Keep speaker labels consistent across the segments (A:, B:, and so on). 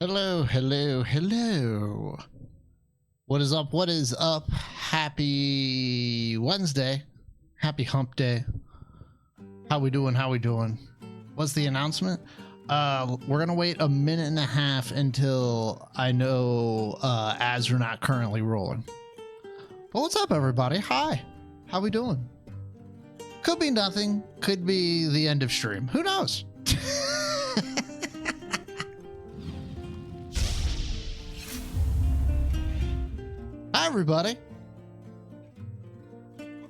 A: Hello, hello, hello. What is up? What is up? Happy Wednesday. Happy hump day. How we doing? How we doing? What's the announcement? We're gonna wait a minute and a half until I know ads are not currently rolling. But what's up, everybody? Hi. How we doing? Could be nothing. Could be the end of stream. Who knows? Hi, everybody.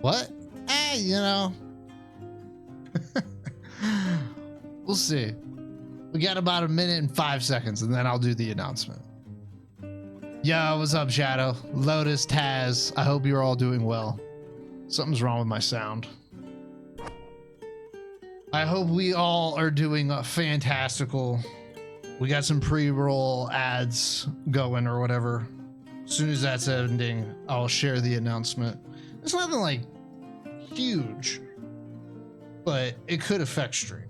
A: What? You know. We'll see. We got about a minute and 5 seconds, and then I'll do the announcement. Yo, what's up, Shadow? Lotus, Taz. I hope you're all doing well. Something's wrong with my sound. I hope we all are doing fantastical. We got some pre-roll ads going or whatever. As soon as that's ending, I'll share the announcement. It's nothing like huge, but it could affect stream.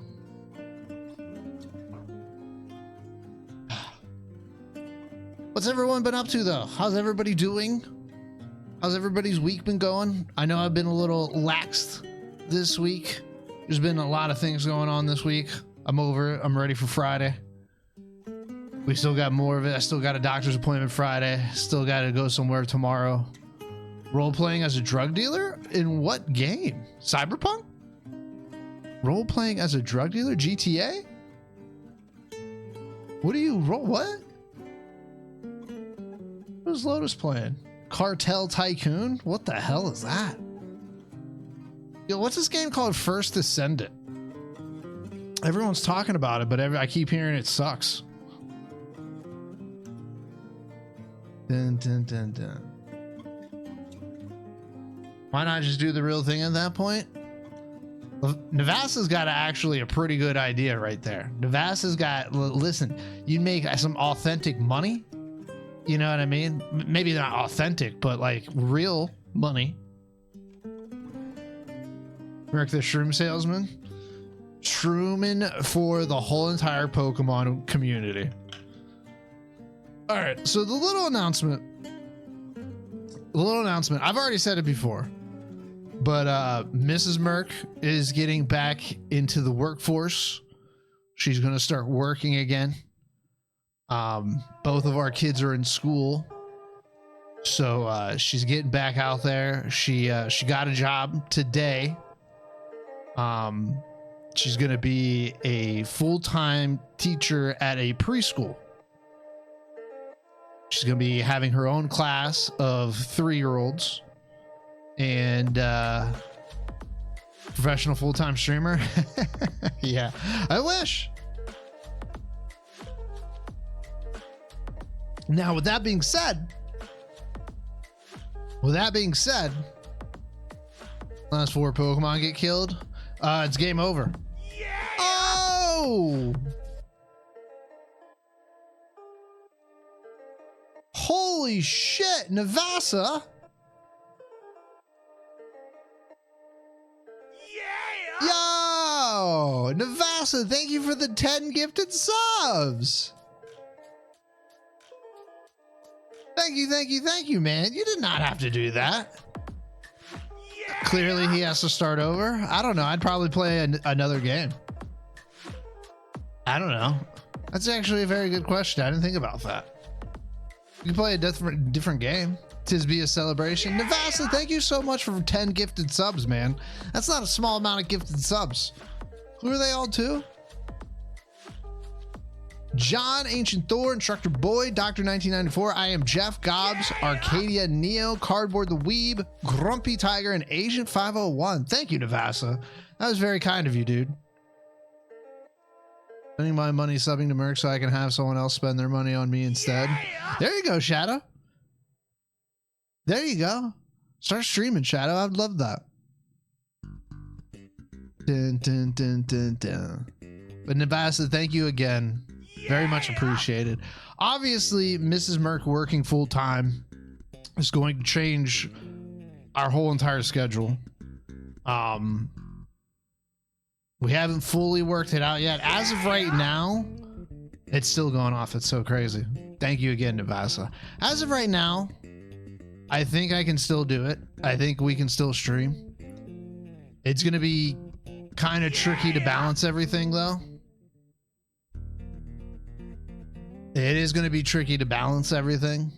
A: What's everyone been up to though? How's everybody doing? How's everybody's week been going? I know I've been a little laxed this week. There's been a lot of things going on this week. I'm over it. I'm ready for Friday. We still got more of it. I still got a doctor's appointment Friday. Still got to go somewhere tomorrow. Role playing as a drug dealer? In what game? Cyberpunk? Role playing as a drug dealer? GTA? What do you roll? What? What is Lotus playing? Cartel Tycoon? What the hell is that? Yo, what's this game called? First Ascendant. Everyone's talking about it, but I keep hearing it sucks. Dun, dun, dun, dun. Why not just do the real thing at that point? Navasa's got actually a pretty good idea right there. Navasa's got, listen, you'd make some authentic money. You know what I mean? Maybe not authentic, but like real money. Rick the Shroom Salesman. Shroomin' for the whole entire Pokemon community. All right, so the little announcement. I've already said it before, but Mrs. Merck is getting back into the workforce. She's going to start working again. Both of our kids are in school, so she's getting back out there. She got a job today. She's going to be a full-time teacher at a preschool. She's going to be having her own class of 3-year-olds and professional full-time streamer. Yeah, I wish. Now, with that being said, last 4 Pokemon get killed. It's game over. Yeah! Oh! Holy shit, Navasa! Yeah! Yo! Navasa, thank you for the 10 gifted subs! Thank you, man. You did not have to do that. Yeah! Clearly, he has to start over. I don't know. I'd probably play another game. I don't know. That's actually a very good question. I didn't think about that. You can play a different game. Tis be a celebration. Yeah! Navasa, thank you so much for 10 gifted subs, man. That's not a small amount of gifted subs. Who are they all to? John, Ancient Thor, Instructor Boy, Dr. 1994, I am Jeff, Gobbs, yeah! Arcadia Neo, Cardboard the Weeb, Grumpy Tiger, and Agent 501. Thank you, Navasa. That was very kind of you, dude. Spending my money subbing to Merc so I can have someone else spend their money on me instead. Yeah! There you go, Shadow. There you go. Start streaming, Shadow. I'd love that. Dun, dun, dun, dun, dun. But Navasa, thank you again. Very much appreciated. Obviously, Mrs. Merck working full time is going to change our whole entire schedule. We haven't fully worked it out yet. As of right now, It's still going off. It's so crazy. Thank you again, Navasa. As of right now, I think I can still do it. I think we can still stream. It's going to be kind of tricky to balance everything, though. It is going to be tricky to balance everything.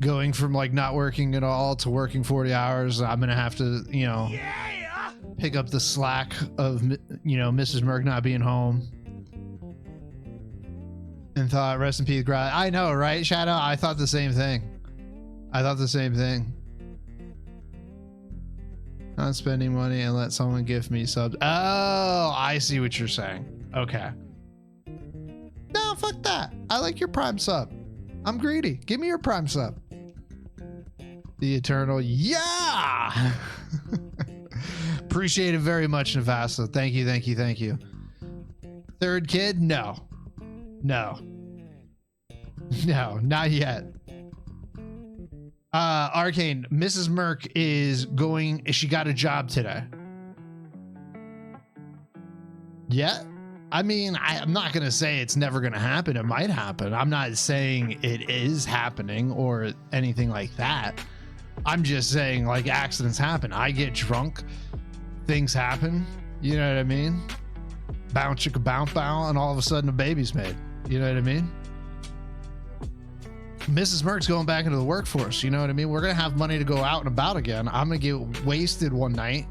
A: Going from like not working at all to working 40 hours, I'm going to have to, you know, pick up the slack of, you know, Mrs. Merck not being home. And thought, rest in peace, Grad. I know, right, Shadow? I thought the same thing. Not spending money and let someone gift me subs. Oh, I see what you're saying. Okay. No, fuck that. I like your Prime sub. I'm greedy. Give me your Prime sub. The Eternal. Yeah! Appreciate it very much, Navasa. Thank you. Third kid? No, not yet. Arcane, Mrs. Merck she got a job today. Yeah. I mean, I'm not going to say it's never going to happen. It might happen. I'm not saying it is happening or anything like that. I'm just saying, like, accidents happen. I get drunk. Things happen. You know what I mean? Bounce, chicka, bounce, bounce, and all of a sudden a baby's made. You know what I mean? Mrs. Merck's going back into the workforce. You know what I mean? We're going to have money to go out and about again. I'm going to get wasted one night.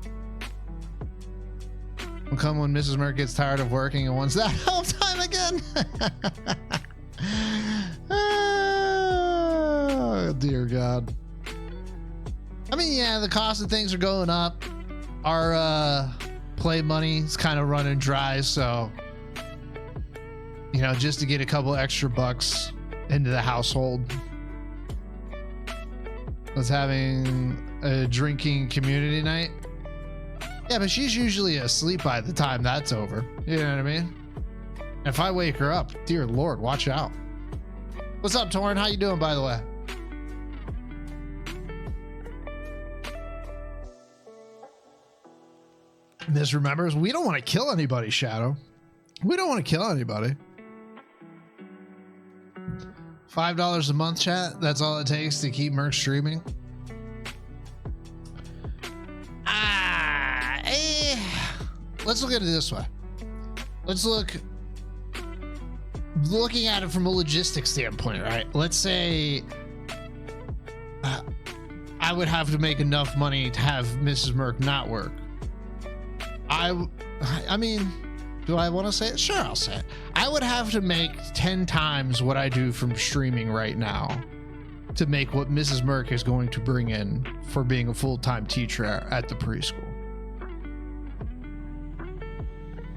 A: Will come when Mrs. Merck gets tired of working and wants that whole time again. Oh, dear God. I mean, yeah, the cost of things are going up. Our play money is kind of running dry, so, you know, just to get a couple extra bucks into the household. Was having a drinking community night. Yeah, but she's usually asleep by the time that's over. You know what I mean? If I wake her up, dear Lord, watch out. What's up, Torrin? How you doing, by the way? Misremembers, we don't want to kill anybody, Shadow. We don't want to kill anybody. $5 a month, chat. That's all it takes to keep Merc streaming. Let's look at it this way. Let's looking at it from a logistics standpoint, right? Let's say I would have to make enough money to have Mrs. Merck not work. I mean, do I want to say it? Sure, I'll say it. I would have to make 10 times what I do from streaming right now to make what Mrs. Merck is going to bring in for being a full-time teacher at the preschool.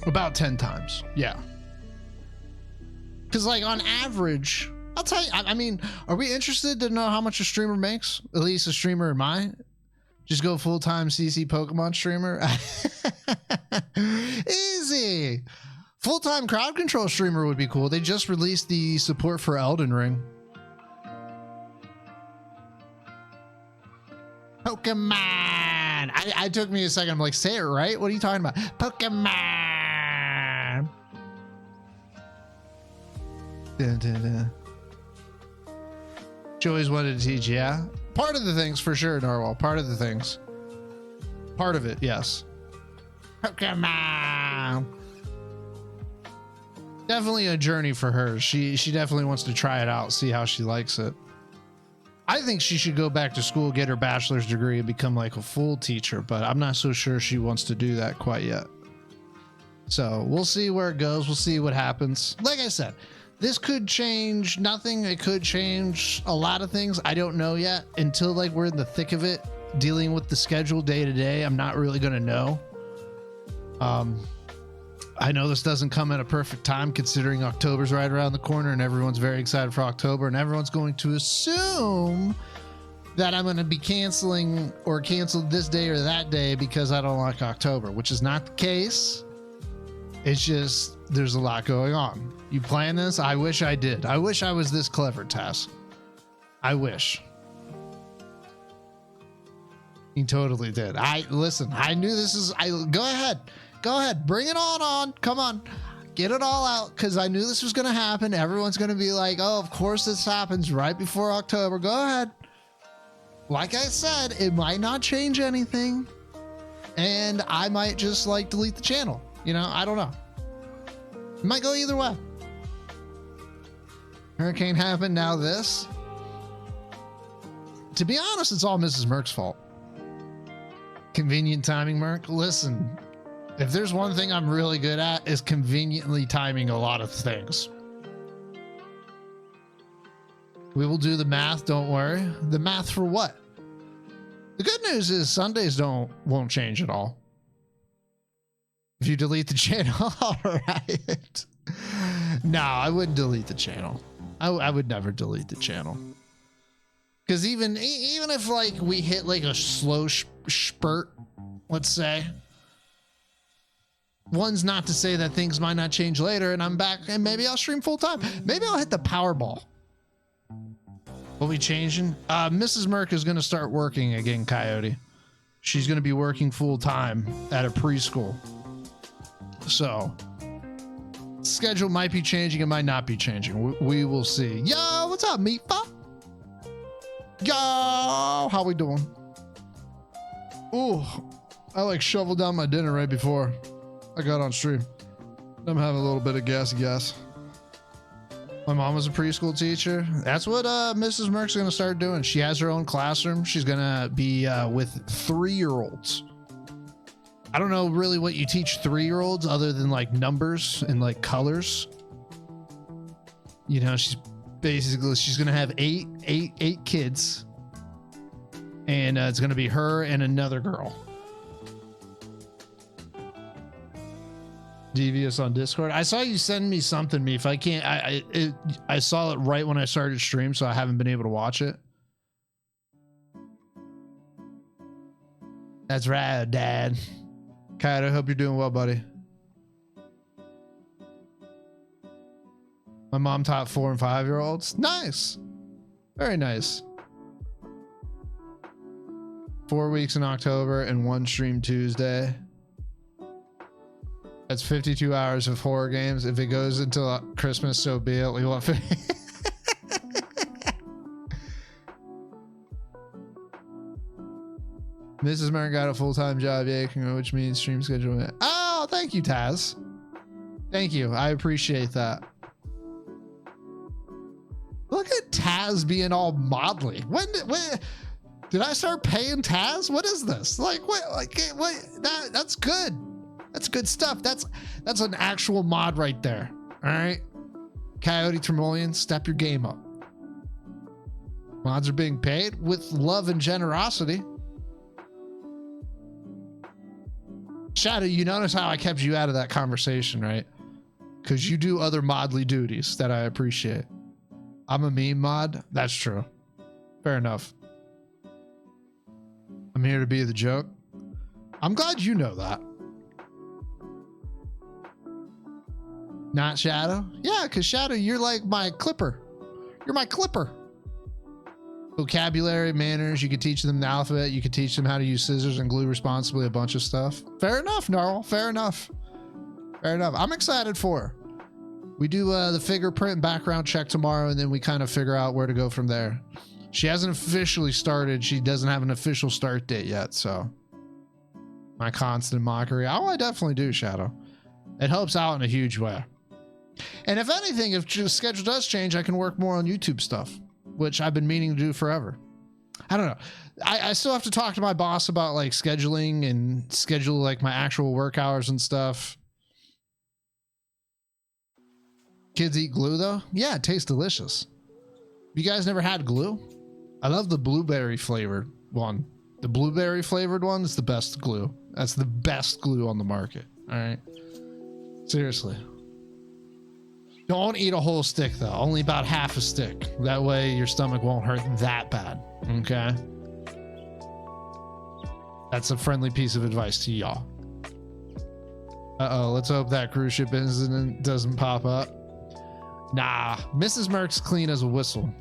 A: About 10 times. Yeah. Because, like, on average, I'll tell you, I mean, are we interested to know how much a streamer makes? At least a streamer in mine? Just go full-time CC Pokemon streamer? Easy. Full-time crowd control streamer would be cool. They just released the support for Elden Ring. Pokemon. I took me a second. I'm like, say it right. What are you talking about? Pokemon. Dun, dun, dun. She always wanted to teach. Yeah. Part of the things for sure, Narwhal. Part of the things. Part of it, yes. Pokemon. Definitely a journey for her. She definitely wants to try it out, see how she likes it. I think she should go back to school, get her bachelor's degree, and become like a full teacher, but I'm not so sure she wants to do that quite yet. So we'll see where it goes. We'll see what happens. Like I said, this could change nothing. It could change a lot of things. I don't know yet until like we're in the thick of it, dealing with the schedule day to day. I'm not really going to know. I know this doesn't come at a perfect time considering October's right around the corner and everyone's very excited for October and everyone's going to assume that I'm going to be canceling or canceled this day or that day because I don't like October, which is not the case. It's just there's a lot going on. You plan this? I wish I did. I wish I was this clever, Tess. I wish. He totally did. I knew this is. Go ahead. Bring it on. Come on. Get it all out, because I knew this was going to happen. Everyone's going to be like, oh, of course this happens right before October. Go ahead. Like I said, it might not change anything. And I might just like delete the channel. You know, I don't know. It might go either way. Hurricane happened, now this. To be honest, it's all Mrs. Merck's fault. Convenient timing, Merck. Listen, if there's one thing I'm really good at, is conveniently timing a lot of things. We will do the math, don't worry. The math for what? The good news is Sundays won't change at all. If you delete the channel, all right. No, I wouldn't delete the channel. I would never delete the channel. Because even if like we hit like a slow spurt, let's say, one's not to say that things might not change later and I'm back and maybe I'll stream full time. Maybe I'll hit the Powerball. Will we changing? Mrs. Merck is going to start working again, Coyote. She's going to be working full time at a preschool. So schedule might be changing. It might not be changing. We will see. Yo, what's up, Meatball? Yo, how we doing? Ooh, I like shoveled down my dinner right before I got on stream. I'm having a little bit of gassy gas. My mom was a preschool teacher. That's what Mrs. Merck's gonna start doing. She has her own classroom. She's gonna be with 3-year-olds. I don't know really what you teach 3-year-olds other than like numbers and like colors. You know, she's gonna have eight kids, and it's gonna be her and another girl. Devious on Discord. I saw you send me something, me. If I can't, I saw it right when I started stream, so I haven't been able to watch it. That's right, Dad. Kyle, I hope you're doing well, buddy. My mom taught 4 and 5-year-olds. Nice. Very nice. 4 weeks in October and 1 stream Tuesday. That's 52 hours of horror games. If it goes until Christmas, so be it. We want Mrs. Merrick got a full-time job, yeah, which means stream schedule. Oh, thank you, Taz. Thank you. I appreciate that. Look at Taz being all modelly. When did I start paying Taz? What is this? Like what? Like what? That's good. That's good stuff. That's an actual mod right there. All right, Coyote Tremolian, step your game up. Mods are being paid with love and generosity. Shadow, you notice how I kept you out of that conversation, right? Because you do other modly duties that I appreciate. I'm a meme mod. That's true. Fair enough. I'm here to be the joke. I'm glad you know that. Not Shadow? Yeah, because Shadow, you're like my clipper. You're my clipper. Vocabulary, manners, you could teach them the alphabet. You could teach them how to use scissors and glue responsibly, a bunch of stuff. Fair enough, Gnarl. Fair enough. Fair enough. I'm excited for her. We do the fingerprint and background check tomorrow, and then we kind of figure out where to go from there. She hasn't officially started. She doesn't have an official start date yet, so. My constant mockery. Oh, I definitely do, Shadow. It helps out in a huge way. And if anything, if the schedule does change, I can work more on YouTube stuff, which I've been meaning to do forever. I don't know. I still have to talk to my boss about like scheduling and schedule like my actual work hours and stuff. Kids eat glue though? Yeah, it tastes delicious. You guys never had glue? I love the blueberry flavored one. The blueberry flavored one is the best glue. That's the best glue on the market. All right. Seriously. Don't eat a whole stick though. Only about half a stick. That way your stomach won't hurt that bad. Okay. That's a friendly piece of advice to y'all. Uh-oh. Let's hope that cruise ship incident doesn't pop up. Nah, Mrs. Merck's clean as a whistle.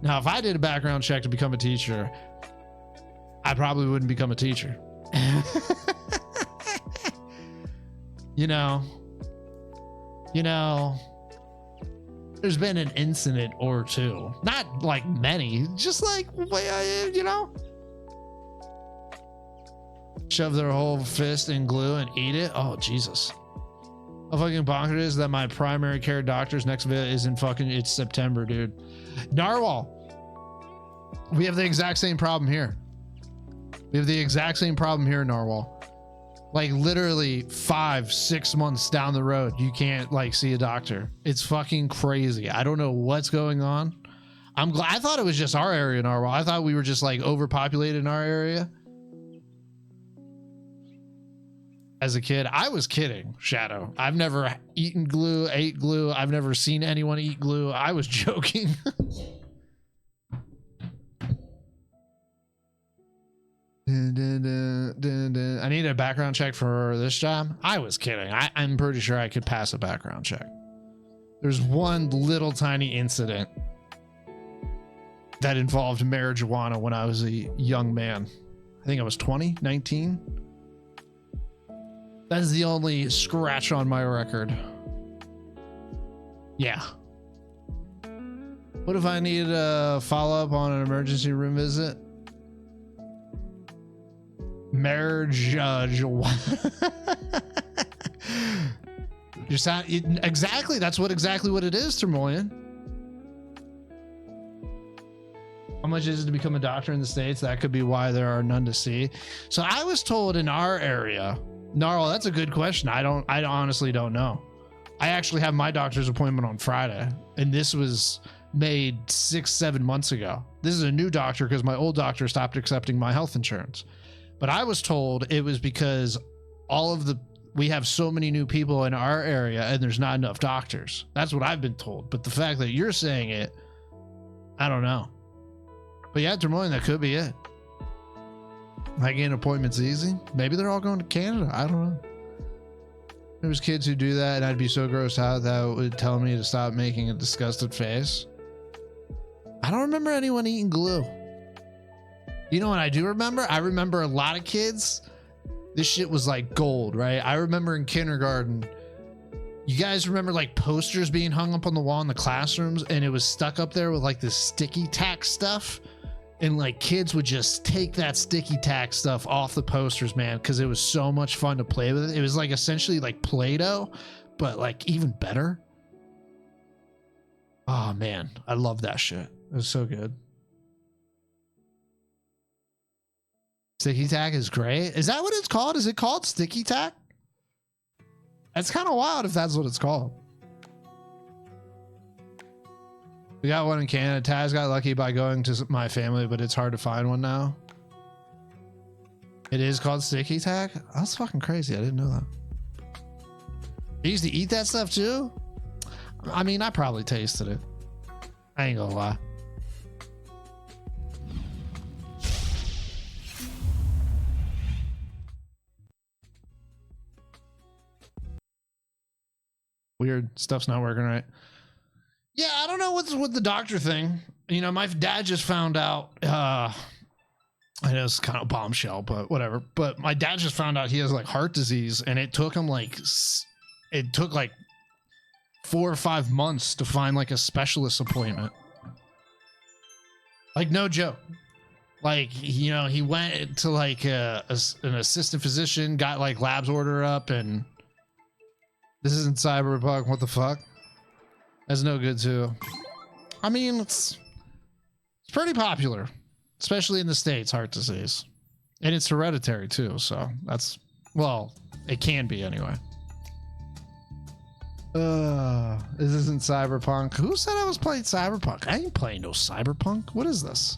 A: Now, if I did a background check to become a teacher, I probably wouldn't become a teacher. You know, you know, there's been an incident or two. Not like many, just like, you know, shove their whole fist in glue and eat it. Oh, Jesus. How fucking bonkers is that my primary care doctor's next visit is in fucking, it's September, dude. Narwhal. We have the exact same problem here. We have the exact same problem here, Narwhal. Like literally 5-6 months down the road, you can't like see a doctor. It's fucking crazy. I don't know what's going on. I'm glad. I thought it was just our area, Narwhal. I thought we were just like overpopulated in our area. As a kid, I was kidding, Shadow. I've never eaten glue, ate glue. I've never seen anyone eat glue. I was joking. I need a background check for this job. I was kidding. I'm pretty sure I could pass a background check. There's one little tiny incident that involved marijuana when I was a young man. I think I was 20, 19. That is the only scratch on my record. Yeah. What if I needed a follow-up on an emergency room visit? Marriage judge. You sound exactly. That's exactly what it is, Termolian. How much is it to become a doctor in the States? That could be why there are none to see. So I was told in our area, Gnarl, that's a good question. I honestly don't know. I actually have my doctor's appointment on Friday, and this was made 6-7 months ago. This is a new doctor because my old doctor stopped accepting my health insurance. But I was told it was because we have so many new people in our area and there's not enough doctors. That's what I've been told. But the fact that you're saying it, I don't know. But yeah, Des Moines, that could be it. Like getting appointments easy. Maybe they're all going to Canada. I don't know. There's kids who do that and I'd be so grossed out that would tell me to stop making a disgusted face. I don't remember anyone eating glue. You know what I do remember? I remember a lot of kids. This shit was like gold, right? I remember in kindergarten, you guys remember like posters being hung up on the wall in the classrooms and it was stuck up there with like this sticky tack stuff. And like kids would just take that sticky tack stuff off the posters, man, because it was so much fun to play with it. It was like essentially like Play-Doh, but like even better. Oh man, I love that shit. It was so good. Sticky tack is great. Is that what it's called? Is it called sticky tack? That's kind of wild if that's what it's called. We got one in Canada. Taz got lucky by going to my family, but it's hard to find one now. It is called sticky tack? That's fucking crazy. I didn't know that. I used to eat that stuff too? I mean, I probably tasted it. I ain't gonna lie. Weird. Stuff's not working right. Yeah, I don't know what's with the doctor thing. You know, my dad just found out, I know it's kind of bombshell, but whatever. But my dad just found out he has like heart disease and it took him like 4 or 5 months to find like a specialist appointment. Like no joke. Like, you know, he went to like an assistant physician, got like labs order up and this isn't Cyberpunk. What the fuck? That's no good too. I mean, it's pretty popular, especially in the States, heart disease. And it's hereditary too. So that's, well, it can be anyway. This isn't Cyberpunk. Who said I was playing Cyberpunk? I ain't playing no Cyberpunk. What is this?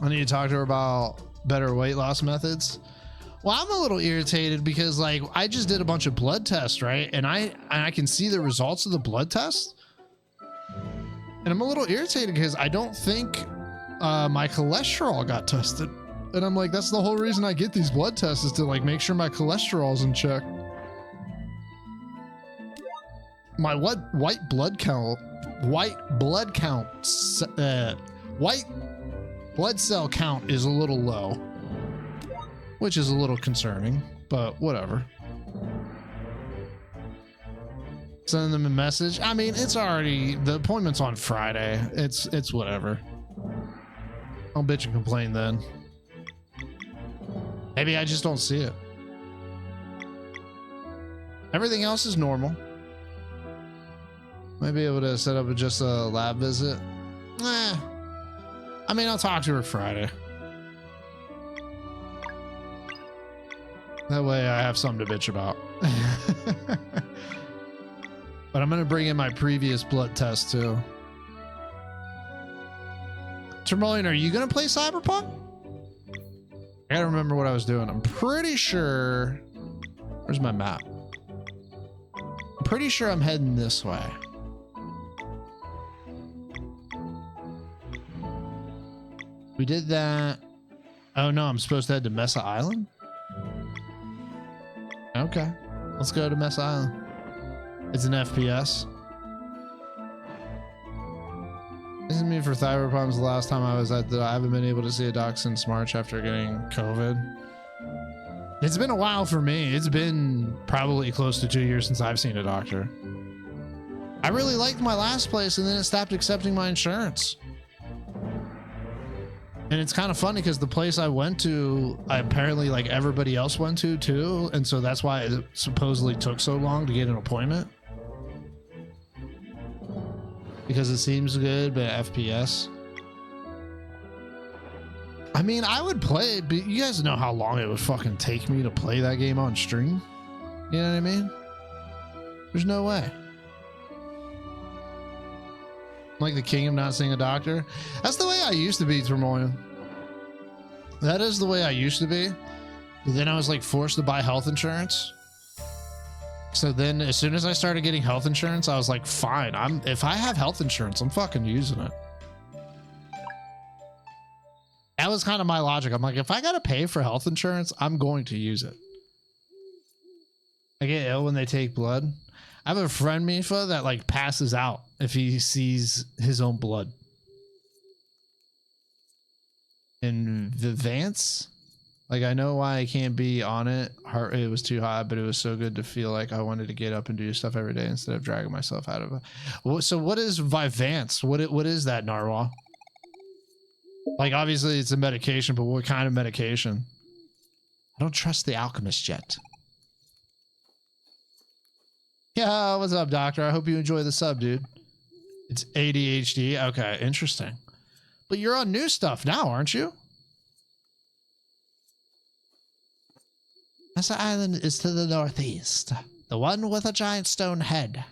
A: I need to talk to her about better weight loss methods. Well, I'm a little irritated because like I just did a bunch of blood tests, right? And I can see the results of the blood test. And I'm a little irritated because I don't think my cholesterol got tested. And I'm like, that's the whole reason I get these blood tests is to like make sure my cholesterol's in check. My white blood cell count is a little low. which is a little concerning, but whatever. Send them a message. I mean, it's already, the appointment's on Friday. It's whatever. I'll bitch and complain then. Maybe I just don't see it. Everything else is normal. Might be able to set up just a lab visit. I mean, I'll talk to her Friday. That way I have something to bitch about. But I'm going to bring in my previous blood test too. Termolian, are you going to play Cyberpunk? I gotta remember what I was doing. I'm pretty sure... Where's my map? I'm pretty sure I'm heading this way. We did that. Oh no, I'm supposed to head to Mesa Island? Okay. Let's go to Mesa Island. It's an FPS. This is me for Cyberpunk's the last time I was at I haven't been able to see a doc since March after getting COVID. It's been a while for me. It's been probably close to 2 years since I've seen a doctor. I really liked my last place and then it stopped accepting my insurance. And it's kind of funny because the place I went to, apparently like everybody else went to too. And so that's why it supposedly took so long to get an appointment. Because it seems good, but FPS. I mean, I would play it, but you guys know how long it would fucking take me to play that game on stream. You know what I mean? There's no way. Like the king of not seeing a doctor. That's the way I used to be, Termoyan. That is the way I used to be. But then I was like forced to buy health insurance. So then as soon as I started getting health insurance, I was like, fine, if I have health insurance, I'm fucking using it. That was kind of my logic. I'm like, if I got to pay for health insurance, I'm going to use it. I get ill when they take blood. I have a friend, Mifa, that like passes out if he sees his own blood. And Vivance, like I know why I can't be on it. It was too hot, but it was so good to feel like I wanted to get up and do stuff every day instead of dragging myself out of it. So what is Vivance? What is that, Narwhal? Like obviously it's a medication, but what kind of medication? I don't trust the alchemist yet. Yeah, what's up, doctor? I hope you enjoy the sub, dude. It's ADHD. Okay, interesting. But you're on new stuff now, aren't you? Mesa Island is to the northeast. The one with a giant stone head.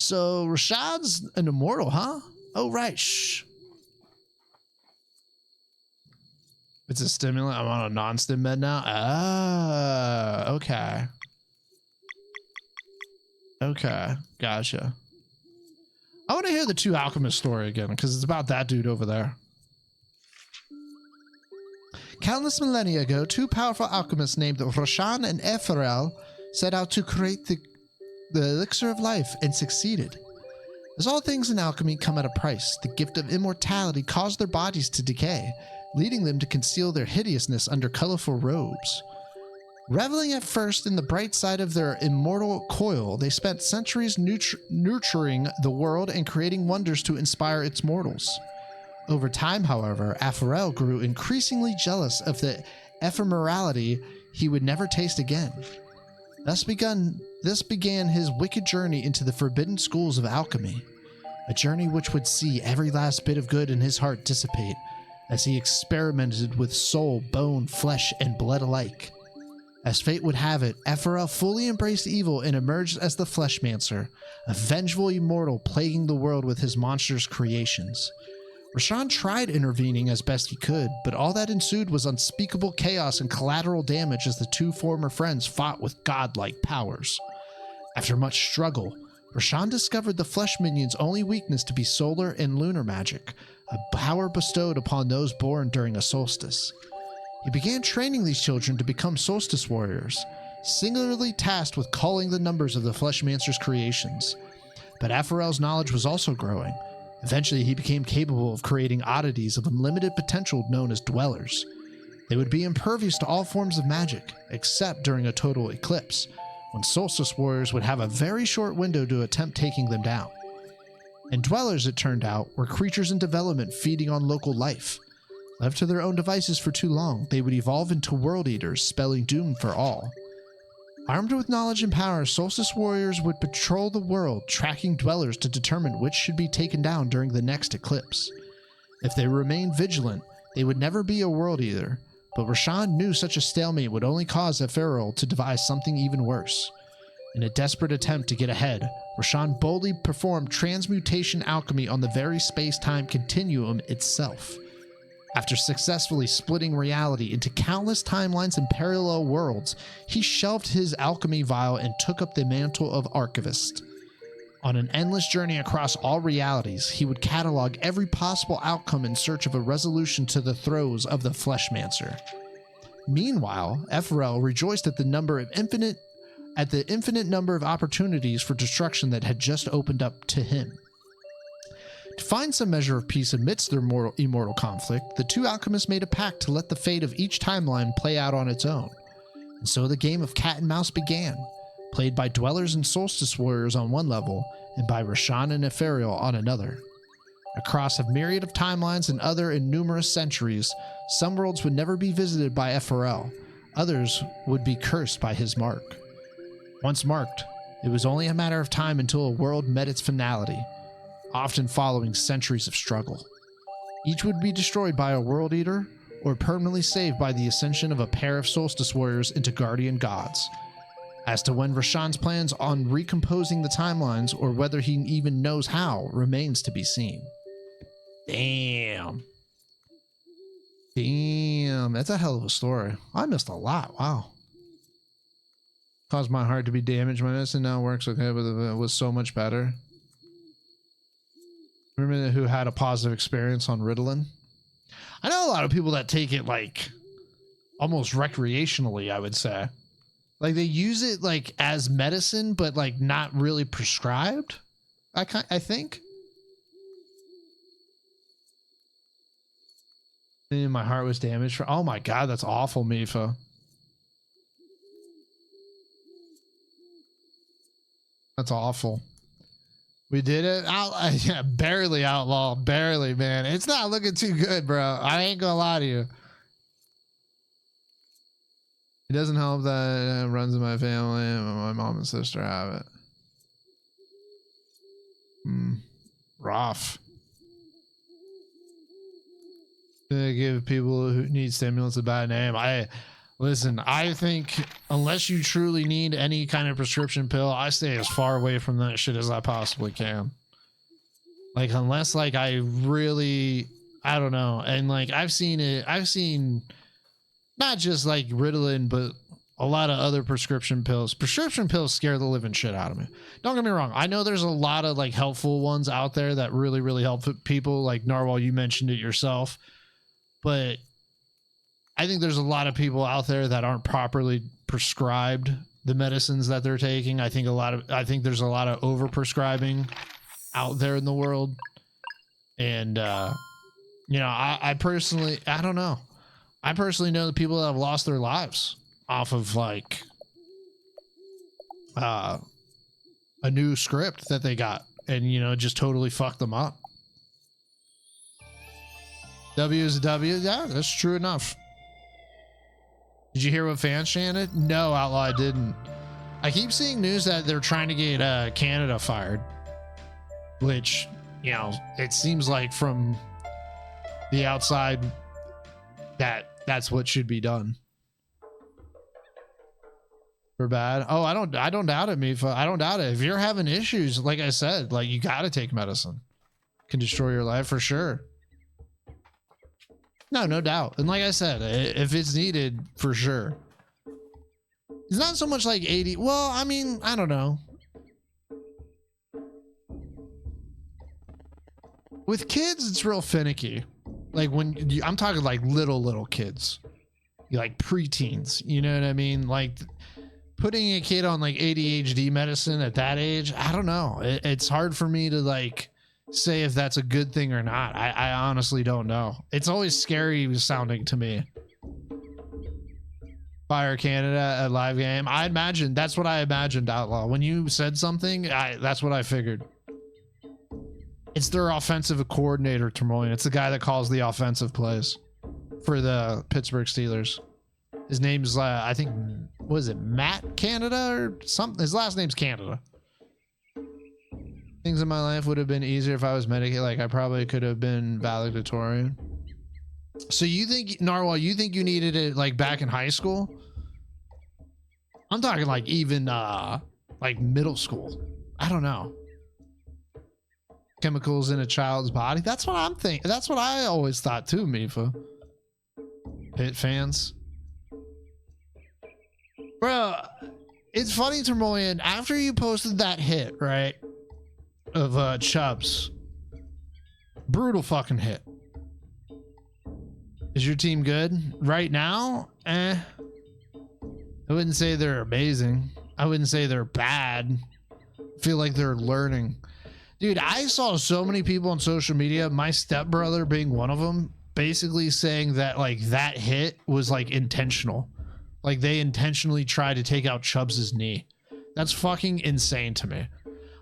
A: So Rashad's an immortal, huh? Oh, right. Shh. It's a stimulant. I'm on a non-stim med now. Oh, okay. Okay, gotcha. I want to hear the two alchemists story again because it's about that dude over there. Countless millennia ago, two powerful alchemists named Roshan and Ephrael set out to create the elixir of life and succeeded. As all things in alchemy come at a price, the gift of immortality caused their bodies to decay, leading them to conceal their hideousness under colorful robes. Reveling at first in the bright side of their immortal coil, they spent centuries nurturing the world and creating wonders to inspire its mortals. Over time, however, Ephrael grew increasingly jealous of the ephemerality he would never taste again. This began his wicked journey into the forbidden schools of alchemy, a journey which would see every last bit of good in his heart dissipate as he experimented with soul, bone, flesh, and blood alike. As fate would have it, Ephrael fully embraced evil and emerged as the Fleshmancer, a vengeful immortal plaguing the world with his monstrous creations. Rashan tried intervening as best he could, but all that ensued was unspeakable chaos and collateral damage as the two former friends fought with godlike powers. After much struggle, Rashan discovered the Flesh Minion's only weakness to be solar and lunar magic, a power bestowed upon those born during a solstice. He began training these children to become solstice warriors, singularly tasked with calling the numbers of the Fleshmancer's creations. But Ephrael's knowledge was also growing, Eventually, he became capable of creating oddities of unlimited potential known as dwellers. They would be impervious to all forms of magic, except during a total eclipse, when solstice warriors would have a very short window to attempt taking them down. And dwellers, it turned out, were creatures in development feeding on local life. Left to their own devices for too long, they would evolve into world eaters, spelling doom for all. Armed with knowledge and power, solstice warriors would patrol the world, tracking dwellers to determine which should be taken down during the next eclipse. If they remained vigilant, they would never be a world eater, but Rashawn knew such a stalemate would only cause Ephrail to devise something even worse. In a desperate attempt to get ahead, Rashawn boldly performed transmutation alchemy on the very space-time continuum itself. After successfully splitting reality into countless timelines and parallel worlds, he shelved his alchemy vial and took up the mantle of archivist. On an endless journey across all realities, he would catalog every possible outcome in search of a resolution to the throes of the Fleshmancer. Meanwhile, Ephrail rejoiced at the infinite number of opportunities for destruction that had just opened up to him. To find some measure of peace amidst their immortal conflict, the two alchemists made a pact to let the fate of each timeline play out on its own. And so the game of cat and mouse began, played by dwellers and solstice warriors on one level, and by Rashawn and Ephrail on another. Across a myriad of timelines and other and numerous centuries, some worlds would never be visited by Ephrail, others would be cursed by his mark. Once marked, it was only a matter of time until a world met its finality, often following centuries of struggle. Each would be destroyed by a world eater, or permanently saved by the ascension of a pair of solstice warriors into guardian gods. As to when Rashawn's plans on recomposing the timelines, or whether he even knows how, remains to be seen. Damn, that's a hell of a story. I missed a lot. Wow. Caused my heart to be damaged. My medicine now works okay, but it was so much better. Remember who had a positive experience on Ritalin? I know a lot of people that take it like almost recreationally, I would say. Like they use it like as medicine, but like not really prescribed. I think. And my heart was damaged for. Oh my God, that's awful, Mifa. That's awful. We did it. Yeah, barely, outlaw. Barely, man. It's not looking too good, bro. I ain't gonna lie to you. It doesn't help that it runs in my family and my mom and sister have it. Rough. They give people who need stimulants a bad name. Listen, I think unless you truly need any kind of prescription pill, I stay as far away from that shit as I possibly can. Like, unless like I really, I don't know. And like, I've seen not just like Ritalin, but a lot of other prescription pills. Prescription pills scare the living shit out of me. Don't get me wrong. I know there's a lot of like helpful ones out there that really, really help people. Like Narwhal, you mentioned it yourself, but I think there's a lot of people out there that aren't properly prescribed the medicines that they're taking. I think there's a lot of overprescribing out there in the world. And, you know, I personally know the people that have lost their lives off of like, a new script that they got and, you know, just totally fucked them up. W is a W. Yeah, that's true enough. Did you hear what fans chanted? No, Outlaw, I didn't. I keep seeing news that they're trying to get Canada fired, which, you know, it seems like from the outside that's what should be done. For bad. Oh, I don't doubt it, Mifa. I don't doubt it. If you're having issues, like I said, like you got to take medicine. It can destroy your life for sure. No doubt. And like I said, if it's needed, for sure. It's not so much like 80. Well, I mean, I don't know. With kids, it's real finicky. Like I'm talking like little kids. Like preteens. You know what I mean? Like putting a kid on like ADHD medicine at that age, I don't know. It's hard for me to like say if that's a good thing or not. I honestly don't know. It's always scary sounding to me. Fire Canada at live game. I imagine that's what I imagined, Outlaw. When you said something, that's what I figured. It's their offensive coordinator, Termolian. It's the guy that calls the offensive plays for the Pittsburgh Steelers. His name's, I think, what is it, Matt Canada or something? His last name's Canada. Things in my life would have been easier if I was medicated. Like, I probably could have been valedictorian. So you think, Narwhal, you think you needed it, like, back in high school? I'm talking, like, even, like, middle school. I don't know. Chemicals in a child's body. That's what I'm thinking. That's what I always thought, too, Mifa. Pit fans. Bro, it's funny, Termolian, after you posted that hit, right, of Chubbs, brutal fucking hit. Is your team good right now? I wouldn't say they're amazing. I wouldn't say they're bad. I feel like they're learning. Dude, I saw so many people on social media, my stepbrother being one of them, basically saying that, like, that hit was, like, intentional. Like, they intentionally tried to take out Chubbs' knee. That's fucking insane to me.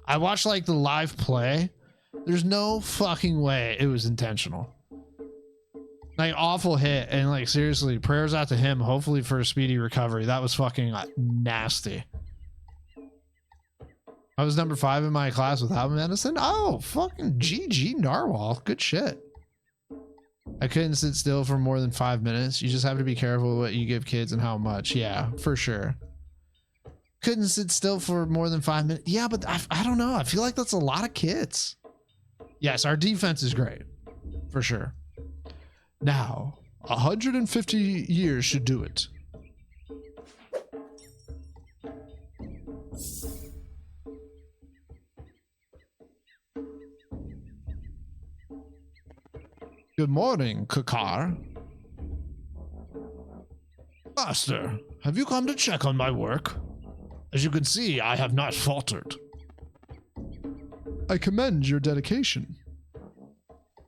A: I watched, like, the live play. There's no fucking way it was intentional. Like, awful hit. And, like, seriously, prayers out to him, hopefully for a speedy recovery. That was fucking nasty. I was number 5 in my class without medicine. Oh, fucking GG Narwhal. Good shit. I couldn't sit still for more than 5 minutes. You just have to be careful what you give kids and how much. Yeah, for sure. Couldn't sit still for more than 5 minutes. Yeah, but I don't know. I feel like that's a lot of kids. Yes, our defense is great. For sure. Now, 150 years should do it. Good morning, Kakar. Master, have you come to check on my work? As you can see, I have not faltered. I commend your dedication.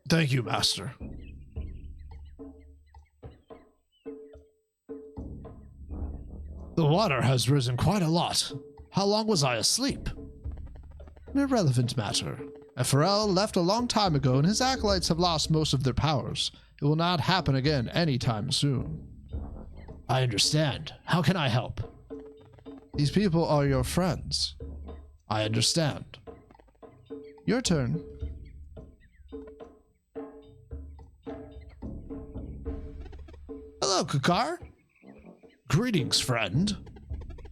A: Thank you, Master. The water has risen quite a lot. How long was I asleep? An irrelevant matter. Ephrel left a long time ago and his acolytes have lost most of their powers. It will not happen again anytime soon. I understand. How can I help? These people are your friends. I understand. Your turn. Hello, Kakar. Greetings, friend.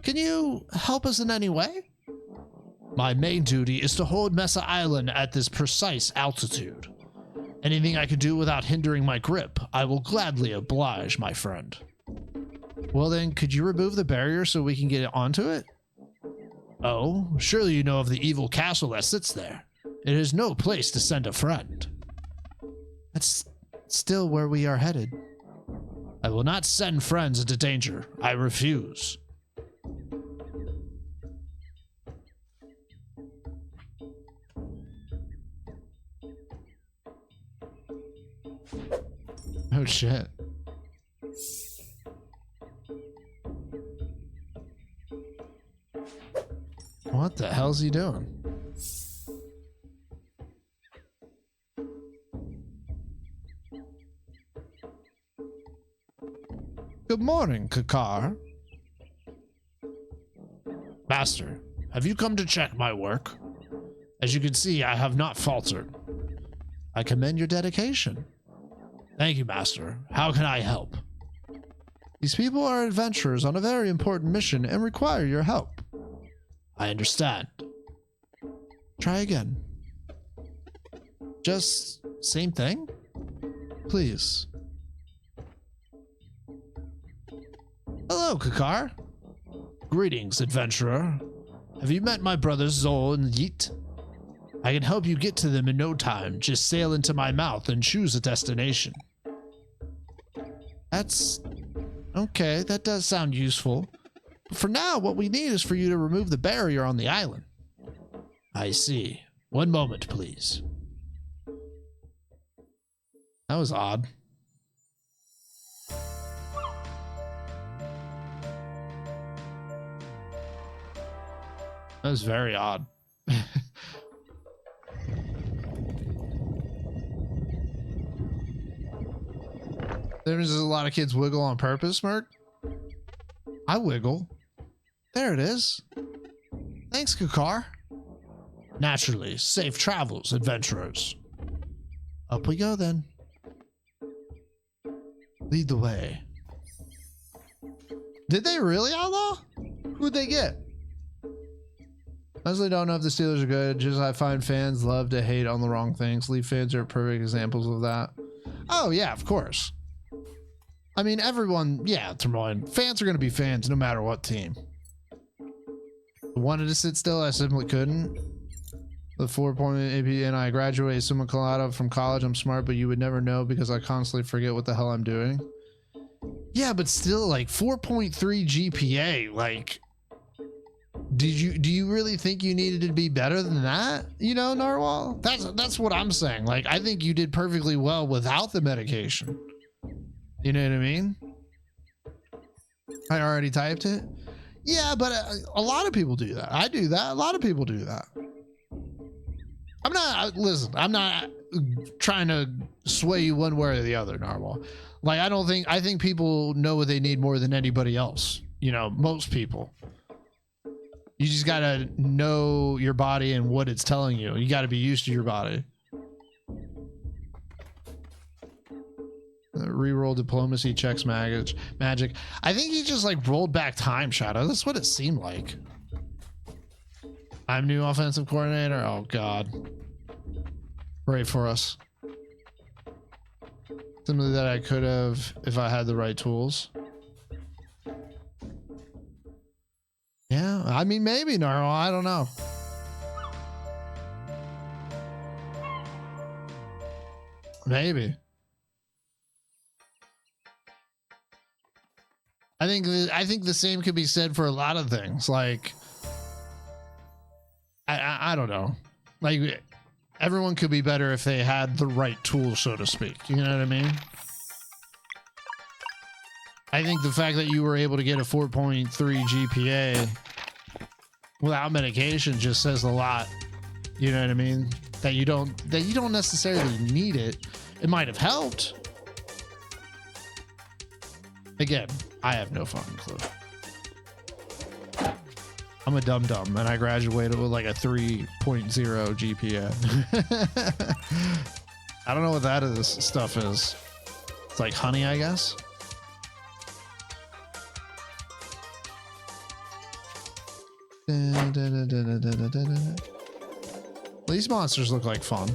A: Can you help us in any way? My main duty is to hold Mesa Island at this precise altitude. Anything I can do without hindering my grip, I will gladly oblige, my friend. Well then, could you remove the barrier so we can get onto it? Oh, surely you know of the evil castle that sits there. It is no place to send a friend. That's still where we are headed. I will not send friends into danger. I refuse. Oh shit. What the hell's he doing? Good morning, Kakar. Master, have you come to check my work? As you can see, I have not faltered. I commend your dedication. Thank you, Master. How can I help? These people are adventurers on a very important mission and require your help. I understand. Try again. Just same thing? Please. Hello, Kakar. Greetings, adventurer. Have you met my brothers Zol and Yeet? I can help you get to them in no time. Just sail into my mouth and choose a destination. That's... okay, that does sound useful. But for now, what we need is for you to remove the barrier on the island. I see. One moment, please. That was odd. That was very odd. There's a lot of kids wiggle on purpose, Merc. I wiggle. There it is. Thanks, Kakar. Naturally, safe travels, adventurers. Up we go then. Lead the way. Did they really outlaw? Who'd they get? Honestly, don't know if the Steelers are good. Just I find fans love to hate on the wrong things. Leaf fans are perfect examples of that. Oh yeah, of course. I mean, everyone, yeah, Termoyne. Fans are going to be fans no matter what team. I wanted to sit still, I simply couldn't. The 4-point AP and I graduated summa cum laude from college. I'm smart, but you would never know because I constantly forget what the hell I'm doing. Yeah, but still, like 4.3 GPA, like, do you really think you needed to be better than that? You know, Narwhal? That's what I'm saying. Like, I think you did perfectly well without the medication. You know what I mean? I already typed it. Yeah, but a lot of people do that. I do that. A lot of people do that. I'm not trying to sway you one way or the other, Narwhal. Like, I think people know what they need more than anybody else. You know, most people. You just got to know your body and what it's telling you. You got to be used to your body. Reroll diplomacy checks magic. I think he just like rolled back time, Shadow. That's what it seemed like. I'm new offensive coordinator. Oh God. Pray for us. Something that I could have if I had the right tools. Yeah, I mean maybe Narwhal. I don't know. Maybe. I think the same could be said for a lot of things. Like, I don't know. Like, everyone could be better if they had the right tools, so to speak. You know what I mean? I think the fact that you were able to get a 4.3 GPA without medication just says a lot. You know what I mean? That you don't necessarily need it. It might have helped. Again, I have no fucking clue. I'm a dum-dum and I graduated with like a 3.0 GPA. I don't know what that stuff is. It's like honey, I guess. These monsters look like fun.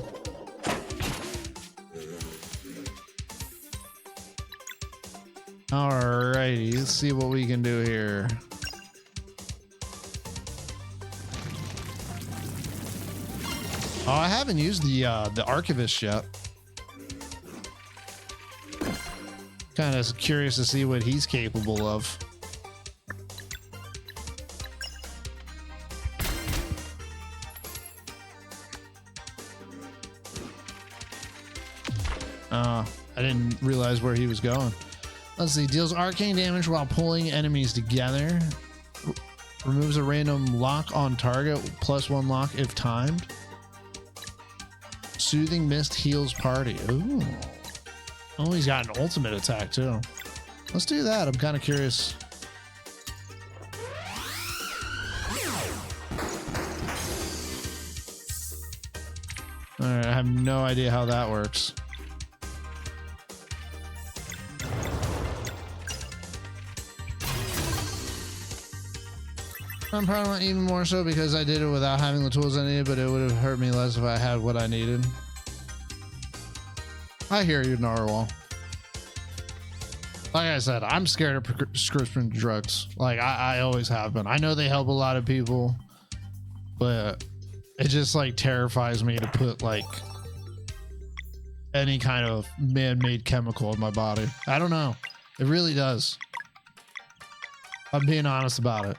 A: Alrighty, let's see what we can do here. Oh, I haven't used the archivist yet. Kind of curious to see what he's capable of. I didn't realize where he was going. Let's see. Deals arcane damage while pulling enemies together. Removes a random lock on target. +1 lock if timed. Soothing mist heals party. Ooh. Oh, he's got an ultimate attack too. Let's do that. I'm kind of curious. All right. I have no idea how that works. I'm probably even more so because I did it without having the tools I needed, but it would have hurt me less if I had what I needed. I hear you, Narwhal. Like I said, I'm scared of prescription drugs. Like I always have been. I know they help a lot of people, but it just like terrifies me to put like any kind of man-made chemical in my body. I don't know. It really does. I'm being honest about it.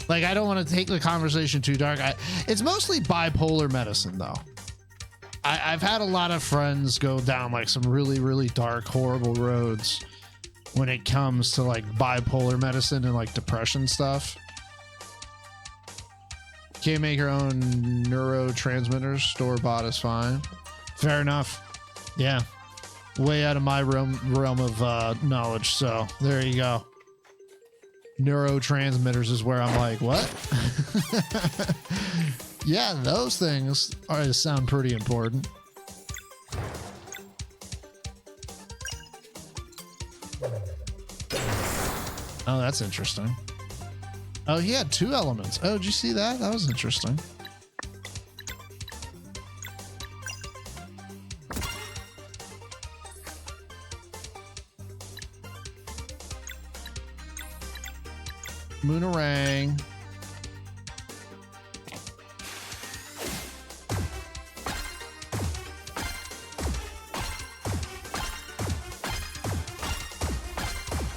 A: Like, I don't want to take the conversation too dark. It's mostly bipolar medicine, though. I've had a lot of friends go down like some really, really dark, horrible roads when it comes to like bipolar medicine and like depression stuff. Can't make her own neurotransmitters. Store bought is fine. Fair enough. Yeah. Way out of my realm of knowledge. So there you go. Neurotransmitters is where I'm like, what? Yeah, those things sound pretty important. Oh, that's interesting. Oh, he had 2 elements. Oh, did you see that? That was interesting. Moonerang.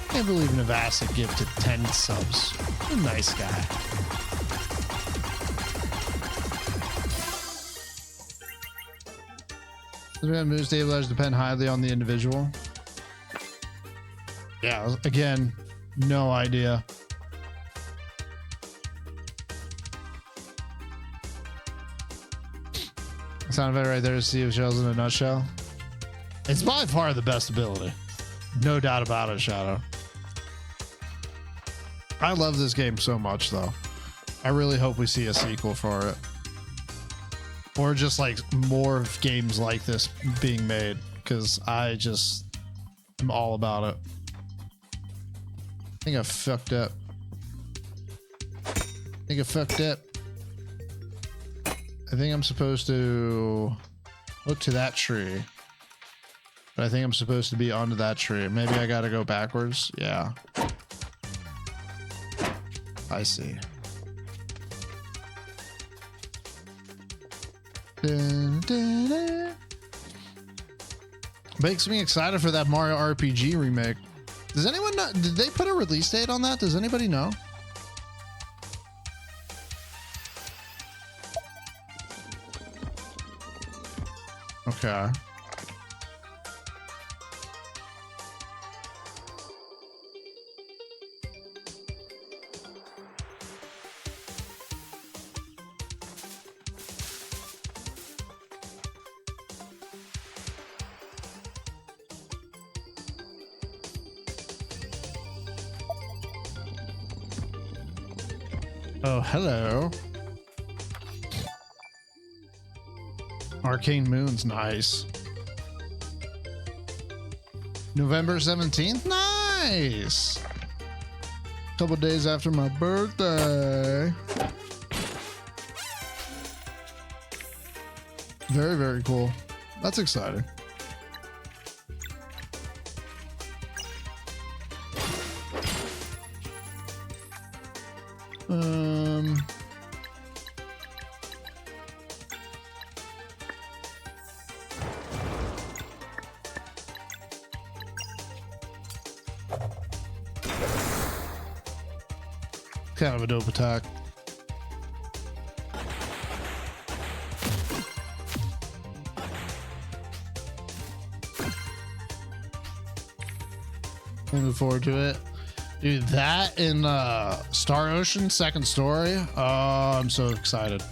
A: Can't believe Navasa gifted 10 subs. What a nice guy. Mood stabilizers depend highly on the individual. Yeah, again, no idea. Sound effect right there to see if shells in a nutshell. It's by far the best ability. No doubt about it, Shadow. I love this game so much, though. I really hope we see a sequel for it. Or just like more of games like this being made, because I just am all about it. I think I fucked up. I think I'm supposed to look to that tree. But I think I'm supposed to be onto that tree. Maybe I gotta go backwards. Yeah. I see. Dun, dun, dun. Makes me excited for that Mario RPG remake. Does anyone know? Did they put a release date on that? Does anybody know? Okay. Oh, hello. Arcane Moon's nice. November 17th? Nice! Couple days after my birthday. Very, very cool. That's exciting. Kind of a dope attack. Looking forward to it. Dude, that in Star Ocean Second Story. Oh, I'm so excited.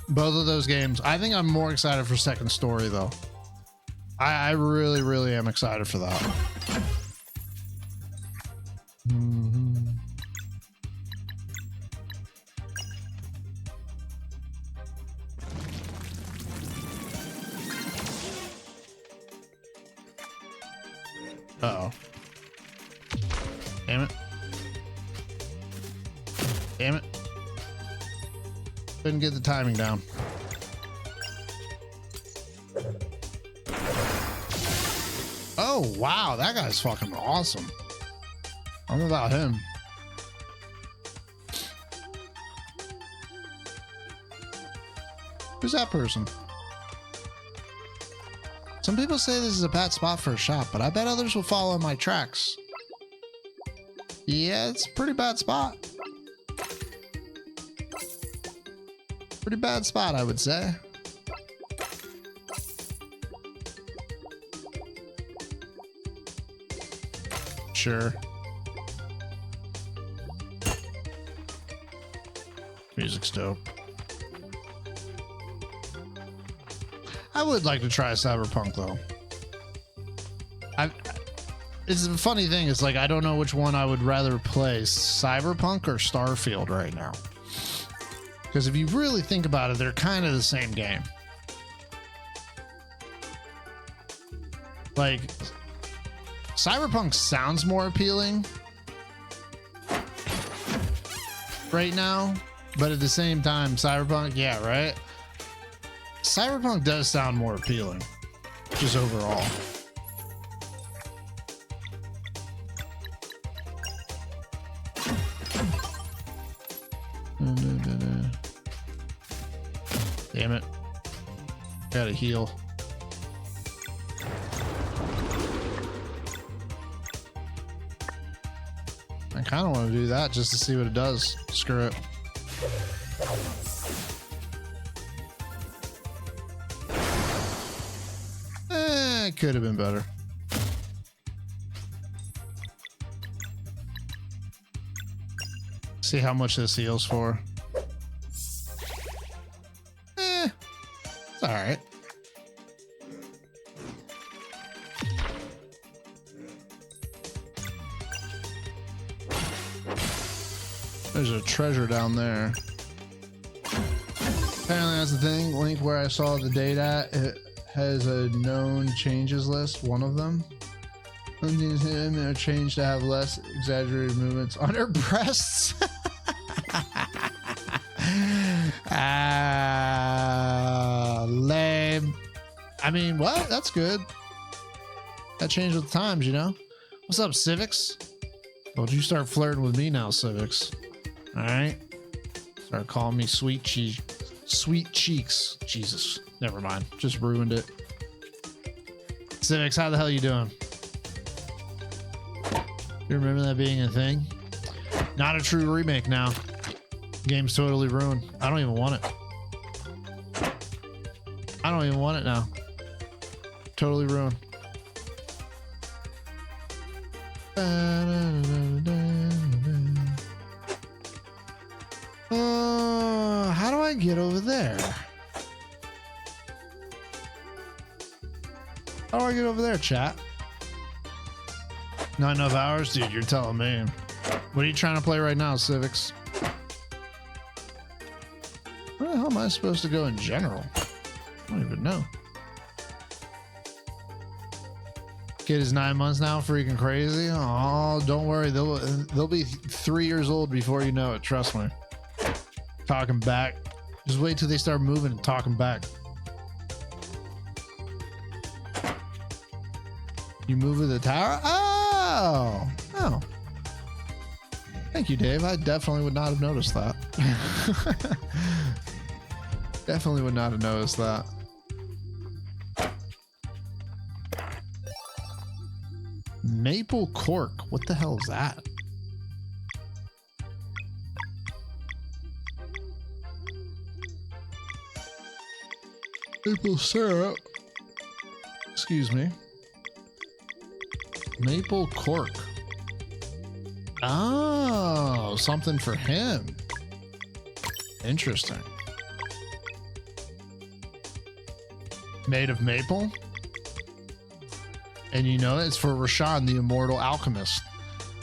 A: Both of those games. I think I'm more excited for Second Story though. I really, really am excited for that. Uh-oh. Damn it. Damn it. Couldn't get the timing down. Oh, wow. That guy's fucking awesome. I'm about him. Who's that person? Some people say this is a bad spot for a shop, but I bet others will follow my tracks. Yeah, it's a pretty bad spot. Pretty bad spot, I would say. sure. Music's dope. I would like to try Cyberpunk though. It's a funny thing. It's like I don't know which one I would rather play, Cyberpunk or Starfield right now. Because if you really think about it, they're kind of the same game. Like, Cyberpunk sounds more appealing right now, but at the same time, Cyberpunk, yeah, right? Cyberpunk does sound more appealing, just overall. Damn it. Gotta heal. I kind of want to do that just to see what it does. Screw it. It could have been better. See how much this heals for. It's all right. There's a treasure down there. Apparently that's the thing. Link where I saw the date at, it has a known changes list, one of them. Some things are changed to have less exaggerated movements on her breasts. Lame. I mean, what? That's good. That changed with the times, you know? What's up, Civics? Don't you start flirting with me now, Civics. All right? Start calling me sweet cheeks. Jesus. Never mind. Just ruined it. Civics, how the hell you doing? You remember that being a thing? Not a true remake now. Game's totally ruined. I don't even want it. I don't even want it now. Totally ruined. How do I get over there? How do I get over there, chat? Not enough hours? Dude, you're telling me. What are you trying to play right now, Civics? Where the hell am I supposed to go in general? I don't even know. Kid is 9 months now, freaking crazy. Oh, don't worry. They'll be 3 years old before you know it. Trust me. Talking back. Just wait till they start moving and talking back. You move with the tower? Oh. Oh. Thank you, Dave. I definitely would not have noticed that. Definitely would not have noticed that. Maple cork. What the hell is that? Maple syrup. Excuse me. Maple cork. Oh, something for him. Interesting. Made of maple. And you know, it's for Rashawn, the immortal alchemist.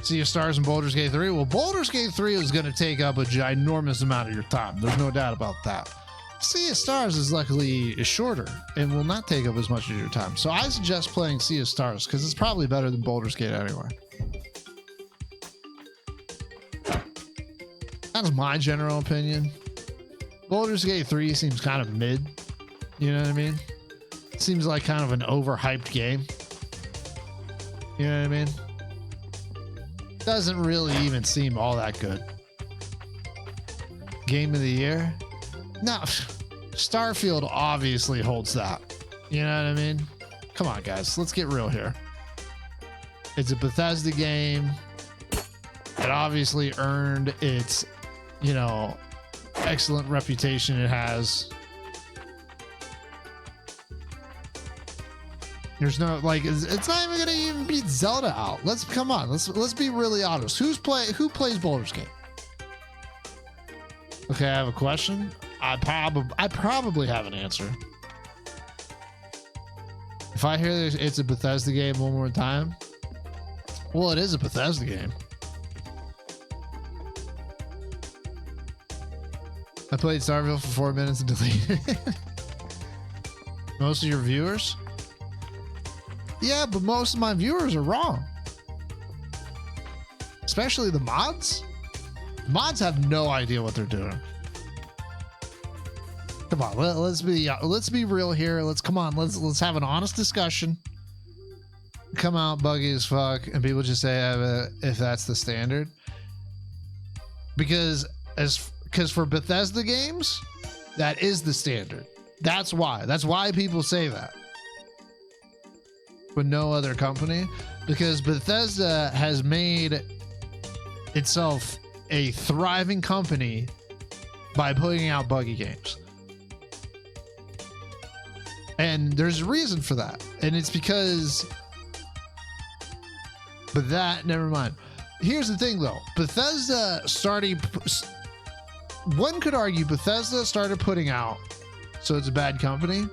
A: Sea of Stars and Baldur's Gate 3. Well, Baldur's Gate 3 is going to take up a ginormous amount of your time. There's no doubt about that. Sea of Stars is luckily shorter and will not take up as much of your time. So I suggest playing Sea of Stars because it's probably better than Baldur's Gate anyway. That's my general opinion. Baldur's Gate 3 seems kind of mid. You know what I mean? It seems like kind of an overhyped game. You know what I mean? Doesn't really even seem all that good. Game of the year? No, Starfield obviously holds that. You know what I mean? Come on, guys. Let's get real here. It's a Bethesda game. It obviously earned its, you know, excellent reputation it has. There's no like it's not even gonna even beat Zelda out. Come on. Let's be really honest. Who plays Baldur's Gate? Okay, I have a question. I probably have an answer. If I hear it's a Bethesda game one more time, well, it is a Bethesda game. I played Starfield for 4 minutes and deleted it. Most of your viewers? Yeah, but most of my viewers are wrong. Especially the mods. Mods have no idea what they're doing. Come on, let's be real here. Let's have an honest discussion. Come out buggy as fuck, and people just say if that's the standard. Because for Bethesda games, that is the standard. That's why people say that. With no other company, because Bethesda has made itself a thriving company by putting out buggy games. And there's a reason for that. And it's because, never mind. Here's the thing though. One could argue Bethesda started putting out, so it's a bad company.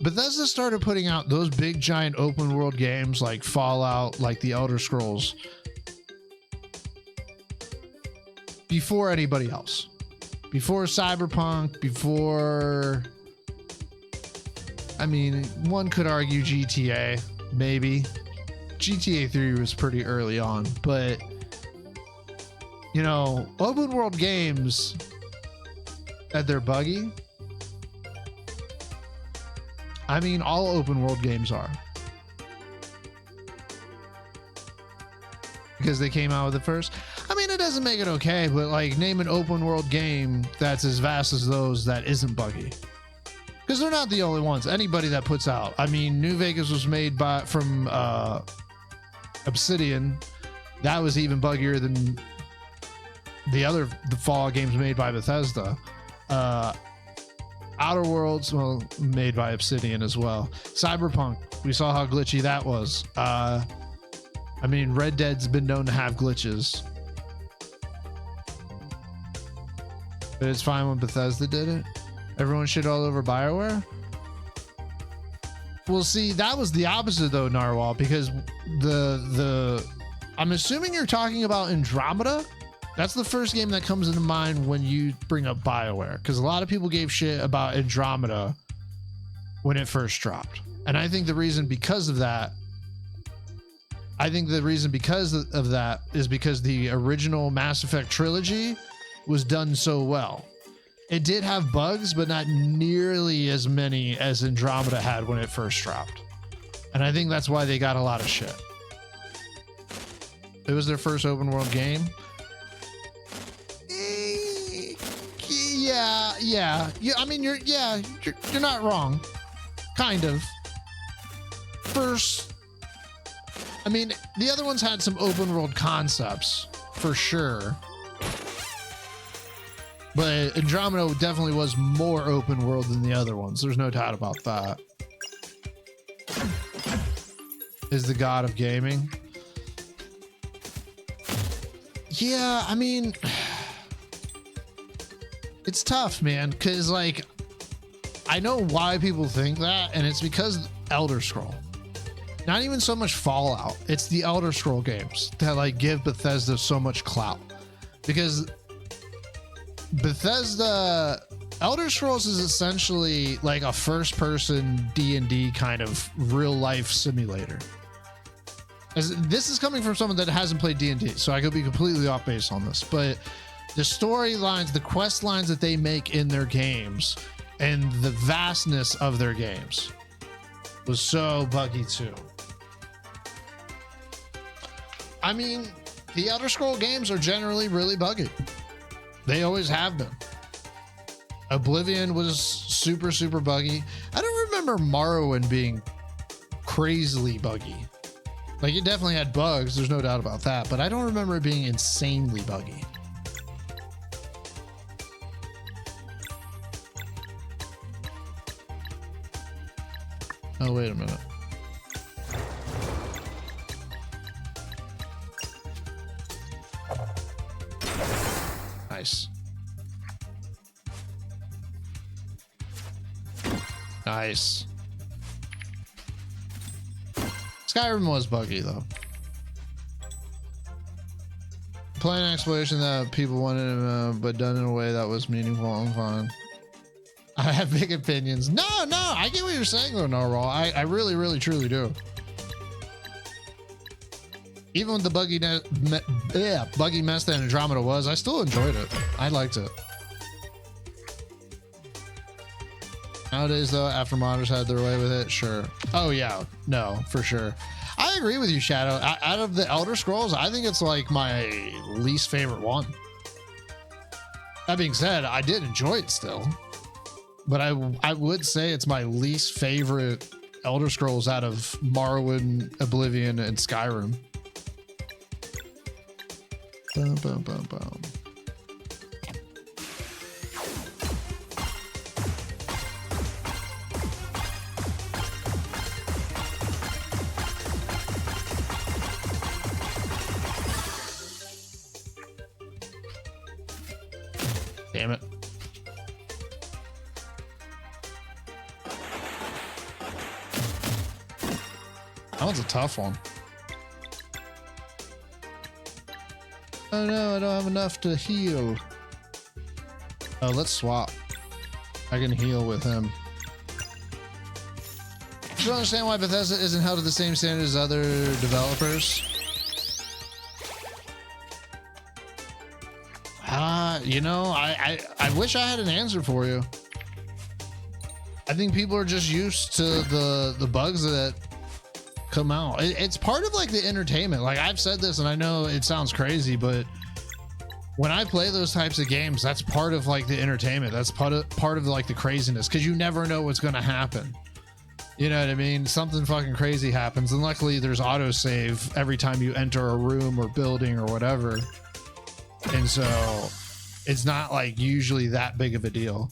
A: Bethesda started putting out those big giant open world games like Fallout, like the Elder Scrolls, before anybody else. Before Cyberpunk, one could argue GTA, maybe. GTA 3 was pretty early on, but open world games that they're buggy. All open world games are. Because they came out with it first. It doesn't make it okay, but like name an open world game that's as vast as those that isn't buggy. Because they're not the only ones. Anybody that puts out. New Vegas was made from Obsidian. That was even buggier than the Fallout games made by Bethesda. Outer Worlds, made by Obsidian as well. Cyberpunk, we saw how glitchy that was. Red Dead's been known to have glitches. But it's fine when Bethesda did it. Everyone shit all over BioWare. Well, see, that was the opposite though, Narwhal, because I'm assuming you're talking about Andromeda. That's the first game that comes into mind when you bring up BioWare, because a lot of people gave shit about Andromeda when it first dropped. And I think the reason because of that is because the original Mass Effect trilogy was done so well. It did have bugs, but not nearly as many as Andromeda had when it first dropped. And I think that's why they got a lot of shit. It was their first open world game. Yeah. You're not wrong. Kind of. First, the other ones had some open world concepts for sure. But Andromeda definitely was more open world than the other ones. There's no doubt about that. Is the god of gaming. Yeah, it's tough, man, because I know why people think that, and it's because Elder Scroll. Not even so much Fallout. It's the Elder Scroll games that give Bethesda so much clout. Because Bethesda, Elder Scrolls is essentially like a first-person D&D kind of real-life simulator. This is coming from someone that hasn't played D&D, so I could be completely off base on this, but the storylines, the quest lines that they make in their games, and the vastness of their games was so buggy too. The Elder Scroll games are generally really buggy. They always have been. Oblivion was super, super buggy. I don't remember Morrowind being crazily buggy. It definitely had bugs, there's no doubt about that, but I don't remember it being insanely buggy. Oh, wait a minute. Nice. Nice. Skyrim was buggy though. Playing exploration that people wanted, but done in a way that was meaningful and fun. I have big opinions. No, I get what you're saying though, Narwhal. I really, really, truly do. Even with the buggy mess that Andromeda was, I still enjoyed it. I liked it. Nowadays though, after modders had their way with it, sure. Oh yeah, no, for sure. I agree with you, Shadow. Out of the Elder Scrolls, I think it's like my least favorite one. That being said, I did enjoy it still, but I would say it's my least favorite Elder Scrolls out of Morrowind, Oblivion, and Skyrim. Boom, boom, boom, boom. Damn it. That one's a tough one. Oh no, I don't have enough to heal. Oh, let's swap. I can heal with him. I don't understand why Bethesda isn't held to the same standard as other developers. You know, I wish I had an answer for you. I think people are just used to the bugs that come out. It's part of like the entertainment. Like I've said this and I know it sounds crazy, but when I play those types of games, that's part of like the entertainment. That's part of like the craziness, because you never know what's going to happen. You know what I mean? Something fucking crazy happens, and luckily there's autosave every time you enter a room or building or whatever. And so it's not like usually that big of a deal.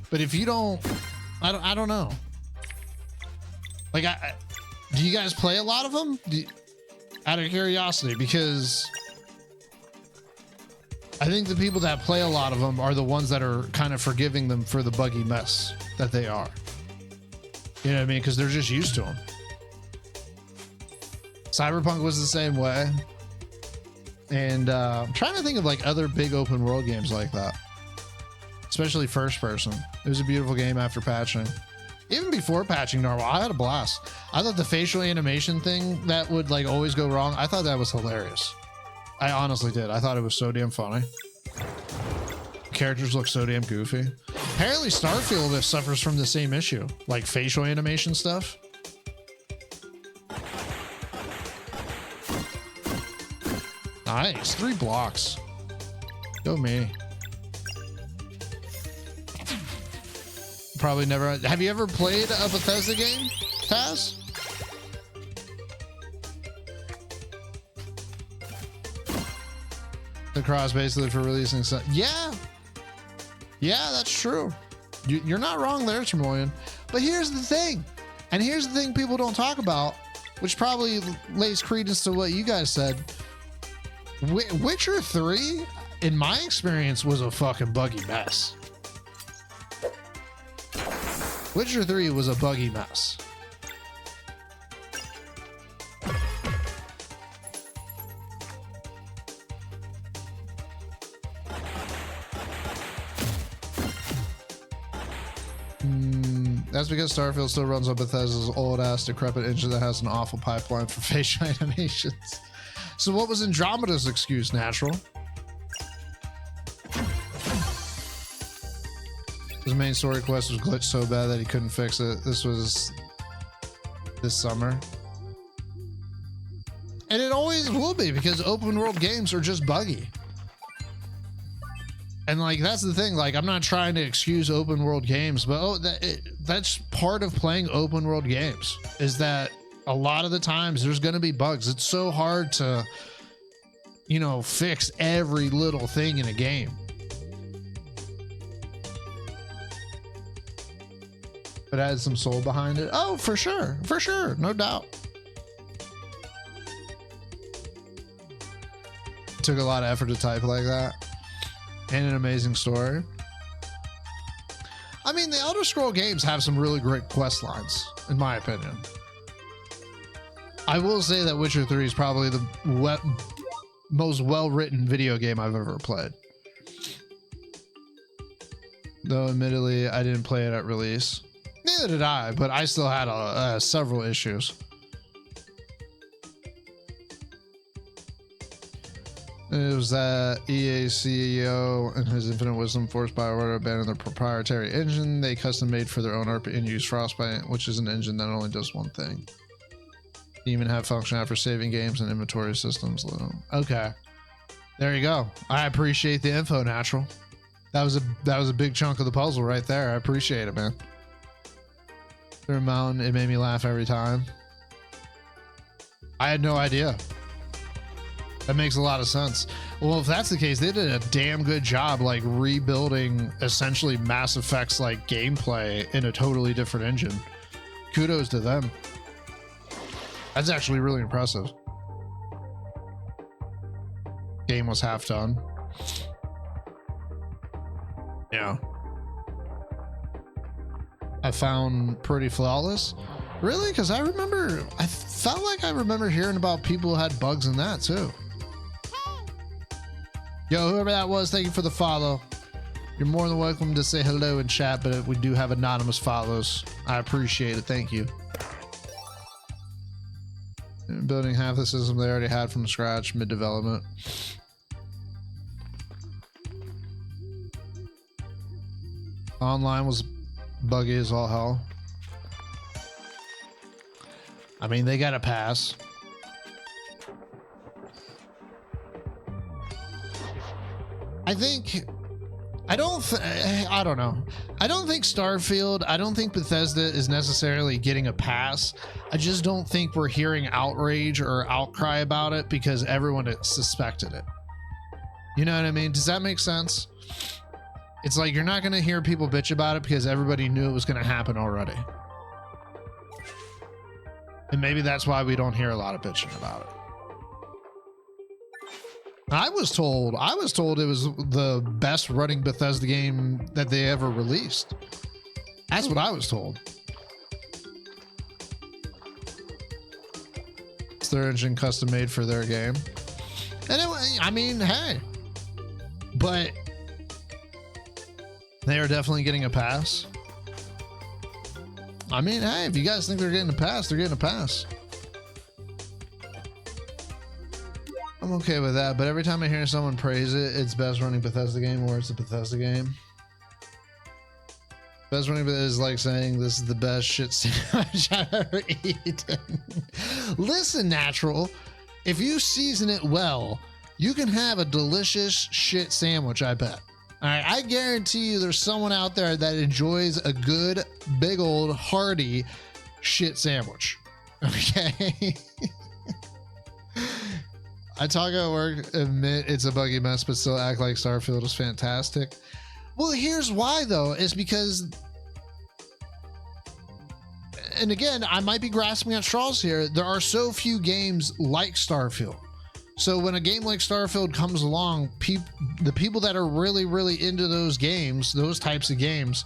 A: But if you don't, I don't know. Like, do you guys play a lot of them? Out of curiosity, because I think the people that play a lot of them are the ones that are kind of forgiving them for the buggy mess that they are. You know what I mean? Because they're just used to them. Cyberpunk was the same way. And I'm trying to think of like other big open world games like that. Especially first person. It was a beautiful game after patching. Even before patching Narwhal, I had a blast. I thought the facial animation thing that would like always go wrong, I thought that was hilarious. I honestly did. I thought it was so damn funny. Characters look so damn goofy. Apparently Starfield suffers from the same issue, like facial animation stuff. Nice, 3 blocks. Go me. Probably never. Have you ever played a Bethesda game, Taz? The cross basically for releasing stuff. Yeah, that's true. You're not wrong there, Tremolian. But here's the thing, and here's the thing people don't talk about, which probably lays credence to what you guys said. Witcher 3, in my experience, was a fucking buggy mess. Witcher 3 was a buggy mess. That's because Starfield still runs on Bethesda's old ass decrepit engine that has an awful pipeline for facial animations. So what was Andromeda's excuse, Natural? His main story quest was glitched so bad that he couldn't fix it. This was this summer. And it always will be, because open world games are just buggy. And like, that's the thing. Like, I'm not trying to excuse open world games, but that's part of playing open world games, is that a lot of the times there's going to be bugs. It's so hard to, you know, fix every little thing in a game. It had some soul behind it. Oh, for sure. For sure. No doubt. It took a lot of effort to type like that. And an amazing story. I mean, the Elder Scroll games have some really great quest lines, in my opinion. I will say that Witcher 3 is probably the most well-written video game I've ever played. Though, admittedly, I didn't play it at release. Neither did I, but I still had several issues. It was that EA CEO and his infinite wisdom forced BioWare to abandon their proprietary engine they custom made for their own RP and use Frostbite, which is an engine that only does one thing. You even have functionality for saving games and inventory systems. Okay, there you go. I appreciate the info, Natural. That was a big chunk of the puzzle right there. I appreciate it, man. Through a mountain, it made me laugh every time. I had no idea. That makes a lot of sense. Well, if that's the case, they did a damn good job, like rebuilding essentially Mass Effect's like gameplay in a totally different engine. Kudos to them. That's actually really impressive. Game was half done. Yeah. I found pretty flawless. Really? Because I felt like I remember hearing about people who had bugs in that too. Yo, whoever that was, thank you for the follow. You're more than welcome to say hello in chat, but we do have anonymous follows. I appreciate it. Thank you. Building half the system they already had from scratch, mid-development. Online was buggy as all hell. I mean, they got a pass. I don't know. I don't think Starfield, I don't think Bethesda is necessarily getting a pass. I just don't think we're hearing outrage or outcry about it because everyone had suspected it. You know what I mean? Does that make sense? It's like you're not going to hear people bitch about it because everybody knew it was going to happen already. And maybe that's why we don't hear a lot of bitching about it. I was told it was the best running Bethesda game that they ever released. That's what I was told. It's their engine custom made for their game. And I mean, hey, but they are definitely getting a pass. I mean, hey, if you guys think they're getting a pass, they're getting a pass. I'm okay with that, but every time I hear someone praise it, it's best running Bethesda game or it's a Bethesda game. Best running is like saying this is the best shit sandwich I've ever eaten. Listen, Natural, if you season it well, you can have a delicious shit sandwich, I bet. All right, I guarantee you there's someone out there that enjoys a good, big old, hearty shit sandwich. Okay? I talk at work, admit it's a buggy mess, but still act like Starfield is fantastic. Well, here's why, though, is because, and again, I might be grasping at straws here, there are so few games like Starfield. So when a game like Starfield comes along, the people that are really, really into those games, those types of games,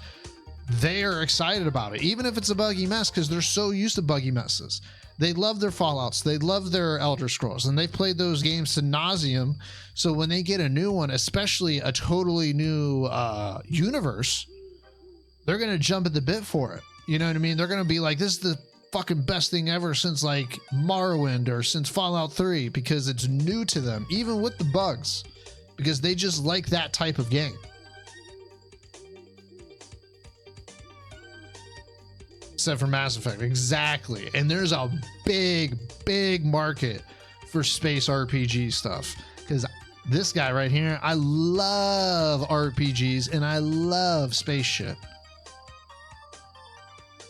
A: they are excited about it, even if it's a buggy mess, because they're so used to buggy messes. They love their Fallouts, they love their Elder Scrolls, and they've played those games to nauseum. So when they get a new one, especially a totally new universe, they're going to jump at the bit for it. You know what I mean? They're going to be like, this is the fucking best thing ever since like Morrowind or since Fallout 3, because it's new to them, even with the bugs, because they just like that type of game. Except for Mass Effect, exactly. And there's a big market for space RPG stuff, because this guy right here, I love RPGs and I love space shit.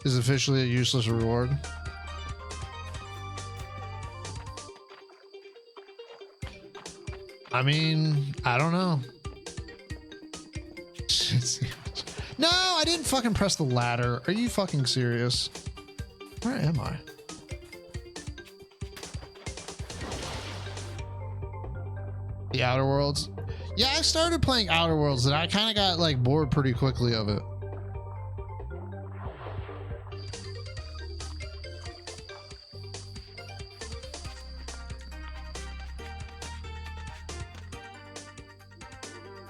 A: Is officially a useless reward. I mean, I don't know. No, I didn't fucking press the ladder. Are you fucking serious? Where am I? The Outer Worlds. Yeah, I started playing Outer Worlds and I kind of got like bored pretty quickly of it.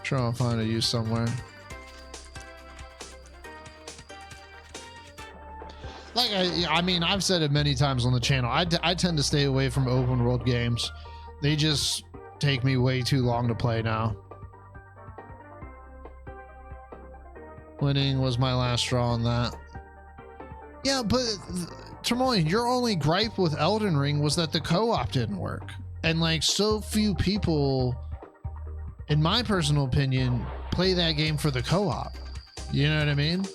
A: Sure, I'll find a use somewhere. Like I mean, I've said it many times on the channel. I tend to stay away from open world games. They just take me way too long to play now. Winning was my last straw on that. Yeah, but Termoy, your only gripe with Elden Ring was that the co-op didn't work. And like so few people, in my personal opinion, play that game for the co-op. You know what I mean?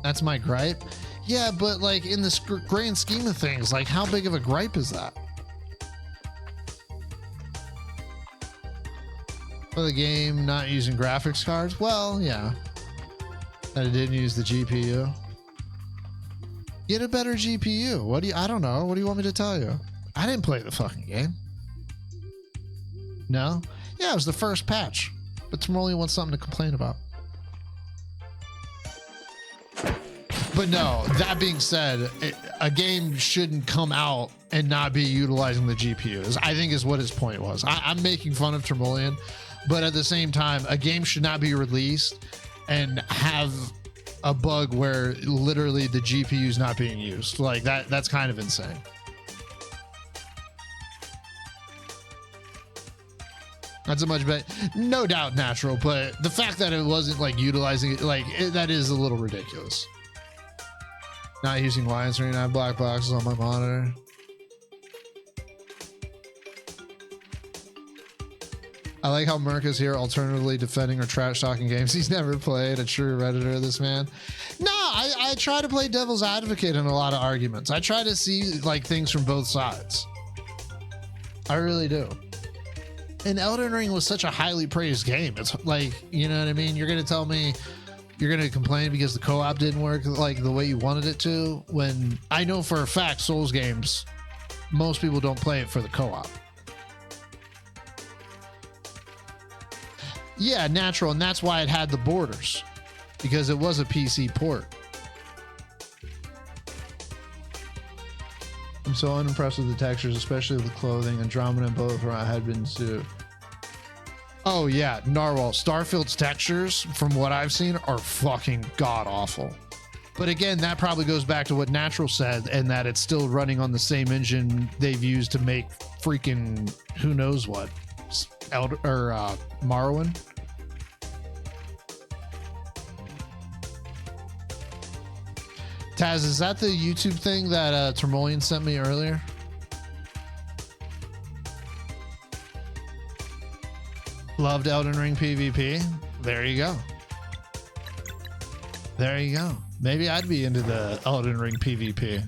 A: That's my gripe. Yeah, but like in the grand scheme of things, like how big of a gripe is that? For the game not using graphics cards? Well, yeah. That it didn't use the GPU. Get a better GPU. What do you, I don't know. What do you want me to tell you? I didn't play the fucking game. No? Yeah, it was the first patch. But Timorley wants something to complain about. But no, that being said, a game shouldn't come out and not be utilizing the GPUs, I think is what his point was. I'm making fun of Termolian, but at the same time, a game should not be released and have a bug where literally the GPU is not being used. Like that's kind of insane. That's a much better, no doubt natural, but the fact that it wasn't like utilizing it, like that is a little ridiculous. Not using widescreen, I have black boxes on my monitor. I like how Merc is here alternatively defending or trash talking games he's never played. A true Redditor, this man. No, I try to play devil's advocate in a lot of arguments. I try to see like things from both sides. I really do. And Elden Ring was such a highly praised game. It's like, you know what I mean? You're going to tell me you're going to complain because the co-op didn't work like the way you wanted it to, when I know for a fact Souls games, most people don't play it for the co-op. Yeah, natural, and that's why it had the borders, because it was a PC port. I'm so unimpressed with the textures, especially the clothing. Andromeda and both had been suit. Oh yeah, Narwhal. Starfield's textures, from what I've seen, are fucking god awful. But again, that probably goes back to what Natural said, and that it's still running on the same engine they've used to make freaking who knows what, Morrowind. Taz, is that the YouTube thing that Termolian sent me earlier? Loved Elden Ring PvP. There you go. There you go. Maybe I'd be into the Elden Ring PvP.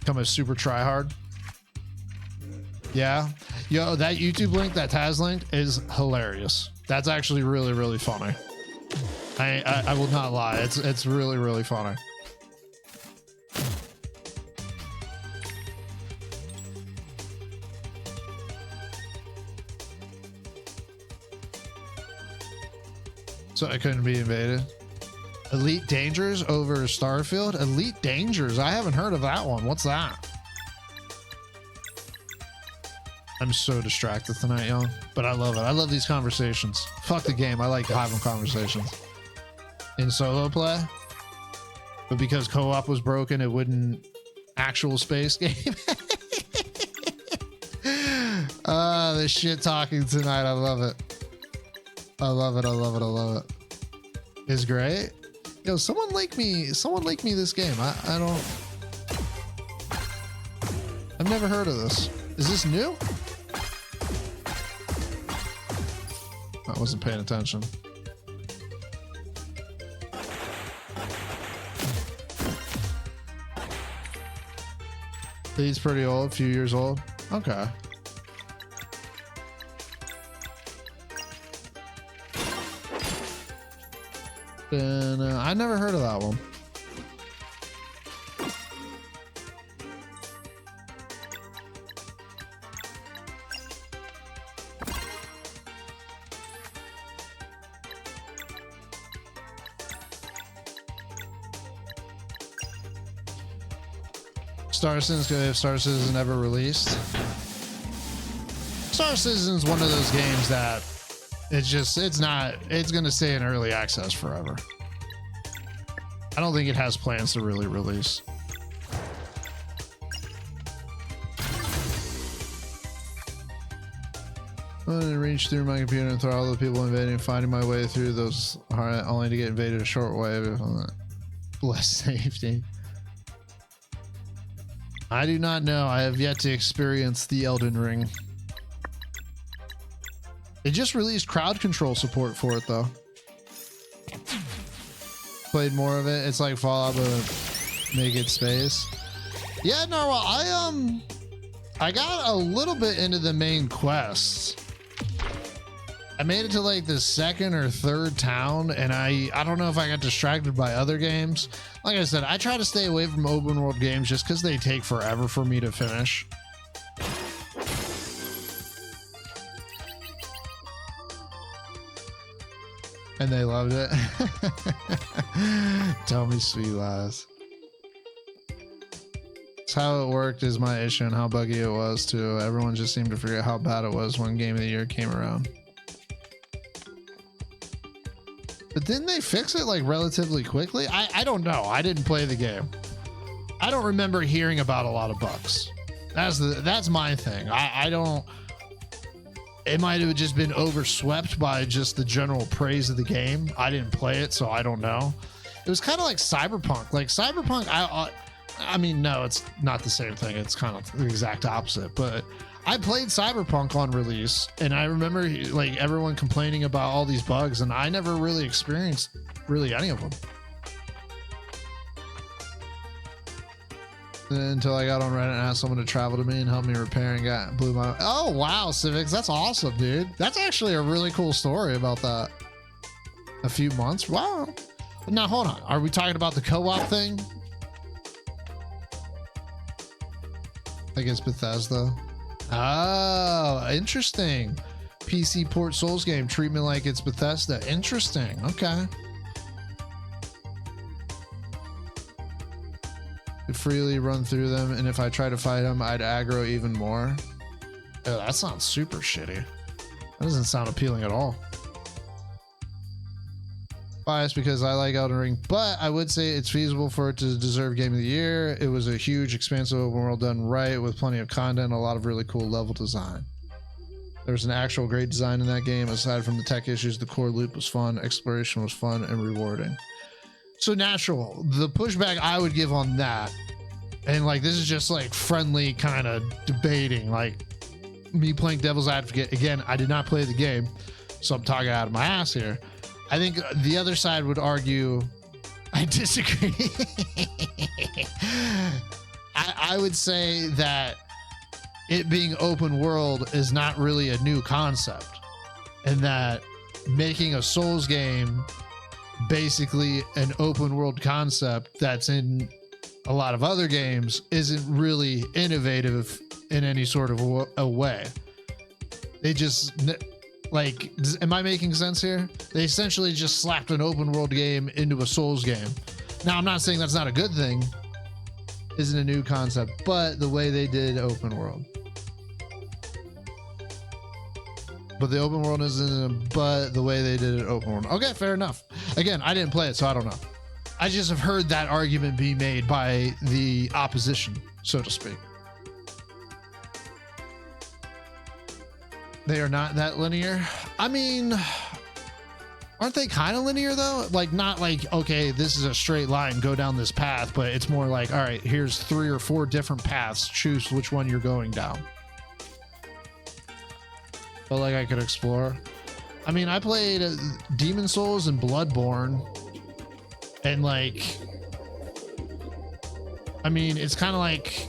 A: Become a super tryhard. Yeah. Yo, that YouTube link that Taz linked is hilarious. That's actually really, really funny. I will not lie. It's really, really funny. So I couldn't be invaded. Elite Dangers over Starfield? Elite Dangers? I haven't heard of that one. What's that? I'm so distracted tonight, y'all. But I love it. I love these conversations. Fuck the game. I like having conversations. In solo play? But because co-op was broken, it wouldn't actual space game. The shit talking tonight. I love it. I love it. I love it. I love it. It's great. Yo, someone link me this game. I don't. I've never heard of this. Is this new? I wasn't paying attention. He's pretty old, a few years old. Okay. And I never heard of that one. Star Citizen, if Star Citizen ever released. Star Citizen is one of those games that it's gonna stay in early access forever. I don't think it has plans to really release. I'm gonna reach through my computer and throw all the people invading, finding my way through those only to get invaded a short way. Bless safety. I do not know. I have yet to experience the Elden Ring. They just released crowd control support for it though. Played more of it. It's like Fallout but make it space. Yeah, no, I got a little bit into the main quests. I made it to like the second or third town, and I don't know if I got distracted by other games. Like I said, I try to stay away from open world games just because they take forever for me to finish. And they loved it. Tell me sweet lies. It's how it worked is my issue, and how buggy it was too. Everyone just seemed to forget how bad it was when Game of the Year came around. But didn't they fix it like relatively quickly? I don't know. I didn't play the game. I don't remember hearing about a lot of bugs. That's my thing. I don't. It might have just been overswept by just the general praise of the game. I didn't play it, so I don't know. It was kind of like Cyberpunk. Like Cyberpunk, I mean, no, it's not the same thing. It's kind of the exact opposite. But I played Cyberpunk on release, and I remember like everyone complaining about all these bugs, and I never really experienced really any of them. Until I got on Reddit and asked someone to travel to me and help me repair, and blew my. Oh wow, Civics, that's awesome, dude. That's actually a really cool story about that. A few months. Wow. Now hold on. Are we talking about the co-op thing? I guess Bethesda. Oh, interesting. PC port Souls game treatment like it's Bethesda. Interesting. Okay. Could freely run through them, and if I try to fight them, I'd aggro even more. Oh, that sounds super shitty. That doesn't sound appealing at all. Biased because I like Elden Ring, but I would say it's feasible for it to deserve Game of the Year. It was a huge, expansive open world done right with plenty of content, a lot of really cool level design. There was an actual great design in that game. Aside from the tech issues, the core loop was fun, exploration was fun and rewarding. So Natural, the pushback I would give on that, and like this is just like friendly kind of debating, like me playing devil's advocate. Again, I did not play the game, so I'm talking out of my ass here. I think the other side would argue I disagree. I would say that it being open world is not really a new concept, and that making a Souls game basically an open world concept that's in a lot of other games isn't really innovative in any sort of a way. They just, like, am I making sense here? They essentially just slapped an open world game into a Souls game. Now, I'm not saying that's not a good thing. Isn't a new concept, but the way they did open world. But the open world isn't, but the way they did it open world. Okay, fair enough. Again, I didn't play it, so I don't know. I just have heard that argument be made by the opposition, so to speak. They are not that linear. I mean, aren't they kind of linear though? Like, not like, okay, this is a straight line, go down this path, but it's more like, all right, here's 3 or 4 different paths. Choose which one you're going down. Felt like I could explore. I mean, I played Demon Souls and Bloodborne, and like, I mean, it's kind of like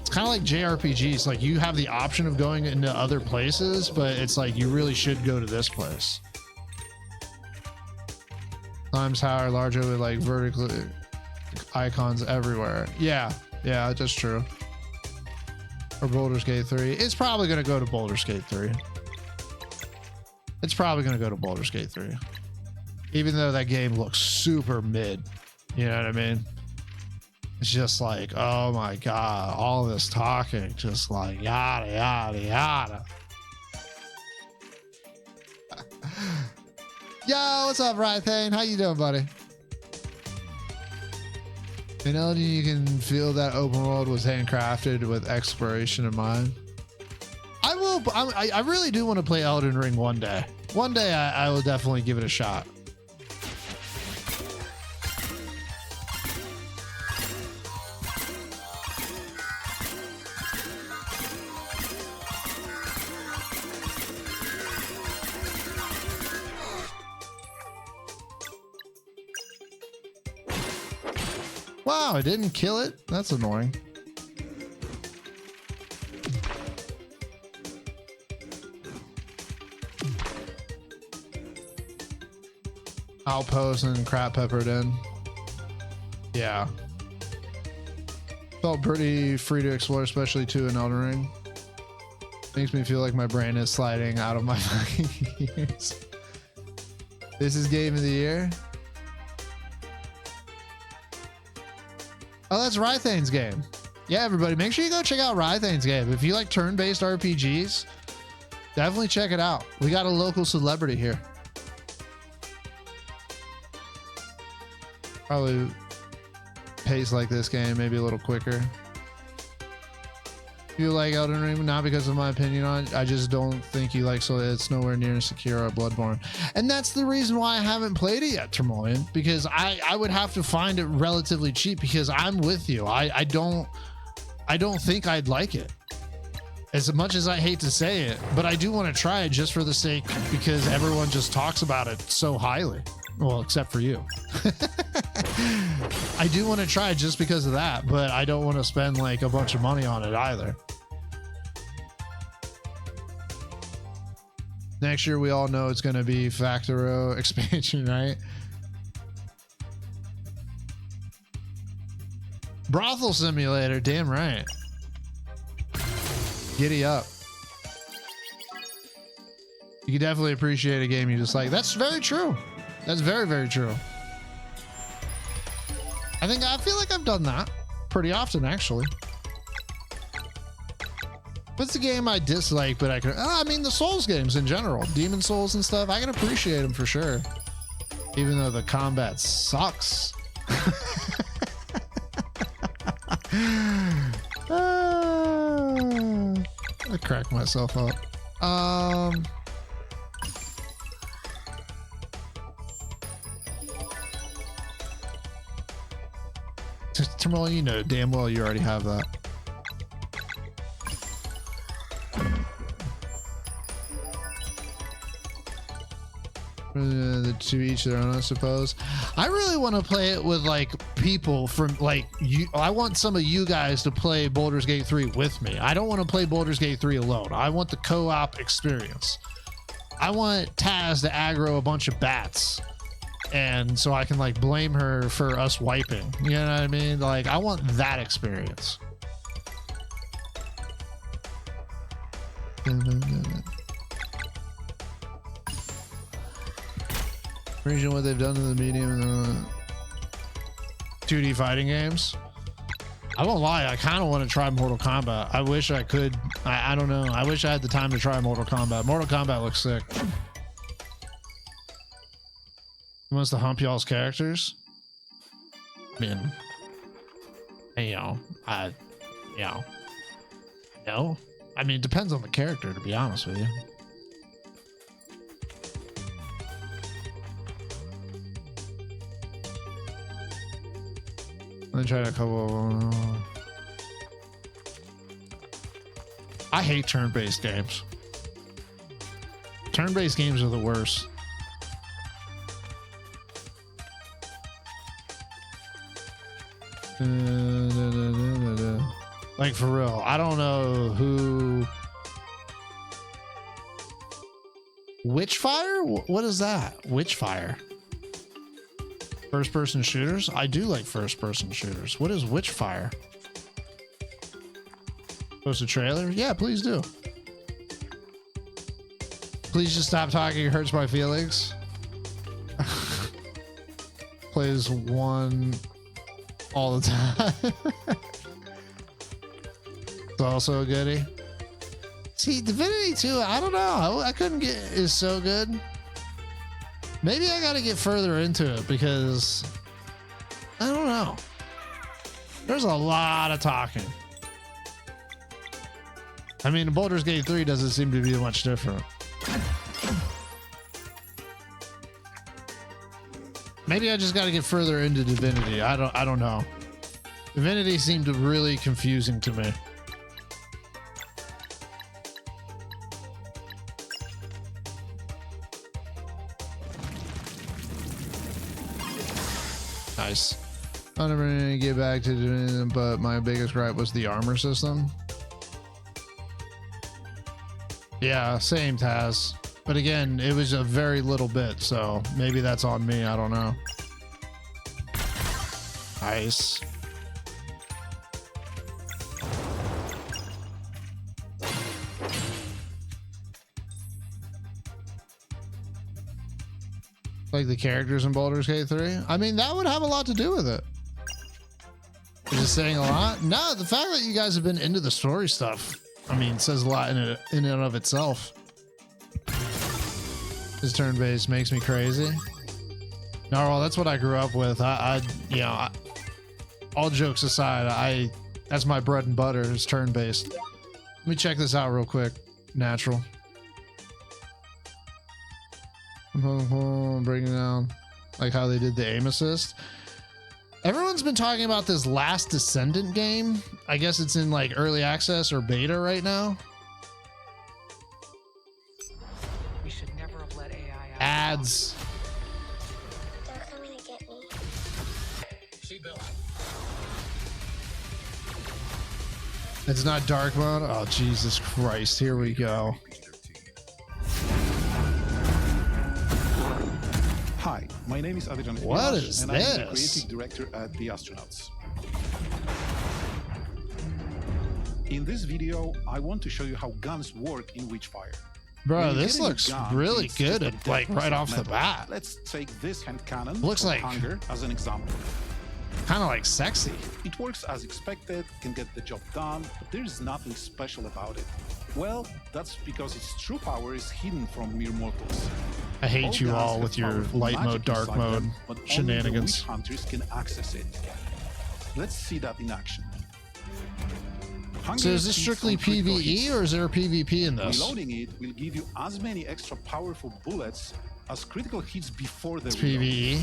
A: JRPGs. Like, you have the option of going into other places, but it's like you really should go to this place. Times Tower larger with like vertically icons everywhere. Yeah, that's true. Or Baldur's Gate 3. It's probably gonna go to Baldur's Gate 3. It's probably gonna go to Baldur's Gate 3. Even though that game looks super mid. You know what I mean? It's just like, oh my god, all this talking, just like yada yada yada. Yo, what's up, Rythane? How you doing, buddy? You know, you can feel that open world was handcrafted with exploration in mind. I really do want to play Elden Ring one day. One day I will definitely give it a shot. Wow, I didn't kill it? That's annoying. Outpost and crap peppered in. Yeah. Felt pretty free to explore, especially too in Elden Ring. Makes me feel like my brain is sliding out of my fucking ears. This is game of the year. Oh, that's Rythane's game. Yeah, everybody, make sure you go check out Rythane's game. If you like turn-based RPGs, definitely check it out. We got a local celebrity here. Probably pace like this game, maybe a little quicker. You like Elden Ring, not because of my opinion on it. I just don't think you like, so it's nowhere near Sekiro or Bloodborne. And that's the reason why I haven't played it yet, Termolian, because I would have to find it relatively cheap, because I'm with you. I don't think I'd like it, as much as I hate to say it, but I do want to try it just for the sake, because everyone just talks about it so highly. Well, except for you. I do want to try it just because of that, but I don't want to spend like a bunch of money on it either. Next year, we all know it's going to be Factoro expansion, right? Brothel Simulator, damn right. Giddy up. You can definitely appreciate a game you just like. That's very true. That's very, very true. I feel like I've done that pretty often, actually. What's the game I dislike, but I can... I mean, the Souls games in general. Demon Souls and stuff. I can appreciate them for sure. Even though the combat sucks. I cracked myself up. Tomorrow, you know damn well you already have that. To each their own, I suppose. I really want to play it with like people from like you. I want some of you guys to play Baldur's Gate 3 with me. I don't want to play Baldur's Gate 3 alone. I want the co-op experience. I want Taz to aggro a bunch of bats, and so I can like blame her for us wiping. You know what I mean? Like, I want that experience. Appreciate what they've done to the medium 2D fighting games. I won't lie, I kind of want to try Mortal Kombat. I wish I could. I don't know. I wish I had the time to try Mortal Kombat. Mortal Kombat looks sick. He wants to hump y'all's characters. I mean, no. I mean, it depends on the character, to be honest with you. I tried a couple. I hate turn-based games. Turn-based games are the worst. Like, for real, I don't know who. Witchfire? What is that? Witchfire. First person shooters? I do like first person shooters. What is Witchfire? Post a trailer? Yeah, please do. Please just stop talking. It hurts my feelings. Plays one all the time. It's also a goodie. See, Divinity 2, I don't know. I couldn't get is so good. Maybe I got to get further into it because I don't know. There's a lot of talking. I mean, Baldur's Gate 3 doesn't seem to be much different. Maybe I just got to get further into Divinity. I don't know. Divinity seemed really confusing to me. Nice. I'm never gonna get back to doing it, but my biggest gripe was the armor system. Yeah, same Taz. But again, it was a very little bit, so maybe that's on me. I don't know. Nice. Like the characters in Baldur's Gate 3? I mean, that would have a lot to do with it. Is it saying a lot? No, the fact that you guys have been into the story stuff, I mean, says a lot in and of itself. This turn-based makes me crazy. No, well, that's what I grew up with. All jokes aside, that's my bread and butter is turn-based. Let me check this out real quick. Natural. Breaking down like how they did the aim assist. Everyone's been talking about this Last Descendant game. I guess it's in like early access or beta right now.
B: We should never have let AI out.
A: Ads.
C: They're coming to get me.
A: It's not dark mode. Oh, Jesus Christ. Here we go.
D: Hi, my name is Adrian
A: What
D: Filas,
A: is
D: and I'm the
A: this?
D: creative director at The Astronauts. In this video, I want to show you how guns work in Witchfire.
A: Bro,
D: When you
A: this
D: get a new
A: looks
D: gun,
A: really
D: it's
A: good
D: just a
A: at, like
D: dead
A: right
D: piece of
A: off the
D: metal.
A: bat.
D: Let's take this hand cannon
A: Looks
D: from
A: like-
D: Hunger as an example.
A: Kind of like sexy.
D: It works as expected, can get the job done, but there's nothing special about it. Well, that's because its true power is hidden from mere mortals.
A: I hate you
D: guns
A: all
D: have
A: with your
D: powerful
A: light
D: magic
A: mode, dark
D: inside
A: mode
D: them, but only the
A: shenanigans.
D: witch hunters can access it. Let's see that in action.
A: So is this
D: feeds
A: strictly
D: on critical
A: PvE
D: hits.
A: or is there a PvP in this?
D: Reloading it will give you as many extra powerful bullets as critical hits before the
A: It's
D: reload.
A: PvE.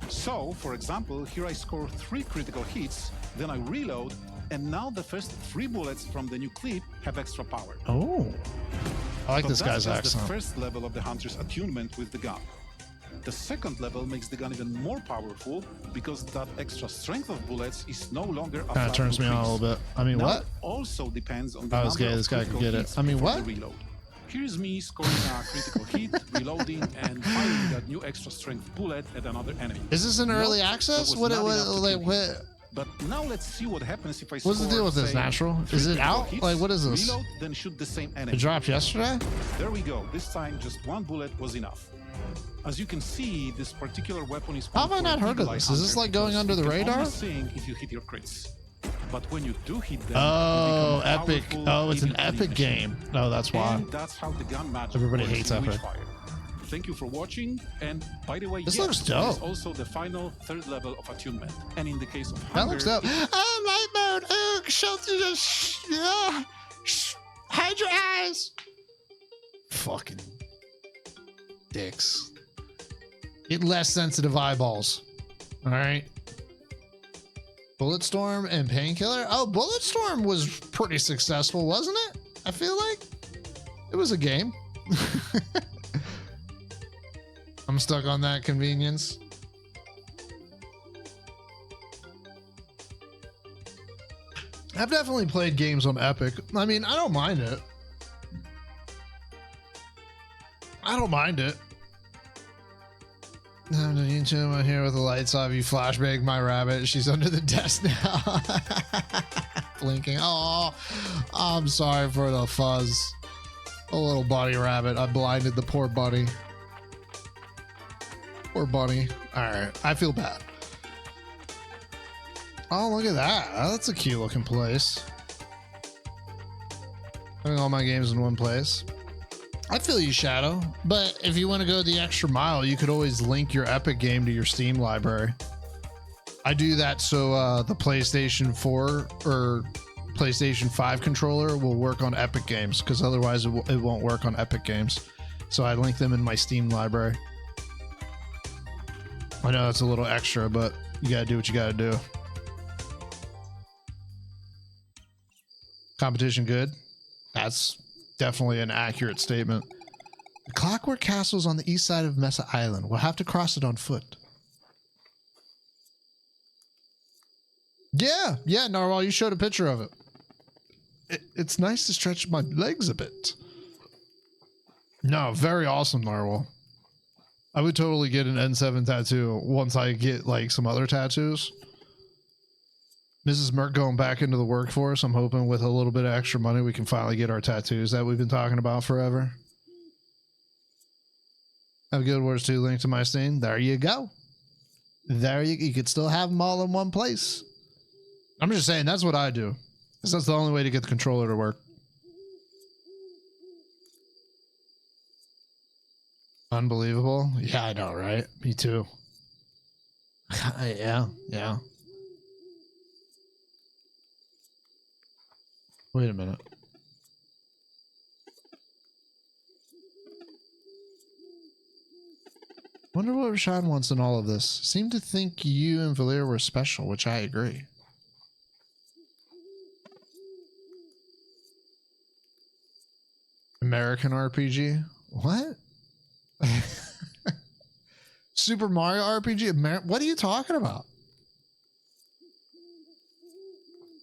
D: So, for example, here I score 3 critical hits, then I reload, and now the first 3 bullets from the new clip have extra power.
A: Oh, I like
D: But
A: this
D: that's
A: guy's
D: just
A: accent.
D: the first level of the hunter's attunement with the gun. The second level makes the gun even more powerful because that extra strength of bullets is no longer a
A: Kind
D: flat
A: of turns me on a
D: increase.
A: little bit. I mean,
D: Now
A: what?
D: it also depends on the
A: I
D: number
A: was gay.
D: of
A: This guy could
D: critical
A: get it.
D: hits
A: I mean,
D: before
A: what?
D: the reload. Here's me scoring a critical hit, reloading, and firing that new extra strength bullet at another enemy.
A: Is this in
D: Nope,
A: early
D: that
A: access?
D: was
A: What?
D: not
A: What?
D: enough to
A: Like
D: kill me.
A: what?
D: But now let's see what happens if I
A: What's the
D: score,
A: deal with this,
D: say,
A: Natural?
D: 3
A: Is it
D: critical
A: out?
D: hits,
A: Like, what is this?
D: Reload, then shoot the same enemy.
A: It dropped yesterday?
D: There we go. This time, just 1 bullet was enough. As you can see, this particular weapon is.
A: How have I not heard of this? Is this like going under the radar?
D: Sing if you hit your crits, but when you do hit them,
A: Oh,
D: you become
A: epic.
D: powerful,
A: Oh, it's an
D: even
A: epic
D: machine.
A: game. Oh, that's why.
D: And that's how the gun magic
A: Everybody
D: works
A: hates
D: in
A: Epic.
D: Witchfire. Thank you for watching. And by the way,
A: This
D: yes,
A: looks
D: there's
A: dope.
D: also the final 3rd level of attunement. And in the case of
A: That
D: Hunger,
A: looks dope.
D: it-
A: Oh, light mode. Oh, shut your hide your eyes. Fucking dicks. Get less sensitive eyeballs. All right. Bulletstorm and Painkiller. Oh, Bulletstorm was pretty successful, wasn't it? I feel like it was a game. I'm stuck on that convenience. I've definitely played games on Epic. I mean, I don't mind it. I don't mind it. I'm on YouTube. I'm here with the lights off. You flashbang my rabbit. She's under the desk now. Blinking. Oh, I'm sorry for the fuzz. A little bunny rabbit. I blinded the poor bunny. Poor bunny. All right. I feel bad. Oh, look at that. That's a cute looking place. Having all my games in one place. I feel you, Shadow. But if you want to go the extra mile, you could always link your Epic game to your Steam library. I do that so the PlayStation 4 or PlayStation 5 controller will work on Epic games, because otherwise it won't work on Epic games. So I link them in my Steam library. I know that's a little extra, but you gotta do what you gotta do. Competition good? That's definitely an accurate statement. The Clockwork Castle is on the east side of Mesa Island. We'll have to cross it on foot. Yeah, Narwhal, you showed a picture of it. It's nice to stretch my legs a bit. No, very awesome, Narwhal. I would totally get an N7 tattoo once I get like some other tattoos. Mrs. Merck going back into the workforce. I'm hoping with a little bit of extra money we can finally get our tattoos that we've been talking about forever. Have Guild Wars 2 linked to my Steam. There you go. There you could still have them all in one place. I'm just saying that's what I do, because that's the only way to get the controller to work. Unbelievable. Yeah, I know, right? Me too. Yeah. Wait a minute. Wonder what Rashad wants in all of this. Seemed to think you and Valir were special, which I agree. American RPG? What? Super Mario RPG? What are you talking about?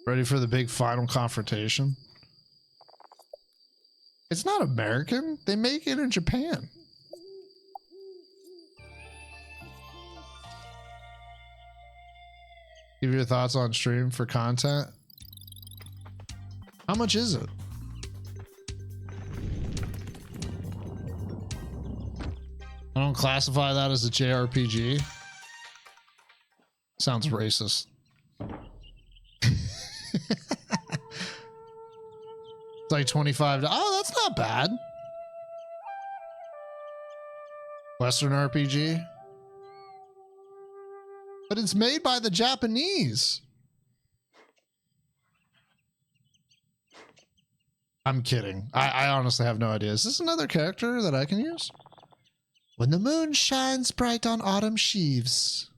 A: Ready for the big final confrontation? It's not American. They make it in Japan. Give your thoughts on stream for content. How much is it? I don't classify that as a JRPG. Sounds racist. It's like $25. Oh, that's not bad. Western RPG. But it's made by the Japanese. I'm kidding. I honestly have no idea. Is this another character that I can use? When the moon shines bright on autumn sheaves,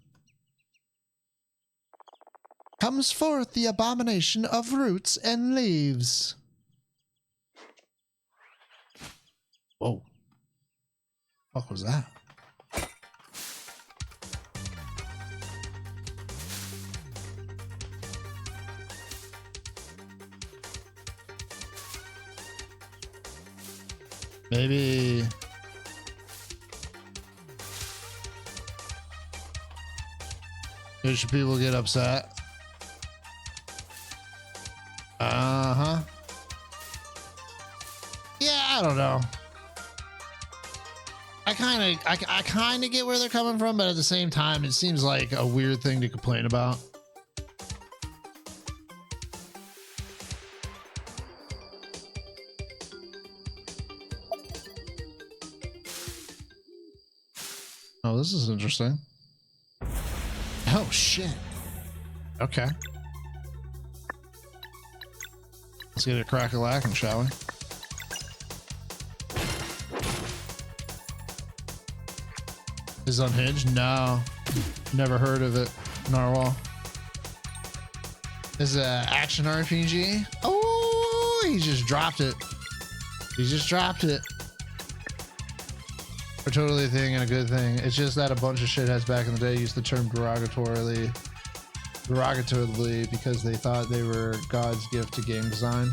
A: comes forth the abomination of roots and leaves. Whoa. What was that? Maybe... should people get upset? Uh-huh. Yeah, I don't know. I kind of get where they're coming from, but at the same time, it seems like a weird thing to complain about. Oh, this is interesting. Oh, shit. Okay. Let's get a crack-a-lackin', shall we? Is Unhinged? No. Never heard of it. Narwhal. Is it an action RPG? Oh, he just dropped it. He just dropped it. Are totally a thing and a good thing. It's just that a bunch of shitheads back in the day used the term derogatorily because they thought they were God's gift to game design.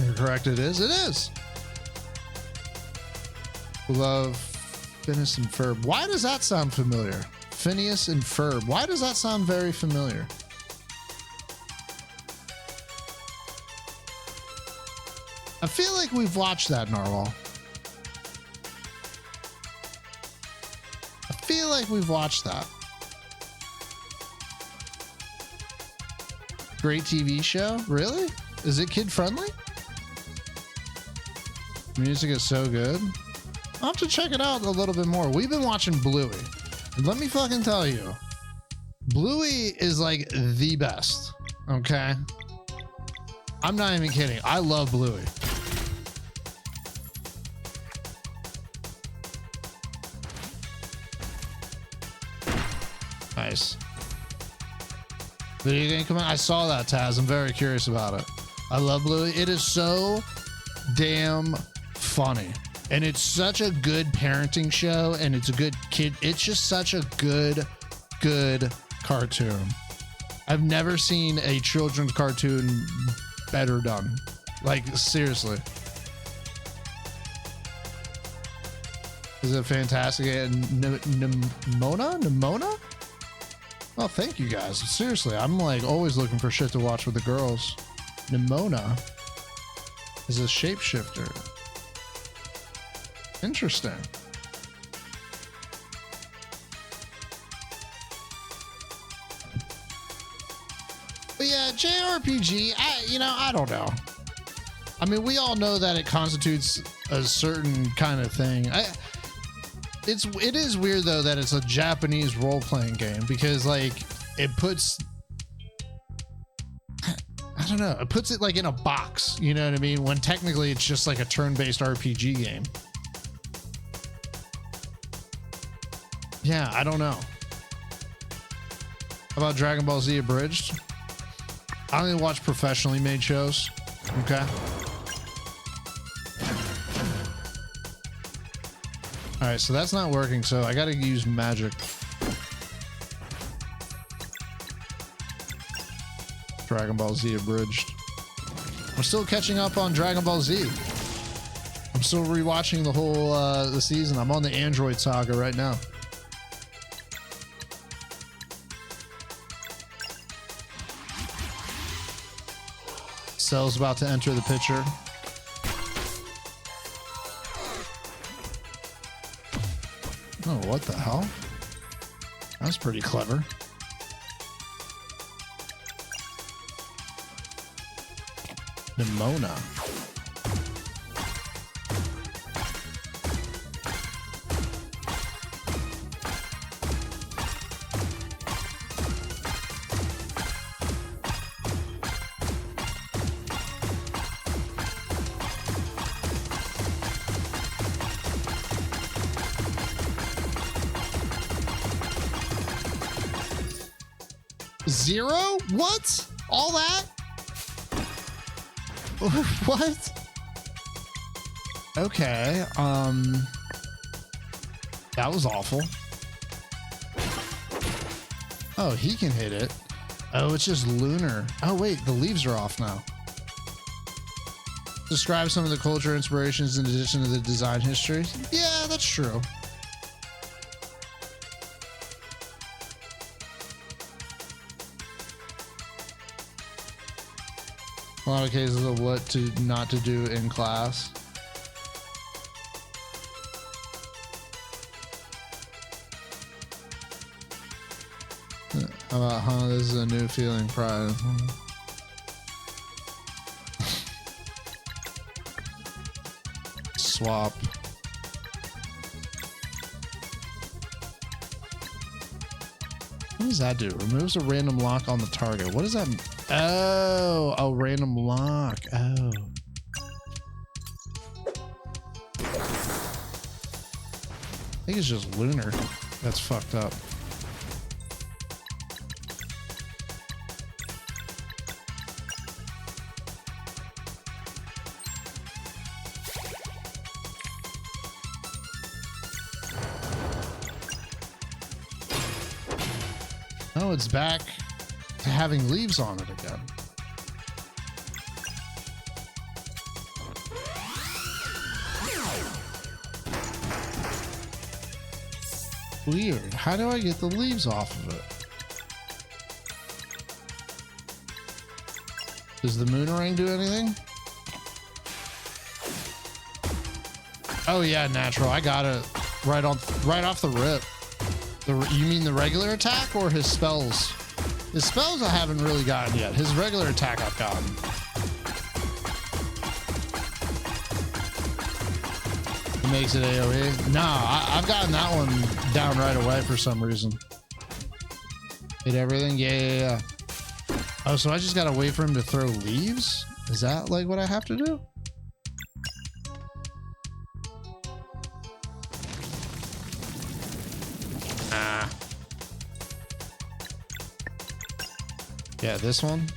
A: You're correct, it is. It is. Love Phineas and Ferb. Why does that sound familiar? Phineas and Ferb. Why does that sound very familiar? I feel like we've watched that, Narwhal. I feel like we've watched that. Great TV show? Really? Is it kid friendly? Music is so good. I'll have to check it out a little bit more. We've been watching Bluey. And let me fucking tell you, Bluey is like the best. Okay? I'm not even kidding. I love Bluey. Nice. Video game come out? I saw that, Taz. I'm very curious about it. I love Bluey. It is so damn funny. And it's such a good parenting show, and it's a good kid. It's just such a good cartoon. I've never seen a children's cartoon better done. Like, seriously. Is it fantastic? Nimona? Oh, thank you guys. Seriously, I'm like always looking for shit to watch with the girls. Nimona is a shapeshifter. Interesting. But yeah, JRPG, I don't know. I mean, we all know that it constitutes a certain kind of thing. It is weird though that it's a Japanese role-playing game because like it puts, I don't know, it puts it like in a box, you know what I mean? When technically it's just like a turn-based RPG game. Yeah, I don't know. How about Dragon Ball Z Abridged? I only watch professionally made shows. Okay. All right, so that's not working, so I gotta use magic. Dragon Ball Z Abridged. I'm still catching up on Dragon Ball Z. I'm still rewatching the whole the season. I'm on the Android Saga right now. Cell's about to enter the picture. Oh, what the hell? That's pretty clever. Nimona. Zero? What? All that? What? Okay. That was awful. Oh, he can hit it. Oh, it's just lunar. Oh, wait, the leaves are off now. Describe some of the culture inspirations in addition to the design history. Yeah, that's true. A lot of cases of what to not to do in class. How about, huh? This is a new feeling, pride. Swap. What does that do? Removes a random lock on the target. What does that mean? Oh, a random lock. Oh. I think it's just lunar. That's fucked up. Oh, it's back to having leaves on it again. Weird. How do I get the leaves off of it? Does the moon ring do anything? Oh yeah, natural. I got it right off the rip. You mean the regular attack or his spells? His spells I haven't really gotten yet. His regular attack I've gotten. It makes it AoE. Nah, I've gotten that one down right away for some reason. Hit everything? Yeah. Oh, so I just gotta wait for him to throw leaves? Is that like what I have to do? Yeah, this one.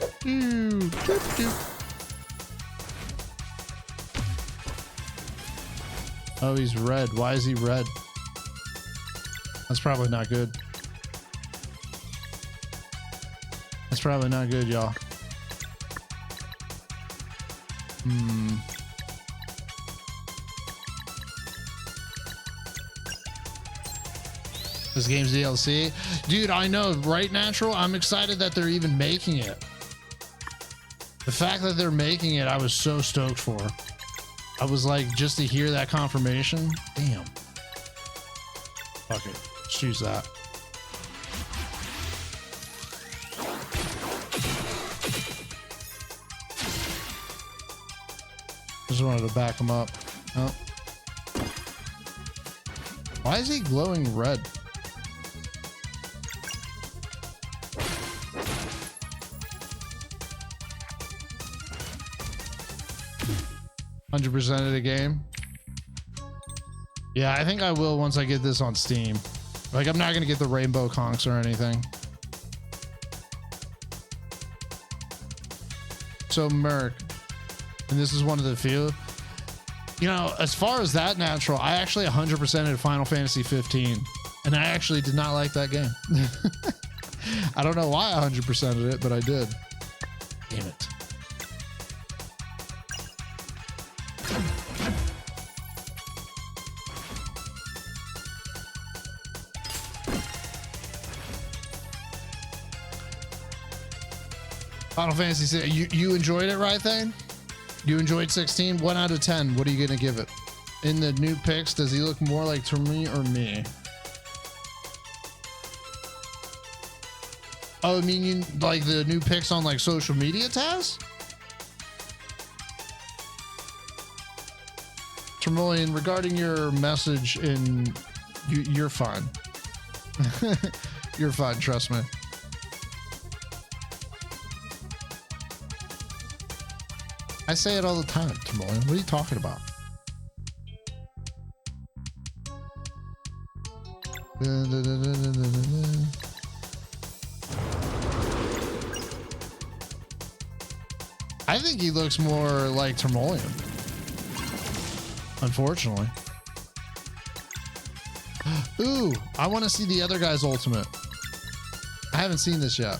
A: Oh, he's red. Why is he red? That's probably not good. That's probably not good, y'all. This game's DLC. Dude, I know, right, Natural? I'm excited that they're even making it. The fact that they're making it, I was so stoked for. I was like, just to hear that confirmation. Damn. Fuck it. Let's use that. Just wanted to back him up. Oh. Why is he glowing red? % of the game. Yeah, I think I will once I get this on Steam. Like, I'm not gonna get the rainbow conks or anything. So Merc, and this is one of the few. You know, as far as that, Natural, I actually 100%ed Final Fantasy 15, and I actually did not like that game. I don't know why I 100%ed it, but I did. Damn it. Final Fantasy, you enjoyed it, right, Thane? You enjoyed 16? 1 out of 10. What are you gonna give it? In the new pics, does he look more like to me or me? Oh, I mean, you like the new pics on like social media, Taz? Tremolian, regarding your message in, you're fine. You're fine, trust me. I say it all the time, Tremolian. What are you talking about? I think he looks more like Tremolian. Unfortunately. Ooh, I want to see the other guy's ultimate. I haven't seen this yet.